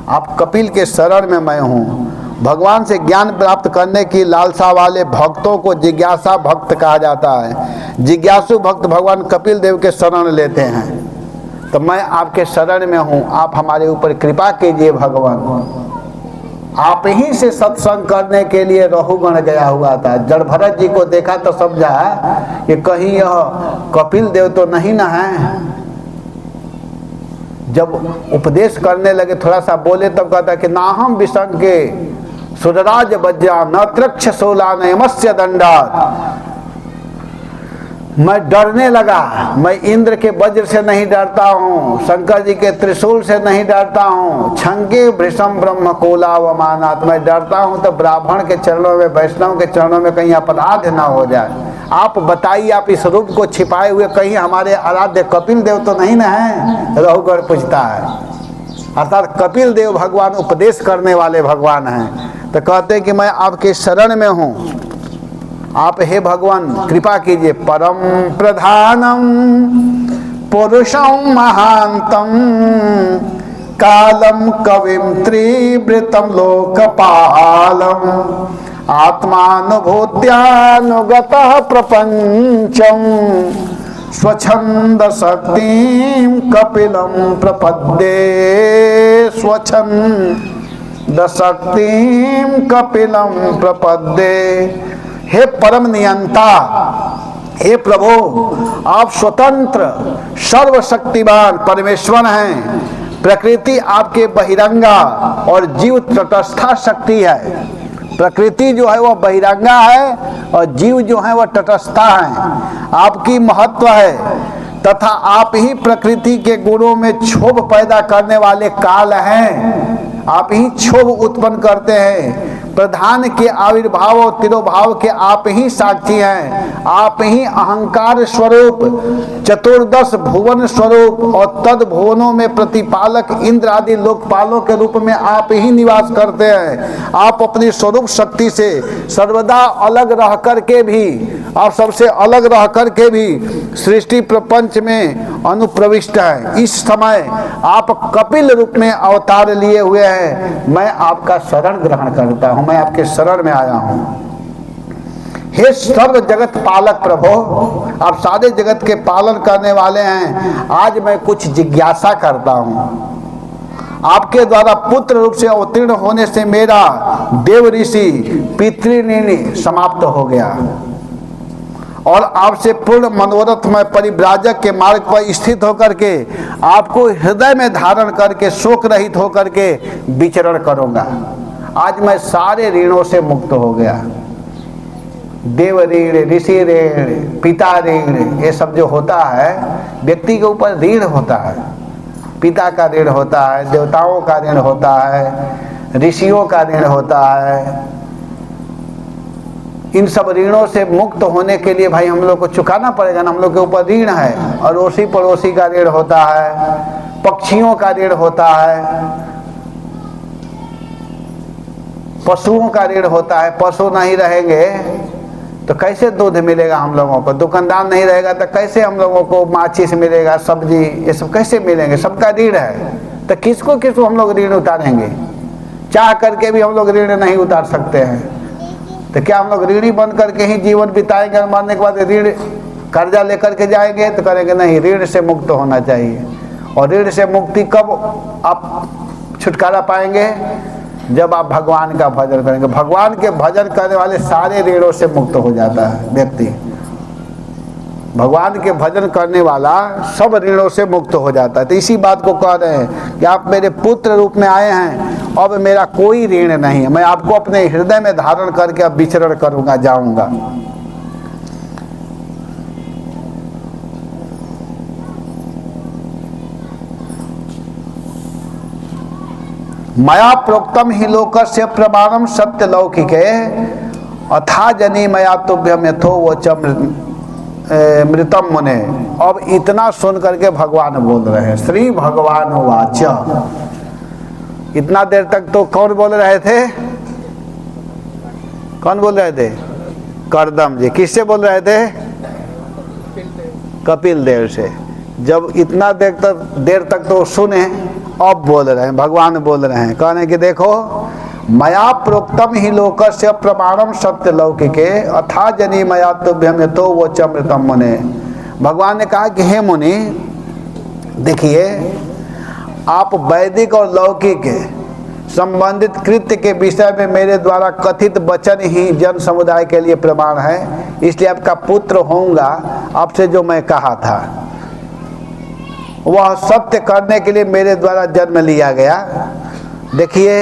आप कपिल के शरण में मैं हूँ। भगवान से ज्ञान प्राप्त करने की लालसा वाले भक्तों को जिज्ञासा भक्त कहा जाता है। जिज्ञासु भक्त भगवान कपिल देव के शरण लेते हैं। तो मैं आपके शरण में हूँ, आप हमारे ऊपर कृपा कीजिए भगवान। आप ही से सत्संग करने के लिए रहुगण गया हुआ था। जड़ भरत जी को देखा तो समझा कि कहीं यह कपिल देव तो नहीं ना है। जब उपदेश करने लगे, थोड़ा सा बोले तब कहता कि नाहम विसंग के सुरराज वज्रा न त्रक्ष सोला नयमस्य दंडा। मैं डरने लगा। मैं इंद्र के वज्र से नहीं डरता हूँ, शंकर जी के त्रिशूल से नहीं डरता हूँ, छंगे भृषम ब्रह्म कोलावमानात्। मैं डरता हूँ तो ब्राह्मण के चरणों में, वैष्णव के चरणों में कहीं अपराध ना हो जाए। आप बताइए, आप इस रूप को छिपाए हुए कहीं हमारे आराध्य कपिल देव तो नहीं ना है? रघुवर पूछता है। अर्थात कपिल देव भगवान उपदेश करने वाले भगवान हैं। तो कहते हैं कि मैं आपके शरण में हूँ, आप हे भगवान कृपा कीजिए। परम प्रधानम पुरुषम महांतम कालम कविम त्रिवृतम लोकपालम आत्मानुभूत्यानुगतः प्रपंचम स्वच्छंद शक्तिं कपिलम प्रपद्ये स्वच्छंद शक्तिं कपिलम प्रपद्ये। हे परम नियंता, हे प्रभु, आप स्वतंत्र सर्वशक्तिमान परमेश्वर हैं। प्रकृति आपके बहिरंगा और जीव तटस्था शक्ति है। प्रकृति जो है वह बहिरंगा है और जीव जो है वह तटस्था है। आपकी महत्व है तथा आप ही प्रकृति के गुणों में क्षोभ पैदा करने वाले काल हैं। आप ही क्षोभ उत्पन्न करते हैं। प्रधान के आविर्भाव और तिरोभाव के आप ही साक्षी हैं। आप ही अहंकार स्वरूप, चतुर्दश भुवन स्वरूप और तद भुवनों में प्रतिपालक इंद्र आदि लोकपालों के रूप में आप ही निवास करते हैं। आप अपनी स्वरूप शक्ति से सर्वदा अलग रह करके भी, आप सबसे अलग रह करके भी सृष्टि प्रपंच में अनुप्रविष्ट हैं। इस समय आप कपिल रूप में अवतार लिए हुए हैं। मैं आपका शरण ग्रहण करता हूँ, मैं आपके शरण में आया हूँ। हे सर्व जगत पालक प्रभु, आप सारे जगत के पालन करने वाले हैं। आज मैं कुछ जिज्ञासा करता हूँ। आपके द्वारा पुत्र रूप से अवतीर्ण होने से मेरा देव ऋषि पितृऋण समाप्त हो गया और आपसे पूर्ण मनोरथ में परिव्राजक के मार्ग पर स्थित होकर के आपको हृदय में धारण करके शोक रहित होकर के विचरण करूंगा। आज मैं सारे ऋणों से मुक्त हो गया। देव ऋण, ऋषि ऋण, पिता ऋण, ये सब जो होता है व्यक्ति के ऊपर ऋण होता है। पिता का ऋण होता है, देवताओं का ऋण होता है, ऋषियों का ऋण होता है। इन सब ऋणों से मुक्त होने के लिए भाई हम लोग को चुकाना पड़ेगा ना। हम लोग के ऊपर ऋण है। अड़ोसी पड़ोसी का ऋण होता है, पक्षियों का ऋण होता है, पशुओं का ऋण होता है। पशु नहीं रहेंगे तो कैसे दूध मिलेगा हम लोगों को? दुकानदार नहीं रहेगा तो कैसे हम लोगों को माचिस मिलेगा, सब्जी, ये सब कैसे मिलेंगे? सबका ऋण है। तो किसको किसको हम लोग ऋण उतारेंगे? चाह करके भी हम लोग ऋण नहीं उतार सकते हैं। तो क्या हम लोग ऋणी बन करके ही जीवन बिताएंगे? मरने के बाद ऋण कर्जा लेकर के जाएंगे? तो करेंगे नहीं, ऋण से मुक्त होना चाहिए। और ऋण से मुक्ति कब आप छुटकारा पाएंगे? जब आप भगवान का भजन करेंगे। भगवान के भजन करने वाले सारे ऋणों से मुक्त हो जाता है व्यक्ति। भगवान के भजन करने वाला सब ऋणों से मुक्त हो जाता है। तो इसी बात को कह रहे हैं कि आप मेरे पुत्र रूप में आए हैं, अब मेरा कोई ऋण नहीं है। मैं आपको अपने हृदय में धारण करके अब विचरण करूंगा, जाऊंगा। मया प्रोक्तम ही लोकस्य प्रमाणम सत्य लौकिके अथा जनी मया तुभ्यम यथो वोच मृतम मुने। अब इतना सुन करके भगवान बोल रहे हैं। श्री भगवान वाच। इतना देर तक तो कौन बोल रहे थे? कौन बोल रहे थे? करदम जी। किससे बोल रहे थे? कपिल देव से। जब इतना देर तक तो सुने, अब बोल रहे हैं, भगवान बोल रहे हैं। कहने कि देखो, मया प्रोक्तम ही लोकस्य प्रमाणम सत्य लौकिके अथा जनी मया तुभ्यम यथो वोच अमृतम मुने। भगवान ने कहा कि हे मुनि, देखिए, आप वैदिक और लौकिक संबंधित कृत्य के विषय में मेरे द्वारा कथित वचन ही जन समुदाय के लिए प्रमाण है। इसलिए आपका पुत्र होऊंगा। आपसे जो मैं कहा था वह सत्य करने के लिए मेरे द्वारा जन्म लिया गया। देखिए,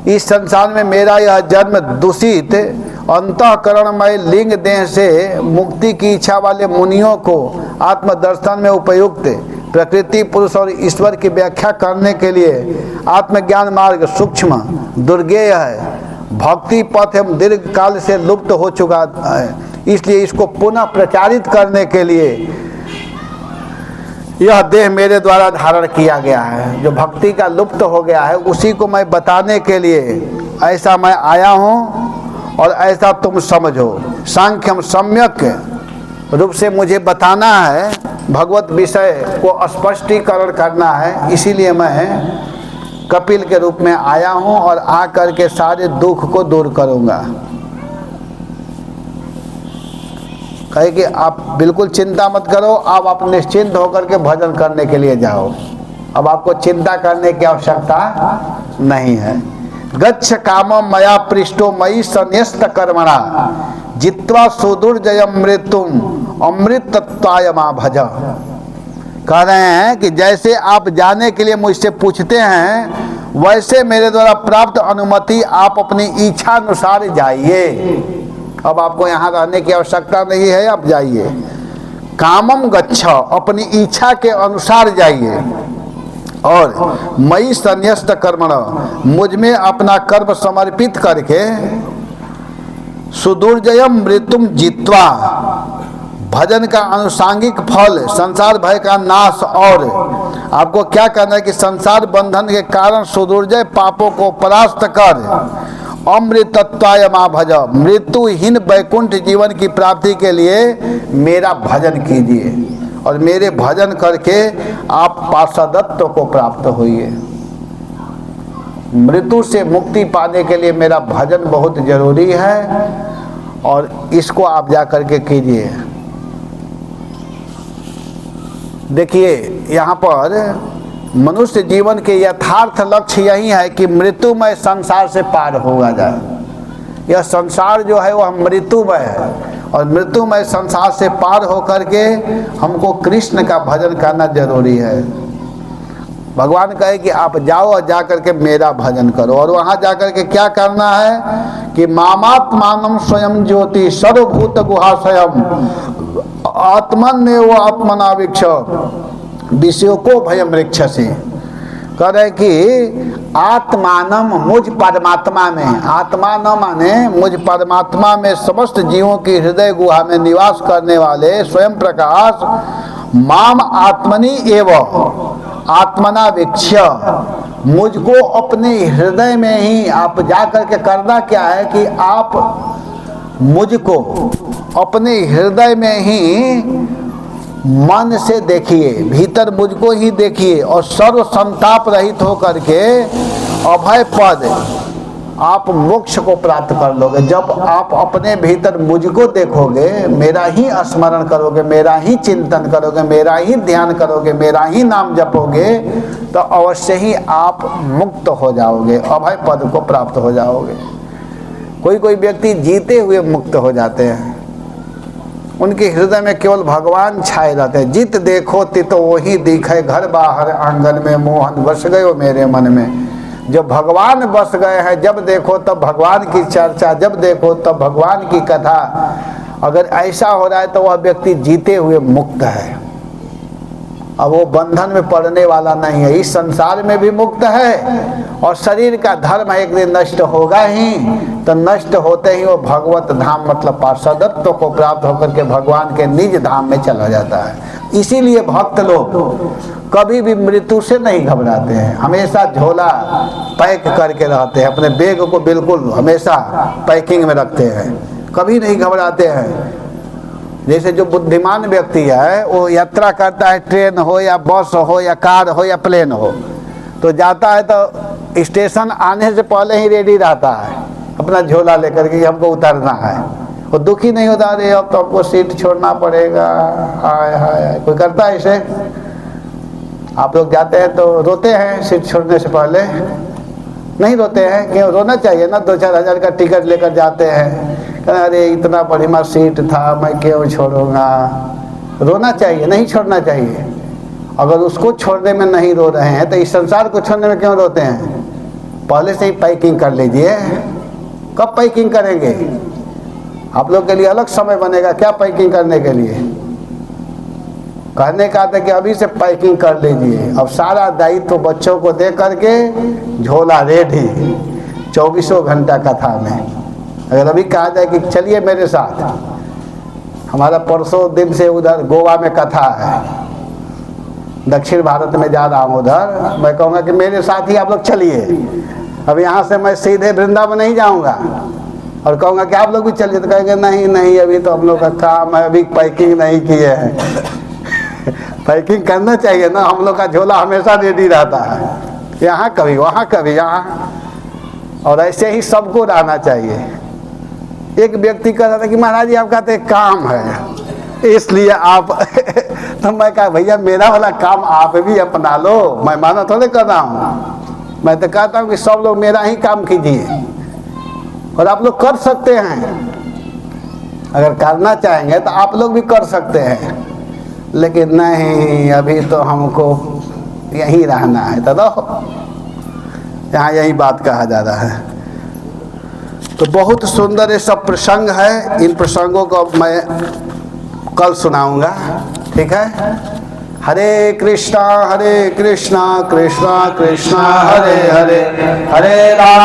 इस संसार में मेरा यह जन्म दूषित अंतःकरणमय लिंग देह से मुक्ति की इच्छा वाले मुनियों को आत्मदर्शन में उपयुक्त प्रकृति, पुरुष और ईश्वर की व्याख्या करने के लिए आत्मज्ञान मार्ग सूक्ष्म दुर्गेय है, भक्ति पथ एवं दीर्घ काल से लुप्त हो चुका है। इसलिए इसको पुनः प्रचारित करने के लिए यह देह मेरे द्वारा धारण किया गया है। जो भक्ति का लुप्त हो गया है उसी को मैं बताने के लिए ऐसा मैं आया हूँ और ऐसा तुम समझो। सांख्यम सम्यक रूप से मुझे बताना है, भगवत विषय को स्पष्टीकरण करना है, इसीलिए मैं कपिल के रूप में आया हूँ और आकर के सारे दुख को दूर करूँगा। कहे कि आप बिल्कुल चिंता मत करो, आप निश्चिंत होकर के भजन करने के लिए जाओ, अब आपको चिंता करने की आवश्यकता नहीं है। गच्छ कामम मया पृष्ठो मयि संन्यस्त कर्मणा जित्वा सुदुर्जयम मृत्युम अमृतत्वाय मा भज। कह रहे हैं कि जैसे आप जाने के लिए मुझसे पूछते हैं वैसे मेरे द्वारा प्राप्त अनुमति आप अपनी इच्छा अनुसार जाइए। अब आपको यहाँ रहने की आवश्यकता नहीं है, आप जाइए। कामम गच्छ, अपनी इच्छा के अनुसार जाइए। और मयि संन्यस्त कर्मण, मुझ में अपना कर्म समर्पित करके सुदुर्जयम मृत्युम जित्वा, भजन का अनुसांगिक फल संसार भय का नाश। और आपको क्या करना है कि संसार बंधन के कारण सुदुर्जय पापों को परास्त कर अमृतत्वाय मा भज, मृत्युहीन वैकुंठ जीवन की प्राप्ति के लिए मेरा भजन कीजिए और मेरे भजन करके आप पार्षदत्व को प्राप्त होइए। मृत्यु से मुक्ति पाने के लिए मेरा भजन बहुत जरूरी है और इसको आप जा करके कीजिए। देखिए यहाँ पर मनुष्य जीवन के यथार्थ लक्ष्य यही है कि मृत्युमय संसार से पार होगा जाए। यह संसार जो है वह मृत्युमय है और मृत्युमय संसार से पार होकर के हमको कृष्ण का भजन करना जरूरी है। भगवान कहे कि आप जाओ और जा करके मेरा भजन करो। और वहाँ जा करके क्या करना है कि मामात्मानम स्वयं ज्योति सर्वभूत गुहाशयम आत्मन ने वो आत्मनावीक्ष विषयों को भयम वृक्ष से। कह रहे कि आत्मानम, मुझ परमात्मा में, आत्मा न माने मुझ परमात्मा में समस्त जीवों की हृदय गुहा में निवास करने वाले स्वयं प्रकाश माम आत्मनि एव आत्मना वीक्ष्य, मुझको अपने हृदय में ही आप जा करके करना क्या है कि आप मुझको अपने हृदय में ही मन से देखिए, भीतर मुझको ही देखिए और सर्व संताप रहित होकर के अभय पद आप मोक्ष को प्राप्त कर लोगे। जब आप अपने भीतर मुझको देखोगे, मेरा ही स्मरण करोगे, मेरा ही चिंतन करोगे, मेरा ही ध्यान करोगे, मेरा ही नाम जपोगे, तो अवश्य ही आप मुक्त हो जाओगे, अभय पद को प्राप्त हो जाओगे। कोई कोई व्यक्ति जीते हुए मुक्त हो जाते हैं, उनके हृदय में केवल भगवान छाए रहते हैं। जित देखो तित वही दिखे, घर बाहर आंगन में मोहन बस गए मेरे मन में। जब भगवान बस गए हैं, जब देखो तब भगवान की चर्चा, जब देखो तब भगवान की कथा, अगर ऐसा हो रहा है तो वह व्यक्ति जीते हुए मुक्त है। अब वो बंधन में पड़ने वाला नहीं है, इस संसार में भी मुक्त है और शरीर का धर्म एक दिन नष्ट होगा ही, तो नष्ट होते ही वो भगवत धाम मतलब पार्षदत्व को प्राप्त होकर के भगवान के निज धाम में चला जाता है। इसीलिए भक्त लोग कभी भी मृत्यु से नहीं घबराते हैं, हमेशा झोला पैक करके रहते हैं, अपने बैग को बिल्कुल हमेशा पैकिंग में रखते हैं, कभी नहीं घबराते हैं। जैसे जो बुद्धिमान व्यक्ति है वो यात्रा करता है, ट्रेन हो या बस हो या कार हो या प्लेन हो, तो जाता है तो स्टेशन आने से पहले ही रेडी रहता है अपना झोला लेकर के, हमको उतरना है। वो दुखी नहीं होता, अरे अब तो हमको सीट छोड़ना पड़ेगा, हाय हाय। कोई करता है इसे? आप लोग जाते हैं तो रोते हैं सीट छोड़ने से पहले? नहीं रोते हैं, क्यों? रोना चाहिए ना, 2-4 हज़ार का टिकट लेकर जाते हैं, अरे इतना बढ़िया सीट था, मैं क्यों छोड़ूंगा। रोना चाहिए, नहीं छोड़ना चाहिए। अगर उसको छोड़ने में नहीं रो रहे हैं तो इस संसार को छोड़ने में क्यों रोते हैं? पहले से ही पैकिंग कर लीजिए। कब पैकिंग करेंगे? आप लोग के लिए अलग समय बनेगा क्या पैकिंग करने के लिए? कहने का था कि अभी से पैकिंग कर लीजिए। अब सारा दायित्व बच्चों को दे करके झोला रेडी 24 घंटा कथा में। अगर अभी कहा जाए कि चलिए मेरे साथ, हमारा परसों दिन से उधर गोवा में कथा है, दक्षिण भारत में जा रहा हूँ उधर। मैं कहूँगा कि मेरे साथ ही आप लोग चलिए। अब यहाँ से मैं सीधे वृंदावन नहीं जाऊँगा और कहूँगा कि आप लोग भी चलिए, तो कहेंगे नहीं नहीं अभी तो हम लोग का काम है, अभी पैकिंग नहीं किए हैं। पैकिंग करना चाहिए ना, हम लोग का झोला हमेशा रेडी रहता है, यहाँ कभी वहाँ कभी यहाँ, और ऐसे ही सबको रहना चाहिए। एक व्यक्ति कह रहा था कि महाराज जी आपका तो एक काम है इसलिए आप तो मैं कहा भैया मेरा वाला काम आप भी अपना लो, मैं माना थोड़े कर रहा हूँ। मैं तो कहता हूँ कि सब लोग मेरा ही काम कीजिए, और आप लोग कर सकते हैं, अगर करना चाहेंगे तो आप लोग भी कर सकते हैं, लेकिन नहीं अभी तो हमको यहीं रहना है। तो रहो, यहाँ यही बात कहा जा रहा है। तो बहुत सुंदर ये सब प्रसंग है, इन प्रसंगों को मैं कल सुनाऊंगा, ठीक है। हरे कृष्णा कृष्णा कृष्णा हरे हरे, हरे राम